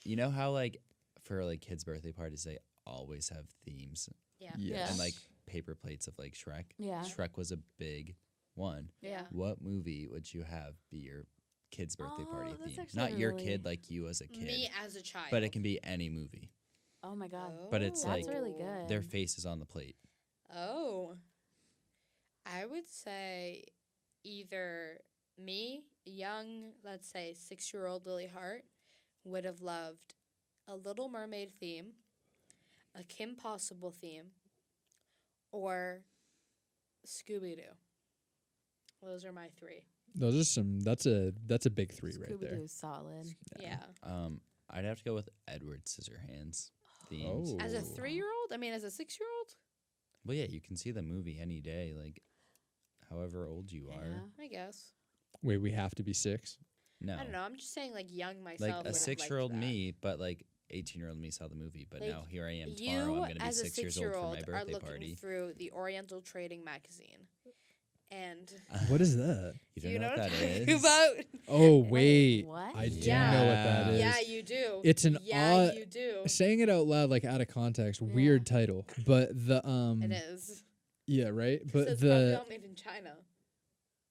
Speaker 3: You know how like for like kids' birthday parties they always have themes
Speaker 1: Yeah.
Speaker 2: Yes.
Speaker 3: and like paper plates of like Shrek.
Speaker 4: Yeah.
Speaker 3: Shrek was a big one.
Speaker 1: Yeah.
Speaker 3: What movie would you have be your kid's birthday party
Speaker 4: Oh, that's
Speaker 3: theme?
Speaker 4: actually
Speaker 3: Not your
Speaker 4: really-
Speaker 3: kid, like you as a kid,
Speaker 1: Me as a child.
Speaker 3: but it can be any movie.
Speaker 4: Oh my god.
Speaker 3: But it's
Speaker 4: That's
Speaker 3: like
Speaker 4: really good.
Speaker 3: Their face is on the plate.
Speaker 1: Oh. I would say either me, young, let's say 6-year-old Lily Hart, would have loved a Little Mermaid theme, a Kim Possible theme, or Scooby Doo. Those are my three.
Speaker 2: Those are some. That's a big three right there.
Speaker 4: Scooby-Doo's solid.
Speaker 1: Yeah.
Speaker 3: I'd have to go with Edward Scissorhands themes.
Speaker 2: Oh.
Speaker 1: As a
Speaker 2: Ooh.
Speaker 1: 3-year-old? I mean, as a 6-year-old?
Speaker 3: Well, yeah, you can see the movie any day, like however old you are.
Speaker 4: Yeah.
Speaker 1: I guess.
Speaker 2: Wait, we have to be 6.
Speaker 3: No,
Speaker 1: I don't know. I'm just saying, like, young myself.
Speaker 3: like
Speaker 1: would
Speaker 3: a
Speaker 1: have liked
Speaker 3: 6-year-old
Speaker 1: that.
Speaker 3: me, but like 18-year-old me saw the movie. But
Speaker 1: Like,
Speaker 3: now here I am tomorrow.
Speaker 1: You,
Speaker 3: I'm gonna be
Speaker 1: as a
Speaker 3: 6 years old for
Speaker 1: 6-year-old,
Speaker 3: my
Speaker 1: are
Speaker 3: birthday
Speaker 1: looking
Speaker 3: party.
Speaker 1: through the Oriental Trading Magazine. And
Speaker 2: What is that?
Speaker 3: You
Speaker 1: do
Speaker 3: don't
Speaker 1: you
Speaker 3: know what that
Speaker 1: I'm talking
Speaker 3: is?
Speaker 1: about?
Speaker 2: Oh
Speaker 4: Wait,
Speaker 2: wait,
Speaker 4: what?
Speaker 2: I do
Speaker 1: Yeah.
Speaker 2: know what that is.
Speaker 1: Yeah, you do.
Speaker 2: It's an
Speaker 1: yeah,
Speaker 2: odd-
Speaker 1: you do.
Speaker 2: Saying it out loud, like out of context,
Speaker 4: Yeah.
Speaker 2: weird title. But the
Speaker 1: It is.
Speaker 2: yeah, right.
Speaker 1: But
Speaker 2: But
Speaker 1: it's probably
Speaker 2: the
Speaker 1: all made in China.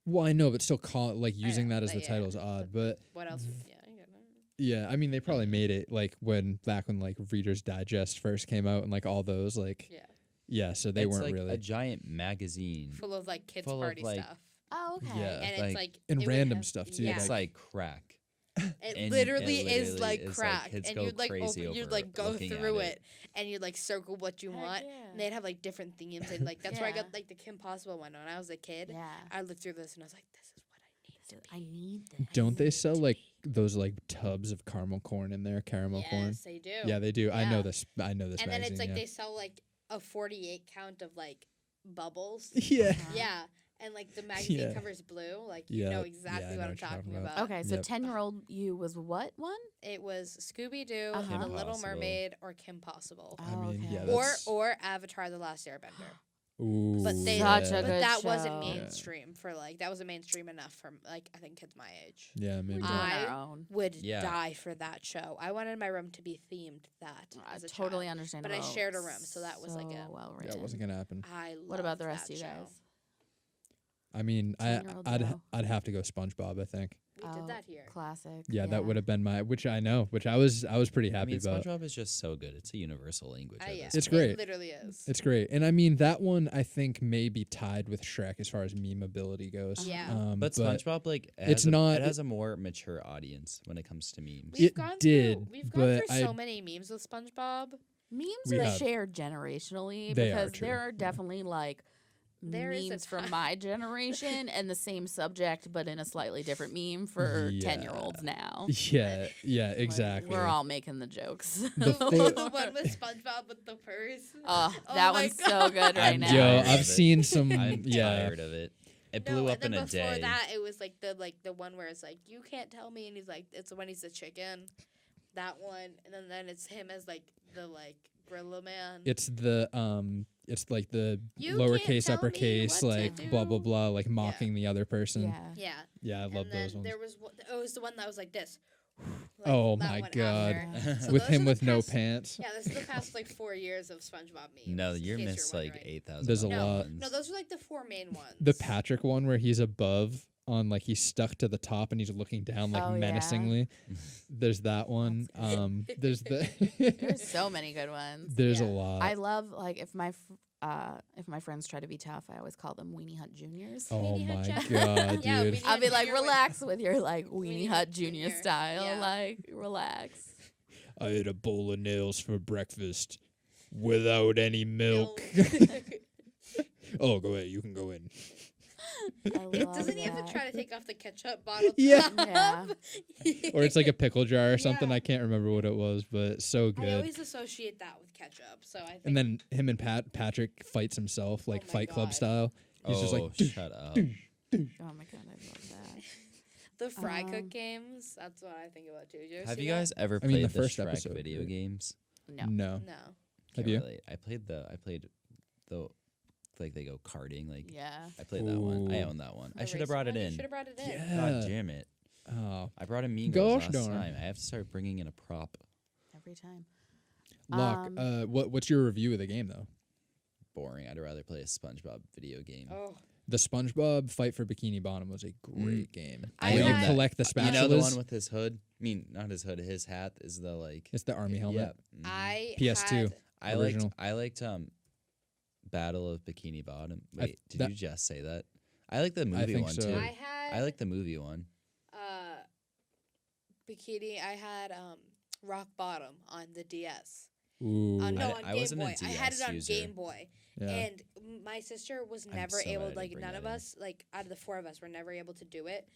Speaker 2: well, I know, but still call like using
Speaker 1: know,
Speaker 2: that as
Speaker 1: but
Speaker 2: the
Speaker 1: yeah,
Speaker 2: title is odd. But
Speaker 1: What else? Yeah, I get that.
Speaker 2: yeah, I mean, they probably made it like back when like Reader's Digest first came out and like all those like
Speaker 1: Yeah.
Speaker 2: yeah. So they
Speaker 3: It's
Speaker 2: weren't
Speaker 3: like
Speaker 2: really
Speaker 3: a giant magazine.
Speaker 1: Full of like kids
Speaker 3: Full of,
Speaker 1: party
Speaker 3: like,
Speaker 1: stuff.
Speaker 4: Oh, okay.
Speaker 2: Yeah.
Speaker 1: And
Speaker 3: like-
Speaker 1: it's like
Speaker 2: and
Speaker 1: it would
Speaker 2: random
Speaker 1: have-
Speaker 2: stuff, too,
Speaker 1: Yeah.
Speaker 3: It's like crack.
Speaker 1: It
Speaker 3: and
Speaker 1: literally
Speaker 3: it
Speaker 1: is
Speaker 3: literally
Speaker 1: like
Speaker 3: is, like,
Speaker 1: crack,
Speaker 3: kids
Speaker 1: and
Speaker 3: go
Speaker 1: you'd like
Speaker 3: crazy
Speaker 1: open, you'd
Speaker 3: over
Speaker 1: like go
Speaker 3: looking at
Speaker 1: through
Speaker 3: it.
Speaker 1: it, and you'd like circle what you
Speaker 4: Heck
Speaker 1: want.
Speaker 4: yeah.
Speaker 1: And they'd have like different themes, and like that's where I
Speaker 4: Yeah.
Speaker 1: got like the Kim Possible one. When I was a kid,
Speaker 4: Yeah.
Speaker 1: I looked through this and I was like, "This is what I need to be."
Speaker 4: I need this.
Speaker 2: Don't they sell like those like tubs of caramel corn in there? Caramel corn.
Speaker 1: Yes, they do.
Speaker 2: Yeah, they do. I know
Speaker 1: Yeah.
Speaker 2: this. I know this
Speaker 1: And then
Speaker 2: magazine.
Speaker 1: it's like
Speaker 2: yeah.
Speaker 1: they sell like a 48 count of like bubbles.
Speaker 2: yeah.
Speaker 4: Uh-huh.
Speaker 1: Yeah, and like the magazine
Speaker 2: Yeah.
Speaker 1: cover's blue. Like you
Speaker 2: Yeah,
Speaker 1: know
Speaker 2: yeah,
Speaker 1: exactly
Speaker 2: I know
Speaker 1: what I'm
Speaker 2: what you're
Speaker 1: talking
Speaker 2: talking about.
Speaker 1: about.
Speaker 4: Okay, so
Speaker 2: Yep.
Speaker 4: 10-year-old you was what one?
Speaker 1: It was Scooby Doo,
Speaker 4: Uh-huh.
Speaker 1: The
Speaker 3: Kim
Speaker 1: Little
Speaker 3: Possible.
Speaker 1: Mermaid, or Kim Possible,
Speaker 2: I mean, yeah,
Speaker 4: okay.
Speaker 1: or
Speaker 2: that's-
Speaker 1: or Avatar: The Last Airbender.
Speaker 2: Ooh,
Speaker 1: But they-
Speaker 4: Such a
Speaker 2: yeah.
Speaker 1: But
Speaker 4: good
Speaker 1: that wasn't
Speaker 4: show.
Speaker 2: Yeah.
Speaker 1: mainstream for like that wasn't mainstream enough for like I think kids my age.
Speaker 2: Yeah,
Speaker 4: We're
Speaker 2: maybe.
Speaker 4: doing
Speaker 1: I-
Speaker 4: our own.
Speaker 1: Would
Speaker 3: Yeah.
Speaker 1: die for that show. I wanted my room to be themed that
Speaker 4: I
Speaker 1: as a
Speaker 4: totally
Speaker 1: child.
Speaker 4: understand.
Speaker 1: But I shared a room, so that was like a-
Speaker 4: well
Speaker 2: Yeah,
Speaker 4: written.
Speaker 2: it wasn't gonna happen.
Speaker 1: I
Speaker 4: What about the
Speaker 1: loved
Speaker 4: rest
Speaker 1: that
Speaker 4: of you
Speaker 1: show.
Speaker 4: guys?
Speaker 2: I mean,
Speaker 4: 10-year-old Joe.
Speaker 2: I'd have to go SpongeBob. I think.
Speaker 1: We did that here.
Speaker 4: Classic.
Speaker 2: Yeah, that would have been which I was pretty
Speaker 3: I
Speaker 2: happy
Speaker 3: mean,
Speaker 2: about.
Speaker 3: SpongeBob is just so good. It's a universal language. At
Speaker 1: Yeah.
Speaker 3: this
Speaker 2: It's
Speaker 3: point.
Speaker 2: great.
Speaker 1: It literally is.
Speaker 2: It's great, and I mean that one I think may be tied with Shrek as far as memeability goes.
Speaker 1: Yeah.
Speaker 3: But SpongeBob, like,
Speaker 2: it's not-
Speaker 3: It has a more mature audience when it comes to memes.
Speaker 1: We've
Speaker 2: It
Speaker 1: gone
Speaker 2: did,
Speaker 1: through, we've gone
Speaker 2: but
Speaker 1: through so many memes with SpongeBob.
Speaker 4: Memes
Speaker 2: We
Speaker 4: are
Speaker 2: have.
Speaker 4: shared generationally
Speaker 2: They are
Speaker 4: because
Speaker 2: true.
Speaker 4: there are definitely like
Speaker 1: There is a
Speaker 4: memes from
Speaker 1: time.
Speaker 4: my generation and the same subject but in a slightly different meme for 10-year-olds now.
Speaker 2: Yeah,
Speaker 4: Like,
Speaker 2: exactly.
Speaker 4: we're all making the jokes.
Speaker 2: The
Speaker 1: The one with SpongeBob with the purse.
Speaker 4: Oh,
Speaker 1: Oh
Speaker 4: that
Speaker 1: my
Speaker 4: one's so good right
Speaker 3: I'm
Speaker 4: now.
Speaker 2: Yo,
Speaker 3: tired of
Speaker 2: I've
Speaker 3: it.
Speaker 2: seen some.
Speaker 3: I'm
Speaker 2: yeah,
Speaker 3: tired of it. It
Speaker 1: No,
Speaker 3: blew
Speaker 1: and
Speaker 3: up in
Speaker 1: then
Speaker 3: a
Speaker 1: before
Speaker 3: day.
Speaker 1: that, it was like the one where it's like, you can't tell me, and he's like, it's when he's the chicken. That one, and then it's him as like the like Gorilla Man.
Speaker 2: it's like the
Speaker 1: You can't
Speaker 2: lowercase,
Speaker 1: tell me
Speaker 2: uppercase,
Speaker 1: what to
Speaker 2: like blah blah
Speaker 1: do.
Speaker 2: blah, like mocking the other person.
Speaker 4: Yeah.
Speaker 1: Yeah.
Speaker 2: Yeah, I love
Speaker 1: And then
Speaker 2: those ones.
Speaker 1: there was it was the one that was like this.
Speaker 2: Oh
Speaker 1: that
Speaker 2: my
Speaker 1: one
Speaker 2: God.
Speaker 1: after. So
Speaker 2: With
Speaker 1: those
Speaker 2: him
Speaker 1: are the
Speaker 2: with no
Speaker 1: past-
Speaker 2: pants.
Speaker 1: Yeah, this is the past like 4 years of SpongeBob memes.
Speaker 3: No,
Speaker 1: in
Speaker 3: you're
Speaker 1: case
Speaker 3: missed like
Speaker 1: wondering.
Speaker 3: 8,000.
Speaker 2: There's a
Speaker 1: No,
Speaker 2: lot.
Speaker 1: no, those are like the 4 main ones.
Speaker 2: The Patrick one where he's above on like he's stuck to the top and he's looking down like
Speaker 4: Oh, yeah.
Speaker 2: menacingly. There's that one. There's the
Speaker 4: There's so many good ones.
Speaker 2: there's a
Speaker 1: Yeah.
Speaker 2: lot.
Speaker 4: I love like if my friends try to be tough, I always call them Weenie Hut Juniors.
Speaker 2: Oh
Speaker 1: Weenie Hut
Speaker 2: my
Speaker 1: Jack-
Speaker 2: god,
Speaker 1: Yeah,
Speaker 2: dude.
Speaker 1: Weenie
Speaker 4: I'll be
Speaker 1: Hut
Speaker 4: like,
Speaker 1: Junior with-
Speaker 4: relax with your like Weenie
Speaker 1: Weenie
Speaker 4: Hut
Speaker 1: Hut
Speaker 4: Junior
Speaker 1: Junior.
Speaker 4: style.
Speaker 1: Yeah.
Speaker 4: Like, relax.
Speaker 2: I ate a bowl of nails for breakfast without any milk. Oh, go ahead. You can go in.
Speaker 4: I love
Speaker 1: Doesn't he have
Speaker 4: that.
Speaker 1: to try to take off the ketchup bottle?
Speaker 2: Yeah.
Speaker 1: top?
Speaker 2: Or it's like a pickle jar or something.
Speaker 1: Yeah.
Speaker 2: I can't remember what it was, but it's so
Speaker 1: I
Speaker 2: good.
Speaker 1: always associate that with ketchup, so I think.
Speaker 2: And then him and Patrick fights himself like
Speaker 1: my
Speaker 2: Fight Club
Speaker 1: God.
Speaker 2: style. He's just like,
Speaker 3: shut up.
Speaker 4: Oh my god, I love that.
Speaker 1: the fry cook
Speaker 4: Um,
Speaker 1: games. That's what I think about too. Did you ever
Speaker 3: Have
Speaker 1: see
Speaker 3: you guys ever
Speaker 2: I
Speaker 3: played
Speaker 2: mean, the
Speaker 3: the
Speaker 2: first
Speaker 3: Shrek
Speaker 2: episode,
Speaker 3: video
Speaker 2: right?
Speaker 3: games?
Speaker 4: No.
Speaker 2: no.
Speaker 1: that? No.
Speaker 2: Have
Speaker 3: Can't
Speaker 2: you?
Speaker 3: relate. I played the like they go karting. Like
Speaker 4: Yeah.
Speaker 3: I played that one. I
Speaker 2: Ooh.
Speaker 3: own that one. I
Speaker 1: The
Speaker 3: should have
Speaker 1: racer
Speaker 3: brought it
Speaker 1: one? You
Speaker 3: in.
Speaker 1: should have brought it in.
Speaker 2: Yeah.
Speaker 3: God damn it!
Speaker 2: Oh,
Speaker 3: I brought in Mean Girls
Speaker 2: Gosh
Speaker 3: last
Speaker 2: darn.
Speaker 3: time. I have to start bringing in a prop.
Speaker 4: Every time.
Speaker 2: Locke. What's your review of the game though?
Speaker 3: Boring. I'd rather play a SpongeBob video game.
Speaker 1: Oh,
Speaker 2: The SpongeBob Fight for Bikini Bottom was a great game.
Speaker 1: I
Speaker 2: Where you
Speaker 1: had-
Speaker 2: collect the spatulas.
Speaker 3: You know the one with his hood? I mean, not his hood. His hat is the like.
Speaker 2: it's the army helmet.
Speaker 3: Yeah.
Speaker 1: I
Speaker 2: PS2.
Speaker 1: had-
Speaker 3: I
Speaker 2: Original.
Speaker 3: liked Battle of Bikini Bottom.
Speaker 2: I-
Speaker 3: Wait, did
Speaker 2: that-
Speaker 3: you just say that? I like the movie
Speaker 2: think
Speaker 3: one
Speaker 2: so.
Speaker 3: too.
Speaker 1: I had.
Speaker 3: I like the movie one.
Speaker 1: Bikini. I had Rock Bottom on the DS.
Speaker 2: Ooh.
Speaker 1: No,
Speaker 3: I
Speaker 1: on Game
Speaker 3: wasn't a
Speaker 1: Boy. I had it
Speaker 3: DS
Speaker 1: on
Speaker 3: user.
Speaker 1: Game Boy.
Speaker 2: yeah.
Speaker 1: And my sister was
Speaker 3: I'm
Speaker 1: never
Speaker 3: so mad I
Speaker 1: able,
Speaker 3: didn't
Speaker 1: like,
Speaker 3: bring
Speaker 1: none
Speaker 3: that
Speaker 1: of
Speaker 3: in.
Speaker 1: us, like, out of the 4 of us, were never able to do it.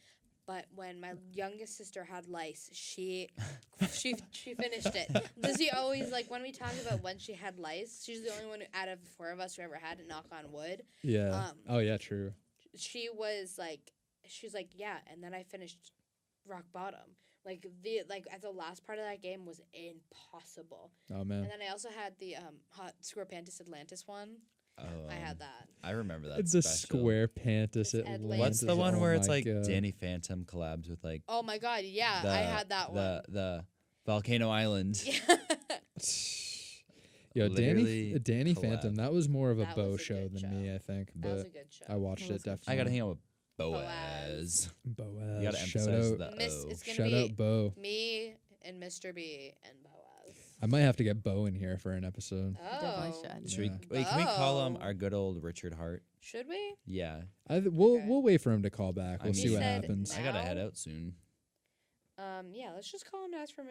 Speaker 1: But when my youngest sister had lice, she finished it. Lizzie always, like, when we talk about when she had lice, she's the only one out of the 4 of us who ever had it, knock on wood.
Speaker 2: Yeah. Oh yeah, true.
Speaker 1: She was like, she's like, yeah, and then I finished Rock Bottom. Like, at the last part of that game was impossible.
Speaker 2: Oh man.
Speaker 1: And then I also had the Hot Square Pantis Atlantis one.
Speaker 3: Oh,
Speaker 1: I had that.
Speaker 3: I remember that.
Speaker 2: The
Speaker 3: special.
Speaker 2: Square Pantis
Speaker 1: It's
Speaker 2: Atlantis.
Speaker 3: What's the one
Speaker 2: Oh
Speaker 3: where it's
Speaker 2: my
Speaker 3: like
Speaker 2: God.
Speaker 3: Danny Phantom collabs with like
Speaker 1: Oh my god, yeah, I had that one.
Speaker 3: the Volcano Island.
Speaker 1: Yeah.
Speaker 2: Yo,
Speaker 3: Literally
Speaker 2: Danny
Speaker 3: collab.
Speaker 2: Phantom. That was more of a
Speaker 1: That
Speaker 2: Bo
Speaker 1: was a
Speaker 2: show
Speaker 1: good
Speaker 2: than
Speaker 1: show.
Speaker 2: me, I think.
Speaker 1: That was a
Speaker 2: But
Speaker 1: good show.
Speaker 2: I watched
Speaker 4: That
Speaker 2: it
Speaker 4: was good.
Speaker 2: definitely.
Speaker 3: I gotta hang out with
Speaker 1: Boaz.
Speaker 3: Boaz. You
Speaker 2: Boaz.
Speaker 3: gotta
Speaker 2: Shout
Speaker 3: emphasize
Speaker 2: out,
Speaker 3: the
Speaker 1: Miss,
Speaker 3: O.
Speaker 1: it's gonna
Speaker 2: shout
Speaker 1: be
Speaker 2: out Bo.
Speaker 1: me and Mr. B and Boaz.
Speaker 2: I might have to get Bo in here for an episode.
Speaker 1: Oh,
Speaker 4: Definitely should.
Speaker 3: Should we,
Speaker 2: Yeah.
Speaker 3: wait, can we call him
Speaker 1: Bo.
Speaker 3: our good old Richard Hart?
Speaker 1: Should we?
Speaker 3: Yeah.
Speaker 2: We'll
Speaker 1: Okay.
Speaker 2: we'll wait for him to call back.
Speaker 3: I
Speaker 2: We'll
Speaker 3: mean-
Speaker 2: see
Speaker 3: He
Speaker 2: what
Speaker 1: said
Speaker 2: happens.
Speaker 3: I gotta head
Speaker 1: Now?
Speaker 3: out soon.
Speaker 1: Yeah, let's just call him to ask for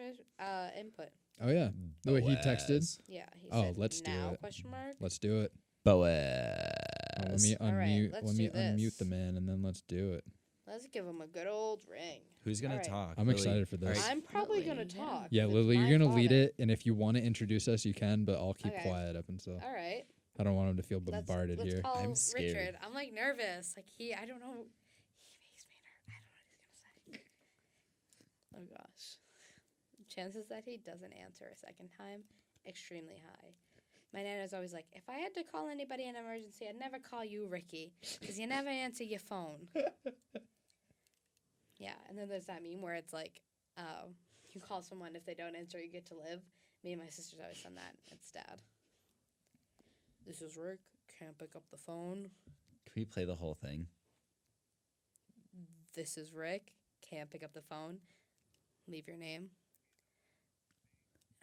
Speaker 1: input.
Speaker 2: Oh yeah. The way he texted.
Speaker 3: Boaz.
Speaker 1: Yeah, he
Speaker 2: Oh,
Speaker 1: said
Speaker 2: let's do
Speaker 1: now,
Speaker 2: it.
Speaker 1: question mark.
Speaker 2: Let's do it.
Speaker 3: Boaz.
Speaker 2: Oh, let me
Speaker 1: All right,
Speaker 2: unmute.
Speaker 1: let's
Speaker 2: Let me
Speaker 1: do this.
Speaker 2: unmute the man, and then let's do it.
Speaker 1: Let's give him a good old ring.
Speaker 3: Who's gonna
Speaker 1: Alright.
Speaker 3: talk?
Speaker 2: I'm
Speaker 3: Lily?
Speaker 2: excited for this.
Speaker 3: Alright,
Speaker 1: I'm probably gonna
Speaker 4: Lily, yeah.
Speaker 1: talk.
Speaker 2: Yeah,
Speaker 1: It's
Speaker 2: Lily,
Speaker 1: my
Speaker 2: you're gonna lead
Speaker 1: father.
Speaker 2: it, and if you want to introduce us, you can. But I'll keep
Speaker 1: Okay.
Speaker 2: quiet up until
Speaker 1: All right.
Speaker 2: I don't want him to feel
Speaker 1: Let's
Speaker 2: bombarded here.
Speaker 1: call
Speaker 3: I'm scared.
Speaker 1: Richard. I'm like nervous. Like I don't know. He makes me nervous. I don't know what he's gonna say. Oh gosh. Chances that he doesn't answer a second time, extremely high. My nana's always like, if I had to call anybody in an emergency, I'd never call you, Ricky, because you never answer your phone. Yeah, and then there's that meme where it's like, you call someone, if they don't answer, you get to live. Me and my sisters always done that. It's dad. This is Rick. Can't pick up the phone.
Speaker 3: Can we play the whole thing?
Speaker 1: this is Rick. Can't pick up the phone. Leave your name.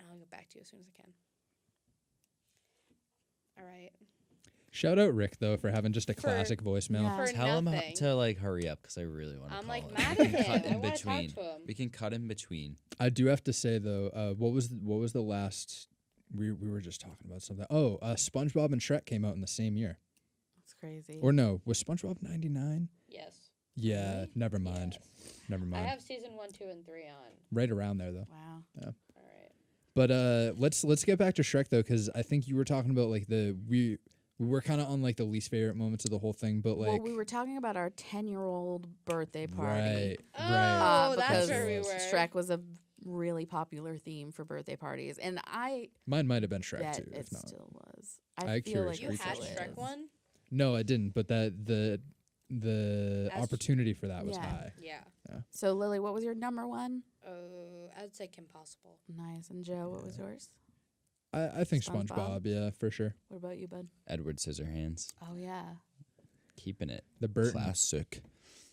Speaker 1: I'll get back to you as soon as I can. All right.
Speaker 2: Shout out Rick though for having just a classic voicemail.
Speaker 4: Yeah.
Speaker 1: For
Speaker 3: Tell him
Speaker 1: nothing.
Speaker 3: to like hurry up because I really want to.
Speaker 1: I'm
Speaker 3: call
Speaker 1: like
Speaker 3: him.
Speaker 1: mad
Speaker 3: We
Speaker 1: at
Speaker 3: can cut
Speaker 1: him. I
Speaker 3: in
Speaker 1: want to talk
Speaker 3: between.
Speaker 1: to him.
Speaker 3: We can cut in between.
Speaker 2: I do have to say though, what was the last? We were just talking about something. Oh, SpongeBob and Shrek came out in the same year.
Speaker 4: That's crazy.
Speaker 2: Or no, was SpongeBob 99?
Speaker 1: Yes.
Speaker 2: Yeah,
Speaker 4: Really?
Speaker 2: never mind.
Speaker 1: Yes.
Speaker 2: Never
Speaker 1: I
Speaker 2: mind.
Speaker 1: have season 1, 2, and 3 on.
Speaker 2: Right around there though.
Speaker 4: Wow.
Speaker 1: All right.
Speaker 2: But let's get back to Shrek though, because I think you were talking about like we were kind of on like the least favorite moments of the whole thing, but like
Speaker 4: Well, we were talking about our 10-year-old birthday party.
Speaker 2: right,
Speaker 1: Oh,
Speaker 2: right.
Speaker 1: that's
Speaker 4: because
Speaker 1: where we were.
Speaker 4: Shrek was a really popular theme for birthday parties, and I
Speaker 2: Mine might have been Shrek
Speaker 4: bet
Speaker 2: too,
Speaker 4: it
Speaker 2: if not.
Speaker 4: still was.
Speaker 2: I'm
Speaker 4: I feel
Speaker 2: curious
Speaker 4: like
Speaker 1: You
Speaker 2: Shrek
Speaker 4: it
Speaker 1: had
Speaker 2: still
Speaker 4: still
Speaker 1: Shrek
Speaker 4: is.
Speaker 1: one?
Speaker 2: No, I didn't. But the
Speaker 1: As-
Speaker 2: opportunity for that was
Speaker 4: Yeah.
Speaker 2: high.
Speaker 1: Yeah.
Speaker 4: So Lily, what was your number one?
Speaker 1: I'd say Kim Possible.
Speaker 4: Nice. And Joe, what was yours?
Speaker 2: I think
Speaker 4: SpongeBob?
Speaker 2: SpongeBob, yeah, for sure.
Speaker 4: What about you, bud?
Speaker 3: Edward Scissorhands,
Speaker 4: Oh yeah.
Speaker 3: keeping it
Speaker 2: The Burton.
Speaker 3: classic.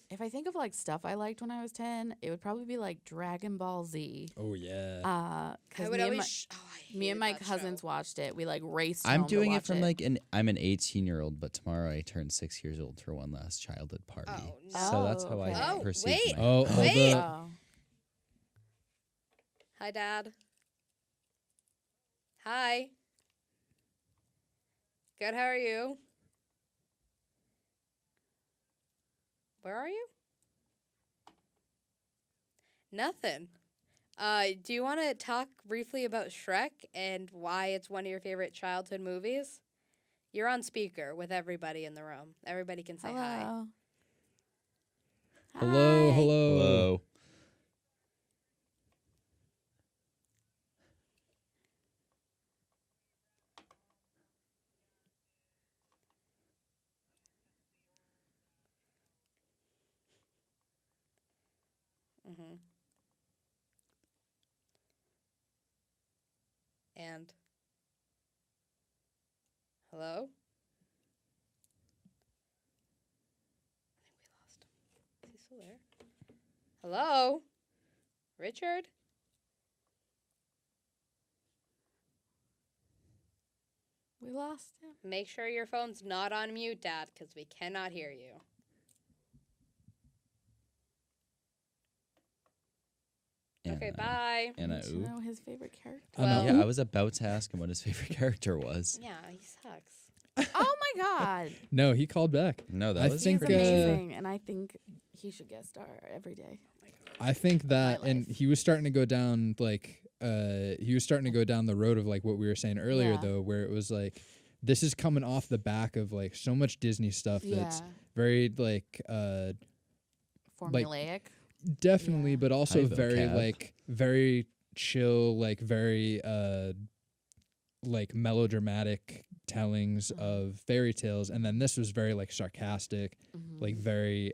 Speaker 4: If I think of like stuff I liked when I was 10, it would probably be like Dragon Ball Z.
Speaker 2: Oh yeah.
Speaker 1: I
Speaker 4: Because
Speaker 1: would
Speaker 4: me, and
Speaker 1: always.
Speaker 4: me and my cousins watched it. We like raced.
Speaker 3: I'm
Speaker 4: home to
Speaker 3: doing it
Speaker 4: watch
Speaker 3: from like I'm an 18-year-old, but tomorrow I turn 6 years old for one last childhood party.
Speaker 1: Oh,
Speaker 3: So that's
Speaker 4: Oh,
Speaker 3: how
Speaker 4: okay.
Speaker 3: I
Speaker 1: Oh,
Speaker 3: perceive
Speaker 1: wait.
Speaker 3: my
Speaker 2: Oh,
Speaker 1: Wait.
Speaker 4: Oh.
Speaker 1: Hi, Dad. Hi. Good. How are you? Where are you? Nothing. Do you want to talk briefly about Shrek and why it's one of your favorite childhood movies? You're on speaker with everybody in the room. Everybody can say hi.
Speaker 4: Hello.
Speaker 2: Hello,
Speaker 4: Hi.
Speaker 2: hello.
Speaker 3: Hello.
Speaker 1: Mm-hmm. And hello? I think we lost him. Is he still there? Hello? Richard?
Speaker 4: We lost him.
Speaker 1: Make sure your phone's not on mute, Dad, because we cannot hear you. Okay, bye.
Speaker 3: Anna,
Speaker 4: Need to
Speaker 3: ooh.
Speaker 4: know his favorite character.
Speaker 1: Well-
Speaker 3: Yeah, I was about to ask him what his favorite character was.
Speaker 1: Yeah, he sucks.
Speaker 4: Oh my God.
Speaker 2: No, he called back.
Speaker 3: No, that
Speaker 2: I
Speaker 3: was
Speaker 2: think,
Speaker 4: He's
Speaker 3: pretty-
Speaker 4: amazing, and I think he should guest star every day.
Speaker 2: I think that,
Speaker 4: My
Speaker 2: and
Speaker 4: life.
Speaker 2: he was starting to go down like he was starting to go down the road of like what we were saying earlier
Speaker 4: Yeah.
Speaker 2: though, where it was like this is coming off the back of like so much Disney stuff that's very like
Speaker 4: Formulaic.
Speaker 2: definitely,
Speaker 4: Yeah.
Speaker 2: but also
Speaker 3: High
Speaker 2: very
Speaker 3: vocab.
Speaker 2: like very chill, like very like melodramatic tellings
Speaker 4: Mhm.
Speaker 2: of fairy tales, and then this was very like sarcastic,
Speaker 4: Mhm.
Speaker 2: like very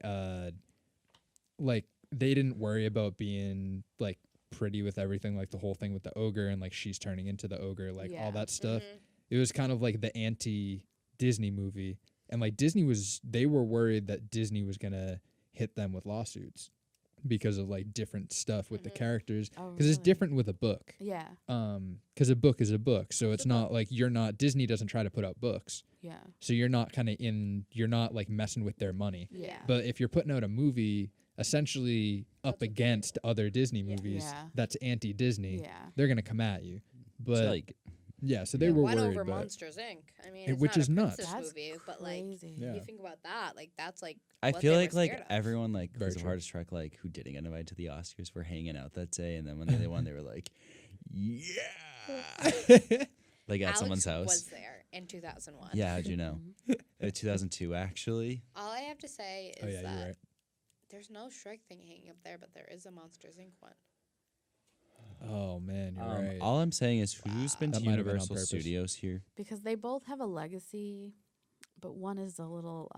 Speaker 2: like they didn't worry about being like pretty with everything, like the whole thing with the ogre and like she's turning into the ogre, like
Speaker 4: Yeah.
Speaker 2: all that stuff.
Speaker 1: Mhm.
Speaker 2: It was kind of like the anti Disney movie, and like they were worried that Disney was gonna hit them with lawsuits because of like different stuff with the
Speaker 1: Mhm.
Speaker 2: characters,
Speaker 4: Oh,
Speaker 2: because it's
Speaker 4: really?
Speaker 2: different with a book.
Speaker 4: Yeah.
Speaker 2: Because a book is a book, so it's
Speaker 1: a
Speaker 2: not like Disney doesn't try to put out books,
Speaker 4: Yeah.
Speaker 2: so you're not you're not like messing with their money.
Speaker 4: Yeah.
Speaker 2: But if you're putting out a movie essentially up
Speaker 1: That's a
Speaker 2: against other Disney
Speaker 1: Yeah.
Speaker 2: movies
Speaker 4: Yeah.
Speaker 2: that's anti-Disney,
Speaker 4: Yeah.
Speaker 2: they're gonna come at you.
Speaker 3: It's
Speaker 2: But
Speaker 3: like
Speaker 2: yeah, so they
Speaker 3: Yeah.
Speaker 2: were
Speaker 1: Went
Speaker 2: worried.
Speaker 1: over
Speaker 2: But
Speaker 1: Monsters Inc. I mean,
Speaker 2: It-
Speaker 1: it's
Speaker 2: which
Speaker 1: not
Speaker 2: is
Speaker 1: a
Speaker 2: nuts.
Speaker 1: princess
Speaker 4: That's
Speaker 1: movie, but like
Speaker 4: crazy.
Speaker 2: Yeah.
Speaker 1: you think about that, like that's like
Speaker 3: I
Speaker 1: what
Speaker 3: feel
Speaker 1: they
Speaker 3: like
Speaker 1: were scared of.
Speaker 3: everyone like
Speaker 2: Very
Speaker 3: who's a
Speaker 2: true.
Speaker 3: part of Shrek like who didn't get invited to the Oscars were hanging out that day, and then when they won, they were like, yeah, like at
Speaker 1: Alex
Speaker 3: someone's house.
Speaker 1: was there in 2001.
Speaker 3: Yeah, how'd you know?
Speaker 4: Mhm.
Speaker 3: 2002 actually.
Speaker 1: All I have to say is
Speaker 2: oh yeah,
Speaker 1: that
Speaker 2: you're right.
Speaker 1: there's no Shrek thing hanging up there, but there is a Monsters Inc. one.
Speaker 2: Oh man, you're right.
Speaker 3: All I'm saying is, who's been
Speaker 2: That
Speaker 3: to
Speaker 2: might have been on
Speaker 3: Universal
Speaker 2: purpose.
Speaker 3: Studios here?
Speaker 4: Because they both have a legacy, but one is a little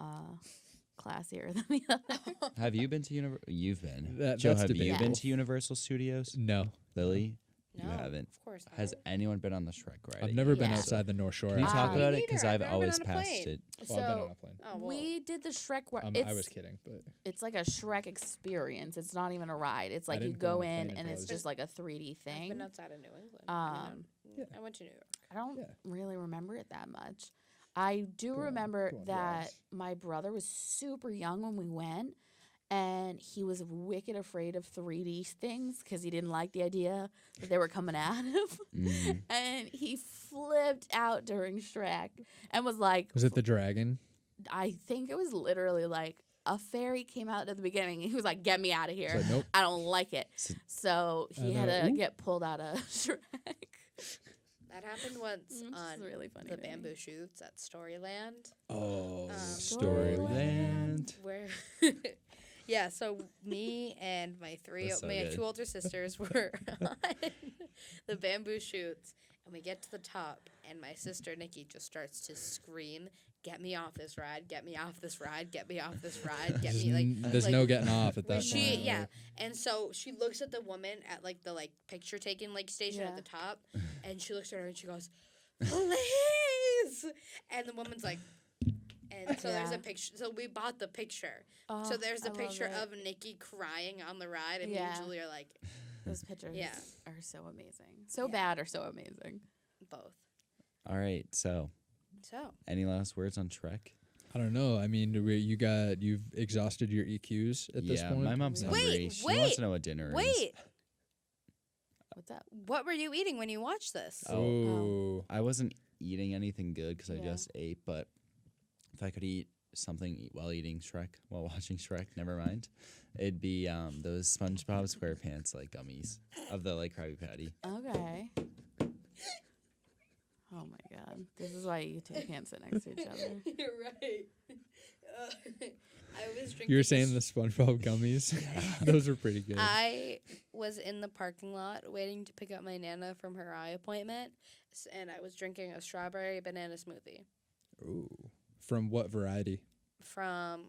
Speaker 4: classier than the other.
Speaker 3: Have you been to Universal? You've been.
Speaker 2: That-
Speaker 3: Joe,
Speaker 2: that's
Speaker 3: have you
Speaker 2: debatable.
Speaker 3: been to Universal Studios?
Speaker 2: No,
Speaker 3: Lily,
Speaker 1: No,
Speaker 3: You haven't.
Speaker 1: Of course not.
Speaker 3: Has anyone been on the Shrek ride?
Speaker 2: I've never been
Speaker 4: Yeah.
Speaker 2: outside the North Shore.
Speaker 3: Can you talk
Speaker 4: Me
Speaker 3: about it?
Speaker 1: neither.
Speaker 3: Because
Speaker 1: I've
Speaker 3: I've
Speaker 1: never been
Speaker 3: always
Speaker 1: on a
Speaker 3: passed
Speaker 1: plane.
Speaker 3: it.
Speaker 2: Well, I've been on
Speaker 4: So
Speaker 2: a plane.
Speaker 1: Oh, well.
Speaker 4: we did the Shrek.
Speaker 2: I was kidding, but
Speaker 4: It's like a Shrek experience. It's not even a ride. It's like you
Speaker 2: didn't go on
Speaker 4: go
Speaker 2: a plane
Speaker 4: in
Speaker 2: until
Speaker 4: and
Speaker 2: I
Speaker 4: it's
Speaker 2: was-
Speaker 4: just like a 3D
Speaker 1: I've
Speaker 4: thing.
Speaker 1: been outside of New England.
Speaker 2: Yeah.
Speaker 1: I went to New York.
Speaker 4: I don't
Speaker 2: Yeah.
Speaker 4: really remember it that much. I do
Speaker 2: Go on,
Speaker 4: remember
Speaker 2: go on,
Speaker 4: that
Speaker 2: yes.
Speaker 4: my brother was super young when we went, and he was wicked afraid of 3D things because he didn't like the idea that they were coming at him.
Speaker 3: Mhm.
Speaker 4: And he flipped out during Shrek and was like,
Speaker 2: was it the dragon?
Speaker 4: I think it was literally like a fairy came out at the beginning. And he was like, "Get me out of here!
Speaker 2: It's like, nope.
Speaker 4: I don't like it."
Speaker 3: So-
Speaker 4: So he
Speaker 2: And,
Speaker 4: had to
Speaker 2: ooh.
Speaker 4: get pulled out of Shrek.
Speaker 1: That happened once
Speaker 4: Which is
Speaker 1: on
Speaker 4: really funny
Speaker 1: the
Speaker 4: to me.
Speaker 1: bamboo shoots at Storyland.
Speaker 2: Oh,
Speaker 3: Storyland.
Speaker 1: Where yeah, so me and my
Speaker 3: That's so
Speaker 1: my
Speaker 3: good.
Speaker 1: 2 older sisters were on the bamboo shoots, and we get to the top, and my sister Nikki just starts to scream, "Get me off this ride, get me off this ride, get me off this ride, get me," like
Speaker 2: There's
Speaker 1: like,
Speaker 2: no getting off at that
Speaker 1: she
Speaker 2: point.
Speaker 1: yeah. And so she looks at the woman at like the picture taking station at
Speaker 4: Yeah.
Speaker 1: the top, and she looks at her and she goes, "Please!" And the woman's like, and so there's
Speaker 4: Yeah.
Speaker 1: a picture. So we bought the picture.
Speaker 4: Oh,
Speaker 1: So there's
Speaker 4: I
Speaker 1: a
Speaker 4: love
Speaker 1: picture
Speaker 4: it.
Speaker 1: of Nikki crying on the ride, and
Speaker 4: Yeah.
Speaker 1: me and Julie are like,
Speaker 4: Those pictures
Speaker 1: Yeah.
Speaker 4: are so amazing. So
Speaker 1: Yeah.
Speaker 4: bad or so amazing.
Speaker 1: both.
Speaker 3: All right. So,
Speaker 1: So
Speaker 3: any last words on Shrek?
Speaker 2: I don't know. I mean, you've exhausted your EQs at this point.
Speaker 3: my mom's
Speaker 4: Wait,
Speaker 3: hungry. She wants to know what dinner is.
Speaker 1: wait,
Speaker 4: What's up?
Speaker 1: what were you eating when you watched this?
Speaker 2: Oh,
Speaker 3: I wasn't eating anything good because I
Speaker 4: Yeah.
Speaker 3: just ate, but if I could eat something while watching Shrek, never mind, it'd be those SpongeBob SquarePants gummies of the Krabby Patty.
Speaker 4: Okay. Oh my god. This is why you two can't sit next to each other.
Speaker 1: You're right. I was drinking.
Speaker 2: you were saying the SpongeBob gummies? Those are pretty good.
Speaker 1: I was in the parking lot waiting to pick up my Nana from her eye appointment, and I was drinking a strawberry banana smoothie
Speaker 2: Ooh. From what variety?
Speaker 1: from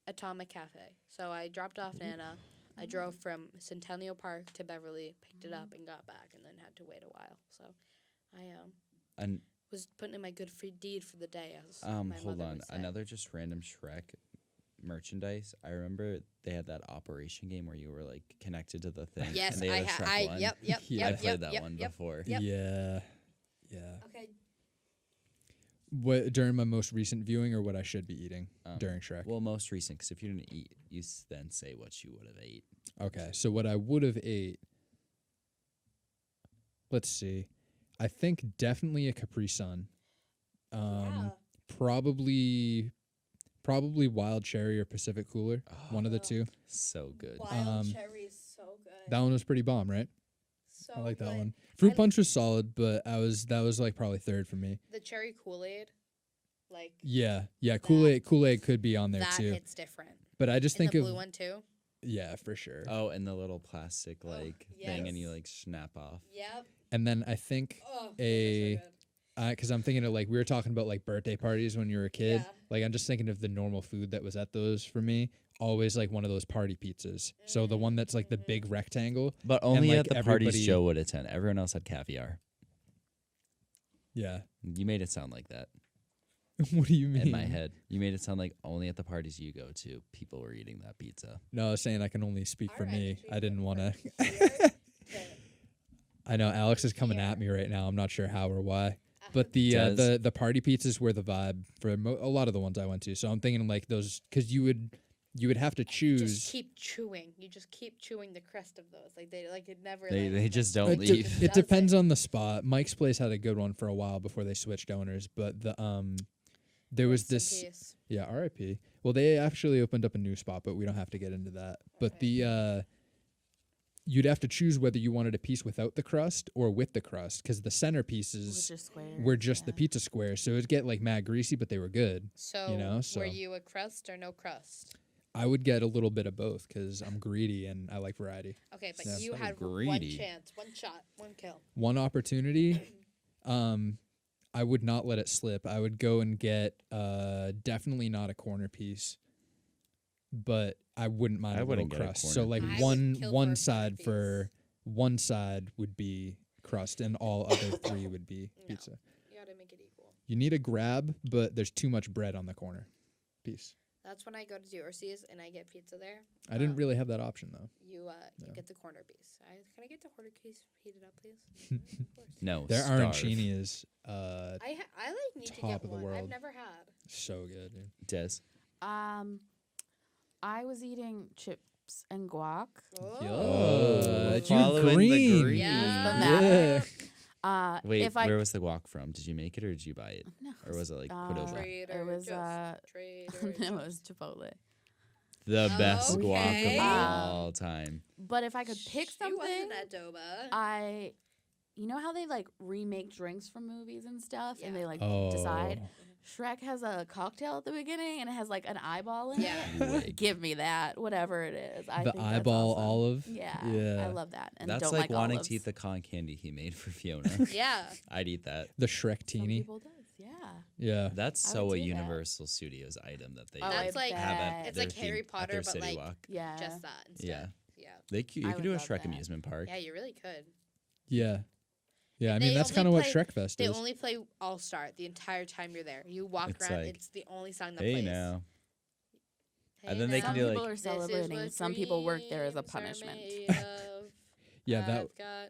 Speaker 1: Atomic Cafe. So I dropped off Nana. I drove from Centennial Park to Beverly, picked it up, and got back, and then had to wait a while. So I
Speaker 3: And
Speaker 1: was putting in my good free deed for the day. As my
Speaker 3: hold
Speaker 1: mother
Speaker 3: on,
Speaker 1: would say.
Speaker 3: another just random Shrek merchandise. I remember they had that operation game where you were connected to the thing.
Speaker 1: Yes,
Speaker 3: and they
Speaker 1: I
Speaker 3: had a
Speaker 1: have.
Speaker 3: Shrek one.
Speaker 1: Yep.
Speaker 2: Yeah.
Speaker 3: I played that
Speaker 1: yep,
Speaker 3: one
Speaker 1: yep.
Speaker 3: before.
Speaker 1: Yep.
Speaker 2: Yeah. Yeah.
Speaker 1: Okay.
Speaker 2: What during my most recent viewing, or what I should be eating during Shrek?
Speaker 3: Well, most recent, because if you didn't eat, you then say what you would have ate.
Speaker 2: Okay, so what I would have ate. Let's see. I think definitely a Capri Sun. Probably wild cherry or Pacific Cooler. One of the two.
Speaker 3: So good.
Speaker 1: Wild cherry is so good.
Speaker 2: That one was pretty bomb, right?
Speaker 1: So
Speaker 2: I like that
Speaker 1: good.
Speaker 2: one. Fruit
Speaker 1: I-
Speaker 2: punch was solid, but that was probably third for me.
Speaker 1: The cherry Kool-Aid,
Speaker 2: Yeah. Kool-Aid could be on there
Speaker 1: that
Speaker 2: too.
Speaker 1: hits different.
Speaker 2: But I just
Speaker 1: And
Speaker 2: think
Speaker 1: the
Speaker 2: of
Speaker 1: blue one too.
Speaker 2: yeah, for sure.
Speaker 3: Oh, and the little plastic thing, and you
Speaker 1: yes.
Speaker 3: snap off.
Speaker 1: Yep.
Speaker 2: And then I think
Speaker 1: Oh,
Speaker 2: because I'm thinking of we were talking about birthday parties when you were a kid.
Speaker 1: Yeah.
Speaker 2: I'm just thinking of the normal food that was at those for me. Always one of those party pizzas. So the one that's the big rectangle.
Speaker 3: But only
Speaker 2: like,
Speaker 3: at the parties
Speaker 2: everybody-
Speaker 3: Joe would attend. Everyone else had caviar.
Speaker 2: Yeah.
Speaker 3: You made it sound like that
Speaker 2: What do you mean?
Speaker 3: in my head. You made it sound like only at the parties you go to, people were eating that pizza.
Speaker 2: No, I was saying I can only speak for
Speaker 1: Alright,
Speaker 2: me.
Speaker 1: so
Speaker 2: I
Speaker 1: you
Speaker 2: didn't
Speaker 1: put
Speaker 2: want to.
Speaker 1: Okay.
Speaker 2: I know Alex is coming
Speaker 1: Here.
Speaker 2: at me right now. I'm not sure how or why.
Speaker 1: Uh-huh.
Speaker 2: But the
Speaker 3: Does-
Speaker 2: the party pizzas were the vibe for a lot of the ones I went to. So I'm thinking those because you would have to
Speaker 1: You
Speaker 2: choose.
Speaker 1: just keep chewing. You just keep chewing the crest of those. It never.
Speaker 3: They just don't
Speaker 2: It,
Speaker 3: leave.
Speaker 2: it depends on the spot. Mike's Place had a good one for a while before they switched owners, but there was this yeah, RIP. Well, they actually opened up a new spot, but we don't have to get into that. But the you'd have to choose whether you wanted a piece without the crust or with the crust, because the centerpieces were just the pizza squares, so it'd get mad greasy, but they were good.
Speaker 1: So,
Speaker 2: so
Speaker 1: were you a crust or no crust?
Speaker 2: I would get a little bit of both because I'm greedy and I like variety.
Speaker 1: Okay, but
Speaker 2: Yeah.
Speaker 1: you
Speaker 3: So
Speaker 1: had one
Speaker 3: greedy.
Speaker 1: chance, one shot, one kill.
Speaker 2: One opportunity, I would not let it slip. I would go and get definitely not a corner piece, but I wouldn't mind
Speaker 3: I
Speaker 2: a little
Speaker 3: wouldn't get a
Speaker 2: crust.
Speaker 3: corner
Speaker 2: So
Speaker 3: piece.
Speaker 1: I would
Speaker 2: one
Speaker 1: kill for a
Speaker 2: one
Speaker 1: corner
Speaker 2: side
Speaker 1: piece.
Speaker 2: for one side would be crust and all other 3 would be
Speaker 1: No.
Speaker 2: pizza.
Speaker 1: You gotta make it equal.
Speaker 2: You need a grab, but there's too much bread on the corner piece.
Speaker 1: That's when I go to Dorsey's and I get pizza there.
Speaker 2: I didn't really have that option though.
Speaker 1: You
Speaker 2: Yeah.
Speaker 1: get the corner piece. Can I get the corner piece heated up, please? Of course.
Speaker 3: No,
Speaker 2: Their
Speaker 3: starve.
Speaker 2: arancini is
Speaker 1: I like need to
Speaker 2: Top
Speaker 1: get
Speaker 2: of the
Speaker 1: one.
Speaker 2: world.
Speaker 1: I've never had.
Speaker 2: so good, dude.
Speaker 3: Des.
Speaker 4: I was eating chips and guac.
Speaker 2: Yeah, you're
Speaker 3: following the
Speaker 2: green.
Speaker 3: green.
Speaker 1: Yeah.
Speaker 3: Wait,
Speaker 4: if I
Speaker 3: where was the guac from? Did you make it or did you buy it?
Speaker 4: no,
Speaker 3: Or was it like put over?
Speaker 1: Trader
Speaker 4: it was
Speaker 1: Joe's.
Speaker 4: it was Chipotle.
Speaker 3: The best guac
Speaker 1: Okay.
Speaker 3: of all time.
Speaker 4: But if I could pick
Speaker 1: She
Speaker 4: something,
Speaker 1: wasn't at Doba.
Speaker 4: you know how they like remake drinks from movies and stuff, and
Speaker 1: Yeah.
Speaker 4: they like
Speaker 2: Oh,
Speaker 4: decide. Shrek has a cocktail at the beginning, and it has like an eyeball in
Speaker 1: Yeah.
Speaker 4: it. Give me that, whatever it is. I
Speaker 2: the
Speaker 4: think that's
Speaker 2: eyeball
Speaker 4: awesome.
Speaker 2: olive.
Speaker 4: Yeah,
Speaker 2: Yeah.
Speaker 4: I love that. And
Speaker 3: That's
Speaker 4: don't
Speaker 3: like wanting
Speaker 4: olives.
Speaker 3: to eat the cotton candy he made for Fiona.
Speaker 1: Yeah.
Speaker 3: I'd eat that.
Speaker 2: The Shrek
Speaker 4: Some
Speaker 2: teeny.
Speaker 4: people does, yeah.
Speaker 2: Yeah.
Speaker 3: That's
Speaker 4: I
Speaker 3: so
Speaker 4: would
Speaker 3: a
Speaker 4: do that.
Speaker 3: Universal Studios item that they
Speaker 4: Oh,
Speaker 1: That's
Speaker 4: I
Speaker 1: like
Speaker 3: have
Speaker 4: bet.
Speaker 3: at
Speaker 1: it's
Speaker 3: their
Speaker 1: like Harry
Speaker 3: theme- at
Speaker 1: Potter,
Speaker 3: their
Speaker 1: but
Speaker 3: city
Speaker 1: like
Speaker 3: walk.
Speaker 4: Yeah.
Speaker 1: just that instead.
Speaker 3: Yeah.
Speaker 1: Yeah.
Speaker 3: You
Speaker 4: I
Speaker 3: could do a
Speaker 4: would love
Speaker 3: Shrek
Speaker 4: that.
Speaker 3: amusement park.
Speaker 1: Yeah, you really could.
Speaker 2: Yeah. Yeah, I mean
Speaker 1: They
Speaker 2: that's
Speaker 1: only
Speaker 2: kind of what
Speaker 1: play-
Speaker 2: Shrek Fest
Speaker 1: They
Speaker 2: is.
Speaker 1: only play All Star the entire time you're there. You walk
Speaker 3: It's
Speaker 1: around.
Speaker 3: like,
Speaker 1: It's the only song that
Speaker 3: Hey
Speaker 1: plays.
Speaker 3: now.
Speaker 1: Hey
Speaker 3: And then they
Speaker 1: now,
Speaker 3: can
Speaker 4: Some
Speaker 3: do,
Speaker 4: people
Speaker 3: like-
Speaker 4: are
Speaker 1: this is
Speaker 4: celebrating.
Speaker 1: what
Speaker 4: Some people work there as a
Speaker 1: dreams are
Speaker 4: punishment.
Speaker 1: made of.
Speaker 2: Yeah, that
Speaker 1: I've got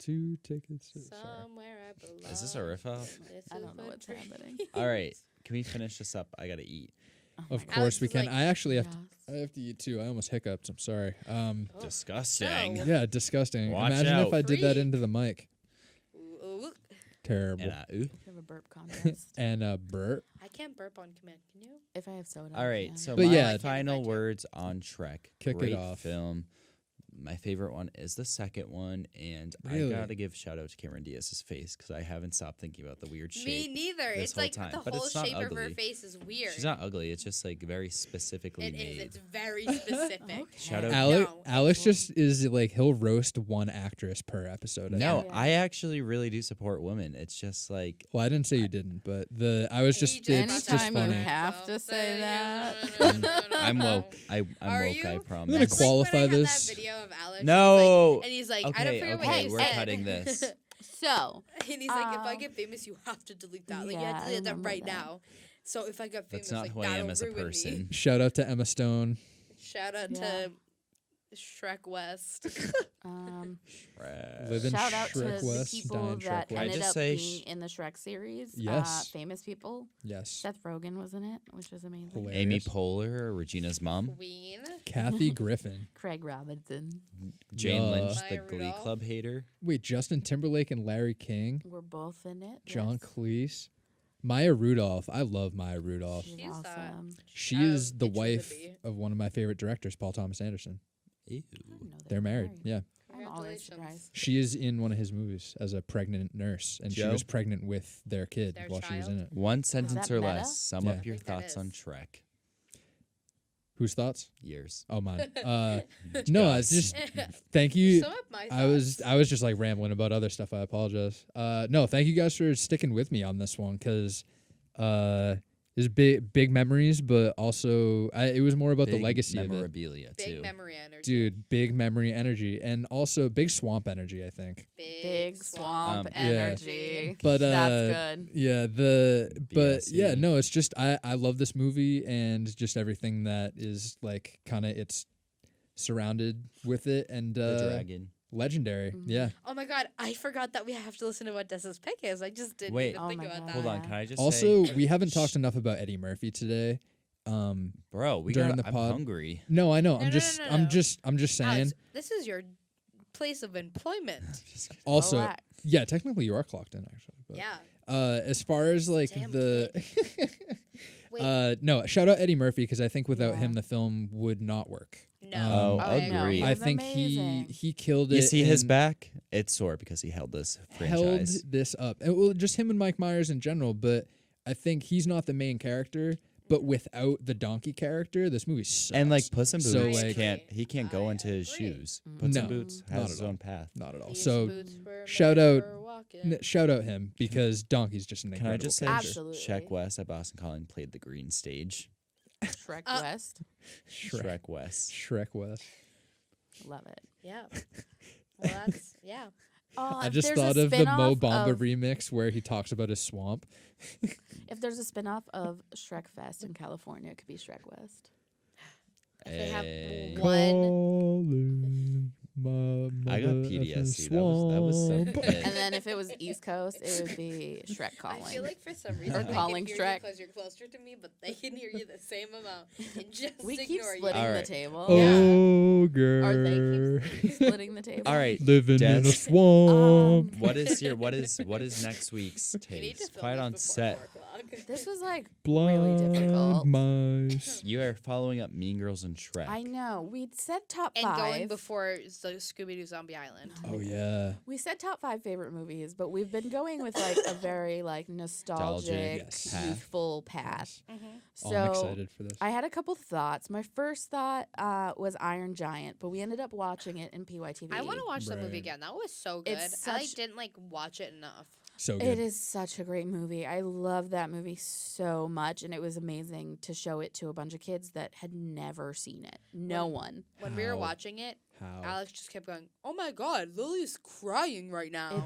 Speaker 2: 2 tickets. Sorry.
Speaker 1: somewhere I belong.
Speaker 3: Is this a riff off?
Speaker 1: This
Speaker 4: I
Speaker 1: is
Speaker 4: don't know
Speaker 1: what
Speaker 4: what's
Speaker 1: dreams-
Speaker 4: happening.
Speaker 3: All right. Can we finish this up? I gotta eat.
Speaker 4: Oh my
Speaker 2: Of
Speaker 4: God.
Speaker 2: course
Speaker 1: Alex
Speaker 2: we
Speaker 1: is
Speaker 2: can.
Speaker 1: like,
Speaker 2: I actually have
Speaker 4: Yes.
Speaker 2: I have to eat too. I almost hiccuped. I'm sorry.
Speaker 1: Oh.
Speaker 3: Disgusting.
Speaker 1: So-
Speaker 2: Yeah, disgusting.
Speaker 3: Watch
Speaker 2: Imagine if
Speaker 3: out.
Speaker 2: I did that
Speaker 1: Free.
Speaker 2: into the mic.
Speaker 1: Ooh,
Speaker 2: Terrible.
Speaker 3: And
Speaker 4: We have a burp contest.
Speaker 2: And Bert.
Speaker 1: I can't burp on command. Can you?
Speaker 4: If I have soda.
Speaker 3: All
Speaker 4: I
Speaker 3: right.
Speaker 4: can.
Speaker 3: So
Speaker 2: But
Speaker 3: my
Speaker 2: yeah.
Speaker 3: final
Speaker 1: Like,
Speaker 3: words on Shrek.
Speaker 2: Kick it
Speaker 3: Great
Speaker 2: off.
Speaker 3: film. My favorite one is the second one, and
Speaker 2: Really?
Speaker 3: I gotta give shout out to Cameron Diaz's face because I haven't stopped thinking about the weird shape.
Speaker 1: Me neither.
Speaker 3: this
Speaker 1: It's
Speaker 3: whole
Speaker 1: like
Speaker 3: time,
Speaker 1: the
Speaker 3: but
Speaker 1: whole
Speaker 3: it's not
Speaker 1: shape of her
Speaker 3: ugly.
Speaker 1: face is weird.
Speaker 3: She's not ugly. It's just like very specifically
Speaker 1: It
Speaker 3: made.
Speaker 1: is. It's very specific.
Speaker 4: Okay.
Speaker 3: Shout out.
Speaker 2: Alex,
Speaker 1: No,
Speaker 2: Alex
Speaker 1: it's-
Speaker 2: just is like he'll roast one actress per episode. I
Speaker 3: No,
Speaker 2: think.
Speaker 4: Yeah.
Speaker 3: I actually really do support women. It's just like
Speaker 2: Well, I didn't say you didn't, but I was just
Speaker 1: He
Speaker 2: it's just
Speaker 4: Anytime you
Speaker 2: funny.
Speaker 4: have to say that.
Speaker 3: I'm woke. I'm
Speaker 1: Are
Speaker 3: woke. I
Speaker 1: you?
Speaker 3: promise.
Speaker 2: I'm gonna
Speaker 1: It's like when
Speaker 2: qualify
Speaker 1: I had
Speaker 2: this.
Speaker 1: That video of Alex.
Speaker 3: No.
Speaker 1: And he's like, I
Speaker 3: Okay,
Speaker 1: don't forget what
Speaker 3: okay,
Speaker 1: you
Speaker 3: we're
Speaker 1: said.
Speaker 3: cutting this.
Speaker 4: So,
Speaker 1: And he's like, if I
Speaker 4: Um,
Speaker 1: get famous, you have to delete that. Like, you
Speaker 4: yeah,
Speaker 1: have to
Speaker 4: I
Speaker 1: delete that
Speaker 4: remember
Speaker 1: right
Speaker 4: that.
Speaker 1: now. So if I get famous,
Speaker 3: That's not
Speaker 1: like,
Speaker 3: who I am
Speaker 1: that'll
Speaker 3: as a
Speaker 1: ruin me.
Speaker 3: person.
Speaker 2: Shout out to Emma Stone.
Speaker 1: Shout out
Speaker 4: Yeah.
Speaker 1: to Shrek West.
Speaker 2: Live in
Speaker 4: shout out to
Speaker 2: Shrek
Speaker 4: the
Speaker 2: West, die
Speaker 4: people
Speaker 2: in Shrek
Speaker 4: that
Speaker 3: Can I
Speaker 4: ended
Speaker 3: just
Speaker 4: up
Speaker 3: say
Speaker 4: being in the Shrek series.
Speaker 2: Yes.
Speaker 4: Famous people.
Speaker 2: Yes.
Speaker 4: Seth Rogen was in it, which was amazing.
Speaker 2: Hilarious.
Speaker 3: Amy Poehler, Regina's mom.
Speaker 1: Queen.
Speaker 2: Kathy Griffin.
Speaker 4: Craig Robinson.
Speaker 3: Jane
Speaker 2: Yeah.
Speaker 3: Lynch, the
Speaker 1: Maya
Speaker 3: Glee
Speaker 1: Rudolph.
Speaker 3: Club hater.
Speaker 2: Wait, Justin Timberlake and Larry King.
Speaker 4: Were both in it.
Speaker 2: John
Speaker 4: yes.
Speaker 2: Cleese. Maya Rudolph. I love Maya Rudolph.
Speaker 4: She's
Speaker 1: She's,
Speaker 4: awesome.
Speaker 2: She
Speaker 1: of
Speaker 2: is the
Speaker 1: Itchy
Speaker 2: wife
Speaker 1: Libby.
Speaker 2: of one of my favorite directors, Paul Thomas Anderson.
Speaker 3: Ew.
Speaker 4: I didn't know they
Speaker 2: They're
Speaker 4: were
Speaker 2: married. Yeah.
Speaker 4: I'm always
Speaker 1: Congratulations.
Speaker 4: surprised.
Speaker 2: She is in one of his movies as a pregnant nurse, and she
Speaker 3: Joe?
Speaker 2: was pregnant with their kid
Speaker 1: Their
Speaker 2: while she was in
Speaker 1: child?
Speaker 2: it.
Speaker 3: One sentence
Speaker 4: that
Speaker 3: or
Speaker 4: meta?
Speaker 3: less. Sum
Speaker 2: Yeah.
Speaker 3: up your
Speaker 1: I think that
Speaker 3: thoughts on
Speaker 1: is.
Speaker 3: Shrek.
Speaker 2: Whose thoughts?
Speaker 3: Yours.
Speaker 2: Oh, mine. No, it's just thank you.
Speaker 1: Sum up my
Speaker 2: I was
Speaker 1: thoughts.
Speaker 2: just like rambling about other stuff. I apologize. No, thank you guys for sticking with me on this one because there's big memories, but also it was more about the
Speaker 3: Big
Speaker 2: legacy of it.
Speaker 3: memorabilia
Speaker 1: Big
Speaker 3: too.
Speaker 1: memory energy.
Speaker 2: Dude, big memory energy, and also big swamp energy. I think.
Speaker 4: Big swamp
Speaker 3: Yeah.
Speaker 4: energy.
Speaker 2: But
Speaker 4: That's good.
Speaker 2: yeah, but yeah,
Speaker 3: BLC.
Speaker 2: no, it's just I love this movie and just everything that is like kind of it's surrounded with it and
Speaker 3: The dragon.
Speaker 2: legendary.
Speaker 4: Mhm.
Speaker 2: Yeah.
Speaker 1: Oh my god, I forgot that we have to listen to what Dessa's pick is. I just didn't
Speaker 3: Wait.
Speaker 1: even
Speaker 4: Oh
Speaker 1: think
Speaker 4: my
Speaker 1: about
Speaker 4: God.
Speaker 1: that.
Speaker 3: Hold on.
Speaker 4: Yeah.
Speaker 3: Can I just
Speaker 2: Also,
Speaker 3: say,
Speaker 2: we haven't talked enough about Eddie Murphy today.
Speaker 3: bro,
Speaker 2: during the
Speaker 3: I'm
Speaker 2: pod-
Speaker 3: hungry.
Speaker 2: No, I know.
Speaker 1: No,
Speaker 2: I'm
Speaker 1: no,
Speaker 2: just
Speaker 1: no,
Speaker 2: I'm
Speaker 1: no.
Speaker 2: just I'm just saying.
Speaker 1: Alex, this is your place of employment.
Speaker 2: Also,
Speaker 4: Relax.
Speaker 2: yeah, technically you are clocked in actually. But,
Speaker 1: Yeah.
Speaker 2: As far as like
Speaker 1: Damn
Speaker 2: the
Speaker 1: Wait.
Speaker 2: no, shout out Eddie Murphy because I think without
Speaker 4: Yeah.
Speaker 2: him the film would not work.
Speaker 1: No.
Speaker 3: Oh,
Speaker 1: I
Speaker 4: no.
Speaker 3: agreed.
Speaker 4: He
Speaker 2: I
Speaker 4: was
Speaker 2: think
Speaker 4: amazing.
Speaker 2: he killed it.
Speaker 3: You see his
Speaker 2: and
Speaker 3: back? It's sore because he held this
Speaker 2: held
Speaker 3: franchise.
Speaker 2: this up. And, well, just him and Mike Myers in general, but I think he's not the main character. But without the donkey character, this movie sucks.
Speaker 3: And like Puss in Boots
Speaker 2: So, like-
Speaker 3: can't go
Speaker 1: I
Speaker 3: into his
Speaker 1: agree.
Speaker 3: shoes. Puss in
Speaker 2: No,
Speaker 3: Boots
Speaker 2: not
Speaker 3: has
Speaker 2: at
Speaker 3: his
Speaker 2: all.
Speaker 3: own path.
Speaker 2: not at all.
Speaker 1: These
Speaker 2: So
Speaker 1: boots were
Speaker 2: shout
Speaker 1: made
Speaker 2: out-
Speaker 1: for walking.
Speaker 2: shout out him because Donkey's just an
Speaker 3: Can
Speaker 2: incredible
Speaker 3: I just say,
Speaker 2: character.
Speaker 4: Absolutely.
Speaker 3: Shrek West at Boston Calling played the green stage.
Speaker 4: Shrek
Speaker 1: Uh,
Speaker 4: West.
Speaker 3: Shrek West.
Speaker 2: Shrek West.
Speaker 4: Love it.
Speaker 1: Yeah. Well, that's yeah.
Speaker 4: Oh,
Speaker 2: I
Speaker 4: if
Speaker 2: just
Speaker 4: there's a
Speaker 2: thought of the Mo
Speaker 4: spin-off
Speaker 2: Bamba
Speaker 4: of-
Speaker 2: remix where he talks about his swamp.
Speaker 4: If there's a spin-off of Shrek Fest in California, it could be Shrek West.
Speaker 1: If they have
Speaker 3: Hey.
Speaker 1: one.
Speaker 3: I got PTSD. That was so
Speaker 2: swamp.
Speaker 3: good.
Speaker 4: And then if it was East Coast, it would be Shrek Calling.
Speaker 1: I feel like for some reason
Speaker 4: Or
Speaker 1: they
Speaker 4: calling
Speaker 1: can hear
Speaker 4: Shrek.
Speaker 1: you because you're closer to me, but they can hear you the same amount and just
Speaker 4: we keep
Speaker 1: ignore
Speaker 4: splitting
Speaker 3: All
Speaker 4: the
Speaker 3: right.
Speaker 4: table.
Speaker 2: Ogre.
Speaker 4: Or they keep splitting the table.
Speaker 3: All right.
Speaker 2: Living in a
Speaker 3: Des.
Speaker 2: swamp.
Speaker 3: What is next week's
Speaker 1: you. We need to
Speaker 3: taste?
Speaker 1: film
Speaker 3: Quiet
Speaker 1: this
Speaker 3: on
Speaker 1: before
Speaker 3: set.
Speaker 1: 4 o'clock.
Speaker 4: This was like
Speaker 2: Blood
Speaker 4: really difficult.
Speaker 2: mice.
Speaker 3: You are following up Mean Girls and Shrek.
Speaker 4: I know. We said top
Speaker 1: And
Speaker 4: 5.
Speaker 1: going before the Scooby-Doo Zombie Island.
Speaker 2: Oh yeah.
Speaker 4: We said top 5 favorite movies, but we've been going with like a very like nostalgic,
Speaker 2: Yes.
Speaker 3: Path.
Speaker 4: youthful path.
Speaker 2: Oh,
Speaker 4: So
Speaker 2: I'm excited for this.
Speaker 4: I had a couple thoughts. My first thought was Iron Giant, but we ended up watching it in PYTV.
Speaker 1: I want to watch that movie
Speaker 2: Right.
Speaker 1: again. That was so good.
Speaker 4: It's
Speaker 1: I
Speaker 4: such-
Speaker 1: didn't watch it enough.
Speaker 2: So
Speaker 4: It
Speaker 2: good.
Speaker 4: is such a great movie. I love that movie so much, and it was amazing to show it to a bunch of kids that had never seen it. No one.
Speaker 1: When we were
Speaker 2: How?
Speaker 1: watching it,
Speaker 2: How?
Speaker 1: Alex just kept going, "Oh my God, Lily's crying right now."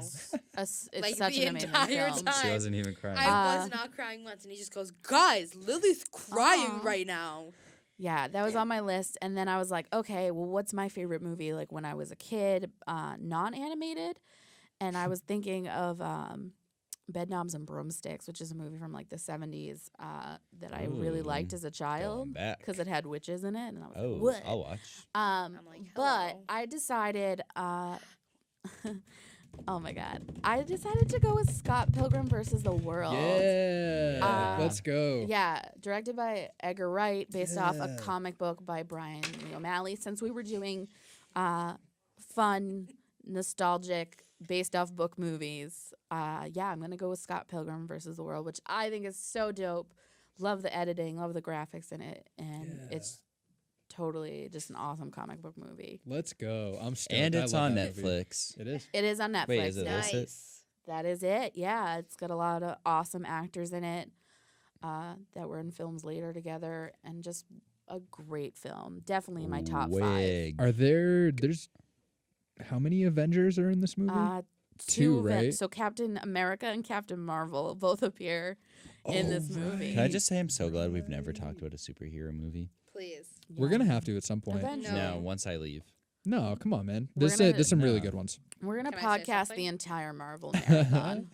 Speaker 4: It's
Speaker 1: Like,
Speaker 4: such
Speaker 1: the
Speaker 4: an amazing
Speaker 1: entire
Speaker 4: film.
Speaker 1: time.
Speaker 3: She wasn't even crying.
Speaker 1: I was not crying once, and he just goes, "Guys, Lily's crying
Speaker 4: Aw.
Speaker 1: right now."
Speaker 4: Yeah, that was on my list, and then I was like, okay, well, what's my favorite movie? Like when I was a kid, non-animated, and I was thinking of Bedknobs and Broomsticks, which is a movie from like the 70s that I really
Speaker 3: Ooh,
Speaker 4: liked as a child
Speaker 3: Going back.
Speaker 4: because it had witches in it, and I was
Speaker 3: Oh,
Speaker 4: like, what?
Speaker 3: I'll watch.
Speaker 1: I'm like,
Speaker 4: But
Speaker 1: hello.
Speaker 4: I decided, oh my God, I decided to go with Scott Pilgrim versus the World.
Speaker 2: Yeah.
Speaker 4: Uh,
Speaker 2: Let's go.
Speaker 4: Yeah, directed by Edgar Wright, based off a
Speaker 2: Yeah.
Speaker 4: comic book by Brian Lee O'Malley. Since we were doing fun, nostalgic, based off book movies, yeah, I'm gonna go with Scott Pilgrim versus the World, which I think is so dope. Love the editing, love the graphics in it, and it's totally just an awesome comic book movie.
Speaker 2: Let's go. I'm stoked.
Speaker 3: And
Speaker 2: I
Speaker 3: it's
Speaker 2: love
Speaker 3: on
Speaker 2: that movie.
Speaker 3: Netflix.
Speaker 2: It is.
Speaker 4: It is on Netflix.
Speaker 3: Wait, is it
Speaker 4: yeah.
Speaker 3: listed?
Speaker 1: Nice.
Speaker 4: That is it. Yeah, it's got a lot of awesome actors in it that were in films later together, and just a great film. Definitely in my top 5.
Speaker 3: Wig.
Speaker 2: Are there's how many Avengers are in this movie? Two, right?
Speaker 4: So Captain America and Captain Marvel both appear in this movie.
Speaker 3: Can I just say I'm so glad we've never talked about a superhero movie?
Speaker 1: Please.
Speaker 2: We're
Speaker 4: Yeah.
Speaker 2: gonna have to at some point.
Speaker 4: Eventually.
Speaker 1: No.
Speaker 3: No, once I leave.
Speaker 2: No, come on, man.
Speaker 4: We're
Speaker 2: There's
Speaker 4: gonna-
Speaker 2: some really
Speaker 3: No.
Speaker 2: good ones.
Speaker 4: We're gonna
Speaker 1: Can I say
Speaker 4: podcast
Speaker 1: something?
Speaker 4: the entire Marvel marathon.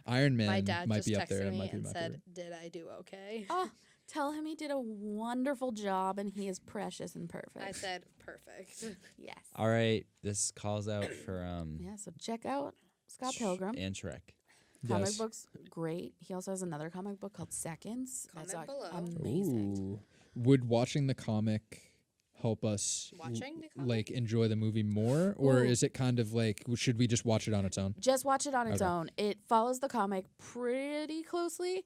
Speaker 2: Iron Man
Speaker 1: My dad
Speaker 2: might
Speaker 1: just
Speaker 2: be up
Speaker 1: texted
Speaker 2: there. It
Speaker 1: me
Speaker 2: might be
Speaker 1: and
Speaker 2: my
Speaker 1: said,
Speaker 2: favorite.
Speaker 1: "Did I do okay?"
Speaker 4: Oh, tell him he did a wonderful job, and he is precious and perfect.
Speaker 1: I said, "Perfect."
Speaker 4: yes.
Speaker 3: All right, this calls out for
Speaker 4: Yeah. So check out Scott Pilgrim.
Speaker 3: and Shrek.
Speaker 4: Comic
Speaker 2: Yes.
Speaker 4: book's great. He also has another comic book called Seconds.
Speaker 1: Comment
Speaker 4: That's
Speaker 1: below.
Speaker 4: amazing.
Speaker 2: Ooh. Would watching the comic help us
Speaker 1: Watching the comic?
Speaker 2: like enjoy the movie more, or
Speaker 4: Ooh.
Speaker 2: is it kind of like should we just watch it on its own?
Speaker 4: Just watch it on its
Speaker 2: Okay.
Speaker 4: own. It follows the comic pretty closely,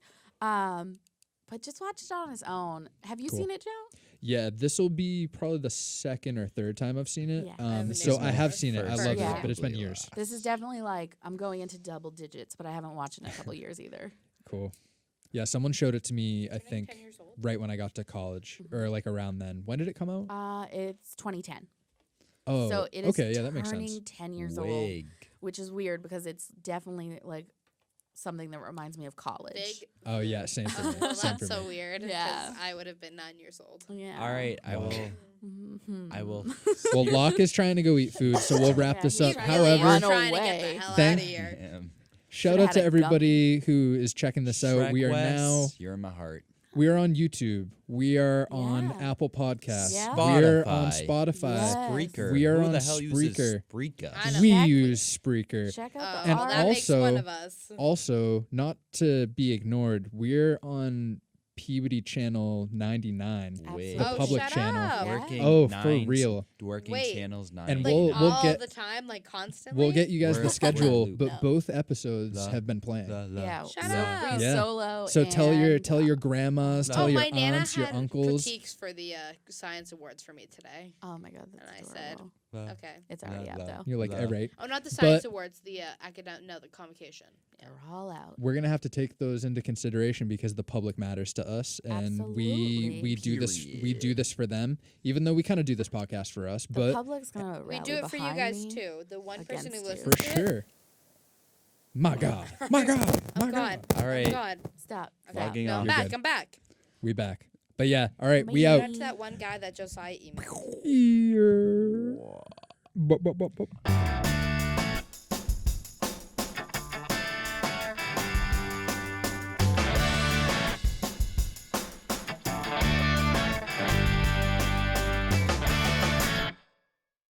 Speaker 4: but just watch it on its own. Have you
Speaker 2: Cool.
Speaker 4: seen it, Joe?
Speaker 2: Yeah, this will be probably the second or third time I've seen it.
Speaker 4: Yeah.
Speaker 1: I've
Speaker 2: So
Speaker 1: never
Speaker 2: I have
Speaker 1: seen
Speaker 2: seen it. I
Speaker 3: First
Speaker 2: love
Speaker 4: Yeah.
Speaker 2: it, but it's been
Speaker 3: probably
Speaker 2: years.
Speaker 3: last.
Speaker 4: This is definitely like I'm going into double digits, but I haven't watched it in a couple years either.
Speaker 2: Cool. Yeah, someone showed it to me. I
Speaker 1: Turning
Speaker 2: think
Speaker 1: 10 years old.
Speaker 2: right when I got to college, or like around then. When did it come out?
Speaker 4: It's 2010,
Speaker 2: Oh,
Speaker 4: so it is
Speaker 2: okay. Yeah, that makes
Speaker 4: turning
Speaker 2: sense.
Speaker 4: 10 years old,
Speaker 3: Wig.
Speaker 4: which is weird because it's definitely like something that reminds me of college.
Speaker 1: Big.
Speaker 2: Oh yeah, same for me.
Speaker 1: Well,
Speaker 2: Same
Speaker 1: that's
Speaker 2: for
Speaker 1: so
Speaker 2: me.
Speaker 1: weird.
Speaker 4: Yeah.
Speaker 1: Yeah. I would have been 9 years old.
Speaker 4: Yeah.
Speaker 3: All right, I
Speaker 2: Wow.
Speaker 3: will.
Speaker 4: Mhm.
Speaker 3: I will.
Speaker 2: Well, Locke is trying to go eat food, so we'll wrap
Speaker 4: Yeah,
Speaker 2: this
Speaker 4: he's
Speaker 2: up.
Speaker 4: really
Speaker 2: However,
Speaker 4: run
Speaker 1: trying to
Speaker 4: away.
Speaker 1: get the hell
Speaker 2: Thank-
Speaker 1: out of here.
Speaker 3: Damn.
Speaker 2: shout
Speaker 4: Should've
Speaker 2: out to
Speaker 4: had a
Speaker 2: everybody who is checking this out.
Speaker 3: Shrek
Speaker 2: We are
Speaker 3: West,
Speaker 2: now
Speaker 3: You're in my heart.
Speaker 2: we are on YouTube. We are on
Speaker 4: Yeah.
Speaker 2: Apple Podcasts.
Speaker 4: Yeah.
Speaker 2: We are on
Speaker 3: Spotify.
Speaker 2: Spotify.
Speaker 4: Yes.
Speaker 3: Spreaker.
Speaker 2: We are
Speaker 3: Who
Speaker 2: on
Speaker 3: the hell uses
Speaker 2: Spreaker.
Speaker 3: Spreaker?
Speaker 1: I know.
Speaker 2: We
Speaker 4: Exactly.
Speaker 2: use Spreaker.
Speaker 4: Check
Speaker 1: Oh,
Speaker 4: out the
Speaker 2: And
Speaker 1: well,
Speaker 4: art.
Speaker 1: that makes one
Speaker 2: also-
Speaker 1: of us.
Speaker 2: Also, not to be ignored, we're on Peabody Channel 99,
Speaker 3: Wig.
Speaker 2: the
Speaker 1: Oh,
Speaker 2: public
Speaker 1: shut
Speaker 2: channel.
Speaker 1: up.
Speaker 4: Yeah.
Speaker 3: Working
Speaker 2: Oh, for
Speaker 3: nines-
Speaker 2: real.
Speaker 3: Working
Speaker 1: Wait.
Speaker 3: channels 9.
Speaker 2: And
Speaker 1: Like
Speaker 2: we'll
Speaker 1: all
Speaker 2: get-
Speaker 1: the time, like constantly.
Speaker 2: We'll get you guys
Speaker 3: We're-
Speaker 2: the
Speaker 3: we're
Speaker 2: schedule,
Speaker 3: loop.
Speaker 2: but
Speaker 4: No.
Speaker 2: both episodes
Speaker 3: The-
Speaker 2: have been playing.
Speaker 4: Yeah.
Speaker 1: Shut
Speaker 4: so
Speaker 1: up.
Speaker 4: Free
Speaker 2: Yeah.
Speaker 4: Solo.
Speaker 2: So tell
Speaker 4: and,
Speaker 2: your grandmas,
Speaker 3: Oh,
Speaker 2: tell
Speaker 1: Oh,
Speaker 2: your
Speaker 1: my Nana
Speaker 2: aunts, your
Speaker 1: had
Speaker 2: uncles.
Speaker 1: critiques for the science awards for me today.
Speaker 4: Oh my God,
Speaker 1: And
Speaker 4: that's
Speaker 1: I said,
Speaker 4: adorable.
Speaker 1: Okay.
Speaker 4: It's already
Speaker 3: La,
Speaker 4: out
Speaker 3: la.
Speaker 4: though.
Speaker 2: You're like,
Speaker 3: Blah.
Speaker 2: all right.
Speaker 1: Oh, not the science
Speaker 2: But-
Speaker 1: awards. The academic. No, the convocation. Yeah.
Speaker 4: They're all out.
Speaker 2: We're gonna have to take those into consideration because the public matters to us, and we
Speaker 4: Absolutely.
Speaker 2: do this for them. Even though we kind of do this podcast for us,
Speaker 4: The
Speaker 2: but
Speaker 4: public's gonna
Speaker 1: We
Speaker 4: rally
Speaker 1: do it for you
Speaker 4: behind
Speaker 1: guys
Speaker 4: me.
Speaker 1: too. The one person who
Speaker 4: against
Speaker 1: listens
Speaker 4: you.
Speaker 2: for
Speaker 1: to it.
Speaker 2: sure. My God, my God,
Speaker 1: Oh
Speaker 2: my
Speaker 1: God.
Speaker 2: God.
Speaker 3: All right.
Speaker 1: Oh God.
Speaker 4: Stop.
Speaker 1: Okay.
Speaker 3: Logging
Speaker 1: No, I'm
Speaker 3: off.
Speaker 2: You're
Speaker 1: back.
Speaker 2: good.
Speaker 1: I'm back.
Speaker 2: We back. But yeah, all right, we
Speaker 4: Bye.
Speaker 2: out.
Speaker 1: Back to that one guy that Josiah emailed.
Speaker 2: Here. Bup, bup, bup, bup.